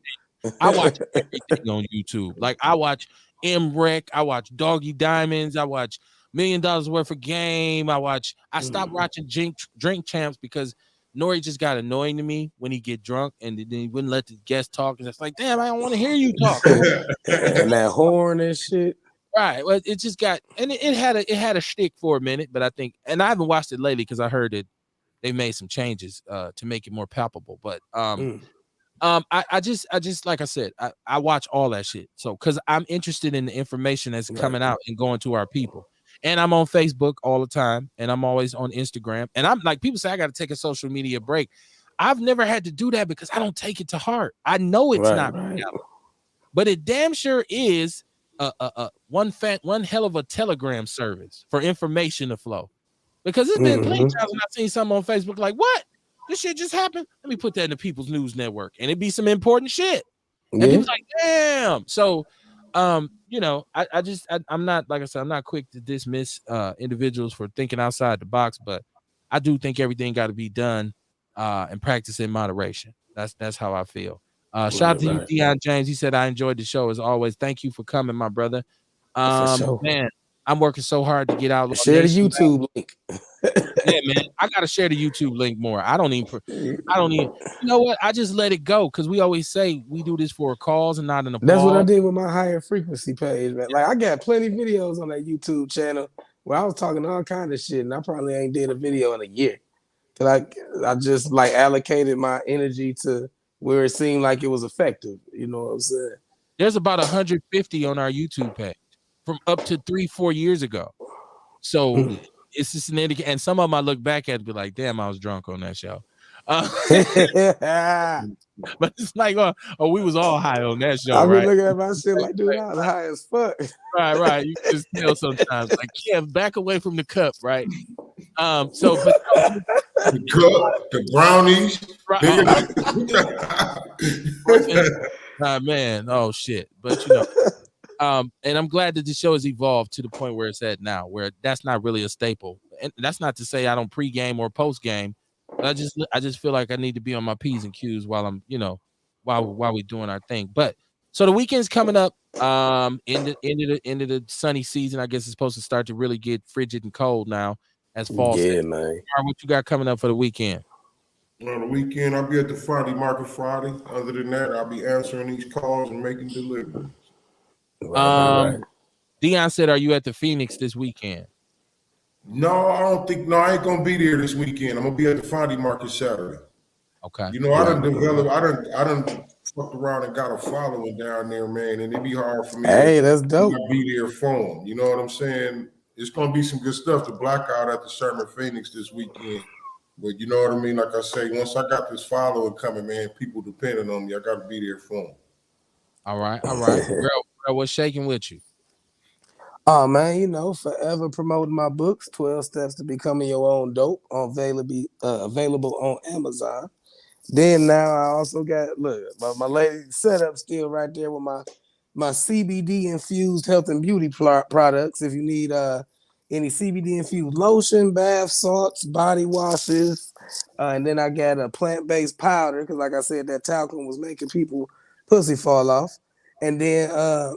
I watch everything on YouTube. Like I watch M-Rec, I watch Doggy Diamonds, I watch $1 Million Worth of Game. I stopped watching Drink Champs because Nori just got annoying to me when he get drunk and then he wouldn't let the guest talk. And it's like, damn, I don't want to hear you talk. And that horn and shit. Right. Well, it just got, and it had a shtick for a minute, but I think, and I haven't watched it lately because I heard that they made some changes to make it more palpable. But I just like I said, I watch all that shit. So because I'm interested in the information that's coming out and going to our people. And I'm on Facebook all the time, and I'm always on Instagram. And I'm like, people say I got to take a social media break. I've never had to do that because I don't take it to heart. I know it's not, but it damn sure is one hell of a telegram service for information to flow. Because it's been plenty times when I've seen something on Facebook like, what? This shit just happened? Let me put that in the People's News Network, and it'd be some important shit. And people like, damn. So You know, I'm not, like I said, I'm not quick to dismiss individuals for thinking outside the box, but I do think everything got to be done and practice in moderation. That's how I feel. Shout out to you, Deion James. He said I enjoyed the show as always. Thank you for coming, my brother. For sure. Man, I'm working so hard to get Outlaw Share the Nation YouTube link. Yeah, man. I gotta share the YouTube link more. I don't even. You know what? I just let it go because we always say we do this for a cause and not an applause. That's what I did with my higher frequency page, man. Like I got plenty of videos on that YouTube channel where I was talking all kind of shit, and I probably ain't did a video in a year. Cause I just like allocated my energy to where it seemed like it was effective. You know what I'm saying? There's about 150 on our YouTube page from up to 3-4 years ago. So it's just an indicator. And some of them I look back at and be like, damn, I was drunk on that show. But it's like, oh, we was all high on that show, I've been right? looking at my shit like, dude, I was high as fuck. Right. You just tell sometimes, like, yeah, back away from the cup, right? But the cup, the brownies, man, oh shit. But you know, and I'm glad that the show has evolved to the point where it's at now, where that's not really a staple. And that's not to say I don't pregame or postgame, but I just feel like I need to be on my P's and Q's while I'm, you know, while we're doing our thing. But so the weekend's coming up. In the sunny season, I guess it's supposed to start to really get frigid and cold now as fall. Yeah, man. What you got coming up for the weekend? On the weekend, I'll be at the Friday Market Friday. Other than that, I'll be answering these calls and making deliveries. Right. Dion said, "Are you at the Phoenix this weekend?" No, I don't think. No, I ain't gonna be there this weekend. I'm gonna be at the Friday Market Saturday. Okay. You know, I done fucked around and got a following down there, man, and it'd be hard for me. Hey, that's dope. To be there for them. You know what I'm saying? It's gonna be some good stuff to black out at the Sherman Phoenix this weekend. But you know what I mean? Like I say, once I got this following coming, man, people depending on me. I got to be there for them. All right. Girl, what's shaking with you? Oh, man, you know, forever promoting my books, 12 Steps to Becoming Your Own Dope, available on Amazon. Then now I also got, look, my lady setup still right there with my CBD infused health and beauty products. If you need any CBD infused lotion, bath salts, body washes, and then I got a plant-based powder because, like I said, that talcum was making people pussy fall off. And then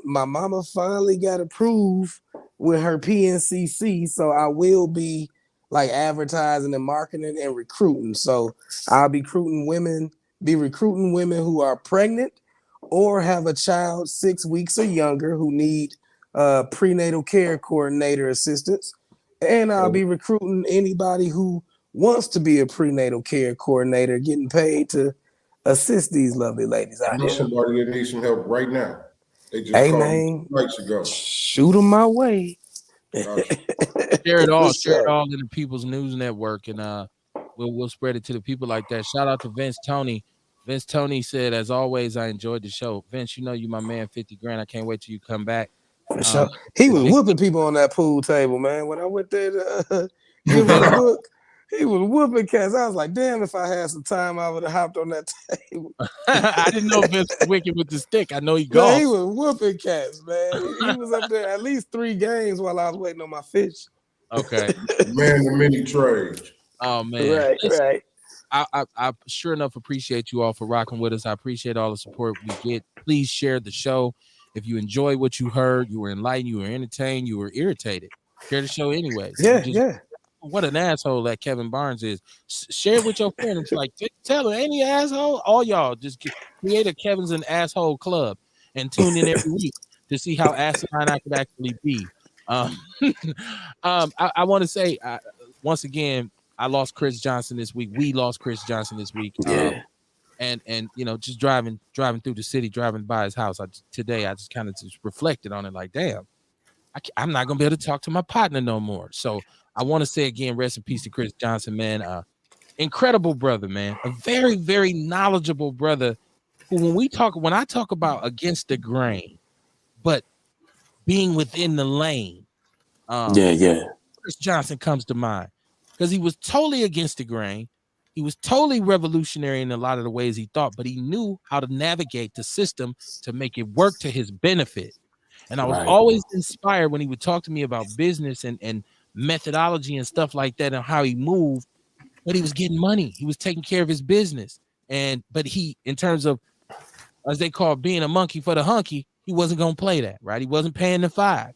my mama finally got approved with her PNCC, so I will be like advertising and marketing and recruiting. So I'll be recruiting women who are pregnant or have a child 6 weeks or younger who need prenatal care coordinator assistance. And I'll be recruiting anybody who wants to be a prenatal care coordinator, getting paid to assist these lovely ladies out I know here. somebody that needs some help right now. They just Hey, called man, me 2 nights ago. Shoot them my way. Gotcha. Share it all in the People's News Network, and we'll spread it to the people like that. Shout out to Vince Tony. Vince Tony said, as always, I enjoyed the show. Vince, you know you my man, 50 grand. I can't wait till you come back. For sure. He was whooping people on that pool table, man. When I went there to give him the book, he was whooping cats. I was like, damn, if I had some time, I would have hopped on that table. I didn't know Vince was wicked with the stick. I know he golfed. Man, he was whooping cats, man. He was up there at least 3 games while I was waiting on my fish. Okay. Man, the mini trades. Oh, man. Right. I sure enough appreciate you all for rocking with us. I appreciate all the support we get. Please share the show. If you enjoy what you heard, you were enlightened, you were entertained, you were irritated, share the show anyways. Yeah. What an asshole that Kevin Barnes is. Share it with your friends. Like, tell him, any asshole? All y'all just create a Kevin's an asshole club and tune in every week to see how asinine I could actually be. I want to say, once again, I lost Chris Johnson this week. We lost Chris Johnson this week. Yeah. And you know, just driving through the city, driving by his house. Today I just kind of just reflected on it, like, damn, I'm not gonna be able to talk to my partner no more. So I want to say again, rest in peace to Chris Johnson, man. Incredible brother, man. A very, very knowledgeable brother. Who, when I talk about against the grain, but being within the lane, Chris Johnson comes to mind because he was totally against the grain. He was totally revolutionary in a lot of the ways he thought, but he knew how to navigate the system to make it work to his benefit. And I was Right. always inspired when he would talk to me about business and methodology and stuff like that and how he moved. But he was getting money. He was taking care of his business. But he, in terms of, as they call it, being a monkey for the hunky, he wasn't going to play that, right? He wasn't paying the $5.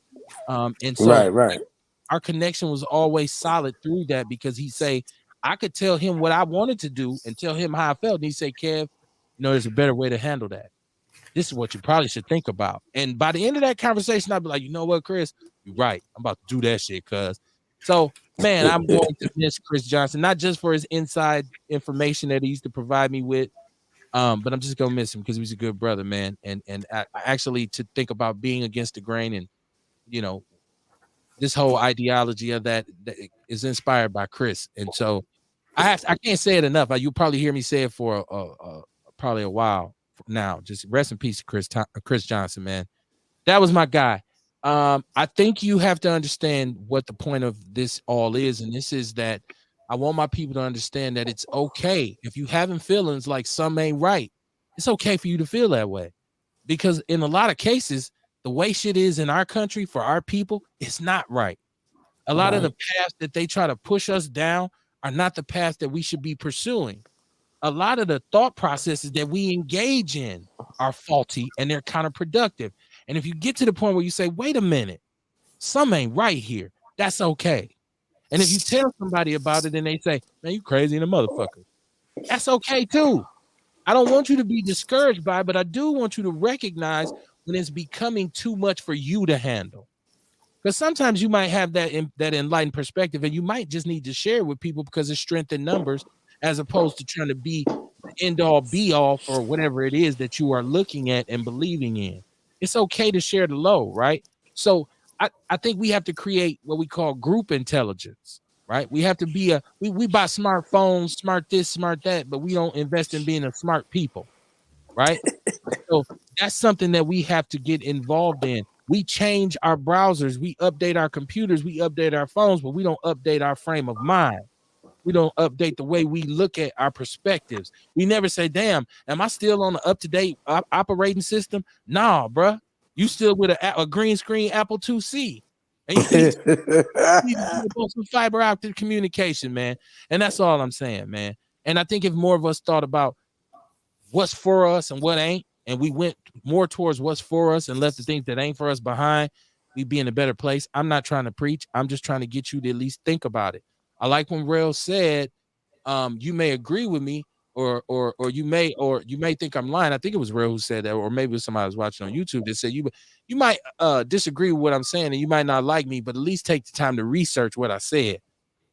And so Right. our connection was always solid through that, because he'd say, I could tell him what I wanted to do and tell him how I felt. And he'd say, Kev, there's a better way to handle that. This is what you probably should think about. And by the end of that conversation, I'd be like, you know what, Chris, you're right. I'm about to do that shit, cuz. So, man, I'm going to miss Chris Johnson, not just for his inside information that he used to provide me with, but I'm just gonna miss him because he was a good brother, man. And I actually, to think about being against the grain and this whole ideology of that is inspired by Chris. And so I can't say it enough. You'll probably hear me say it for probably a while now. Just rest in peace, Chris Johnson, man. That was my guy. I think you have to understand what the point of this all is, and this is that I want my people to understand that it's okay if you having feelings like some ain't right. It's okay for you to feel that way, because in a lot of cases, the way shit is in our country for our people, it's not right. A lot of the paths that they try to push us down are not the path that we should be pursuing. A lot of the thought processes that we engage in are faulty and they're counterproductive. And if you get to the point where you say, wait a minute, some ain't right here, that's okay. And if you tell somebody about it and they say, man, you crazy in a motherfucker, that's okay too. I don't want you to be discouraged by it, but I do want you to recognize when it's becoming too much for you to handle. Because sometimes you might have that enlightened perspective, and you might just need to share it with people because it's strength in numbers, as opposed to trying to be the end all be all for whatever it is that you are looking at and believing in. It's okay to share the low, right? So I think we have to create what we call group intelligence, right? We have to be we buy smartphones, smart this, smart that, but we don't invest in being a smart people, right? So that's something that we have to get involved in. We change our browsers, we update our computers, we update our phones, but we don't update our frame of mind. We don't update the way we look at our perspectives. We never say, damn, am I still on the up-to-date operating system? Nah, bruh. You still with a green screen Apple IIc. And you need to do some fiber optic communication, man. And that's all I'm saying, man. And I think if more of us thought about what's for us and what ain't, and we went more towards what's for us and left the things that ain't for us behind, we'd be in a better place. I'm not trying to preach. I'm just trying to get you to at least think about it. I like when Rail said, you may agree with me, or you may think I'm lying. I think it was Rail who said that, or maybe it was somebody was watching on YouTube that said you might disagree with what I'm saying, and you might not like me, but at least take the time to research what I said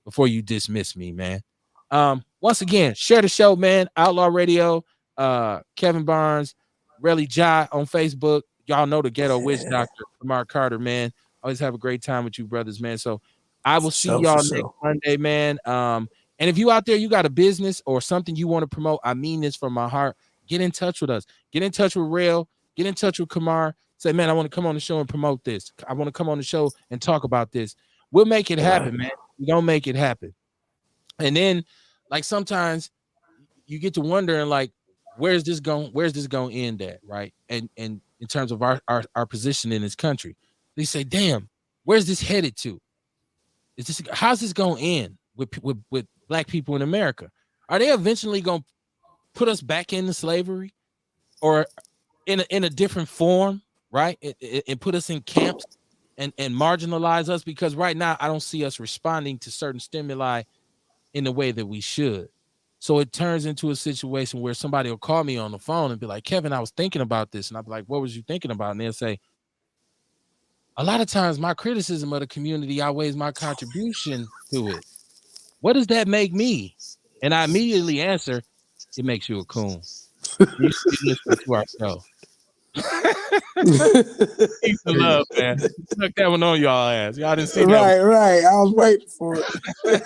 before you dismiss me, man. Once again, share the show, man. Outlaw Radio, Kevin Barnes, Relly Jai on Facebook. Y'all know the Ghetto Witch Doctor, Mark Carter, man. Always have a great time with you brothers, man. So I will see y'all next Monday, man. And if you out there, you got a business or something you want to promote, I mean this from my heart. Get in touch with us. Get in touch with Rail. Get in touch with Kamar. Say, man, I want to come on the show and promote this. I want to come on the show and talk about this. We'll make it happen, man. We're going to make it happen. And then, like, sometimes you get to wondering, like, where's this going to end at, right? And in terms of our position in this country. They say, damn, where's this headed to? How's this going to end with Black people in America? Are they eventually going to put us back into slavery, or in a different form, right? And put us in camps and marginalize us? Because right now I don't see us responding to certain stimuli in the way that we should. So it turns into a situation where somebody will call me on the phone and be like, Kevin, I was thinking about this. And I'll be like, what was you thinking about? And they'll say, a lot of times my criticism of the community outweighs my contribution to it. What does that make me? And I immediately answer, it makes you a coon. You should be listening to our show. Peace and love, man. Stuck that one on y'all ass. Y'all didn't see that. Right. I was waiting for it.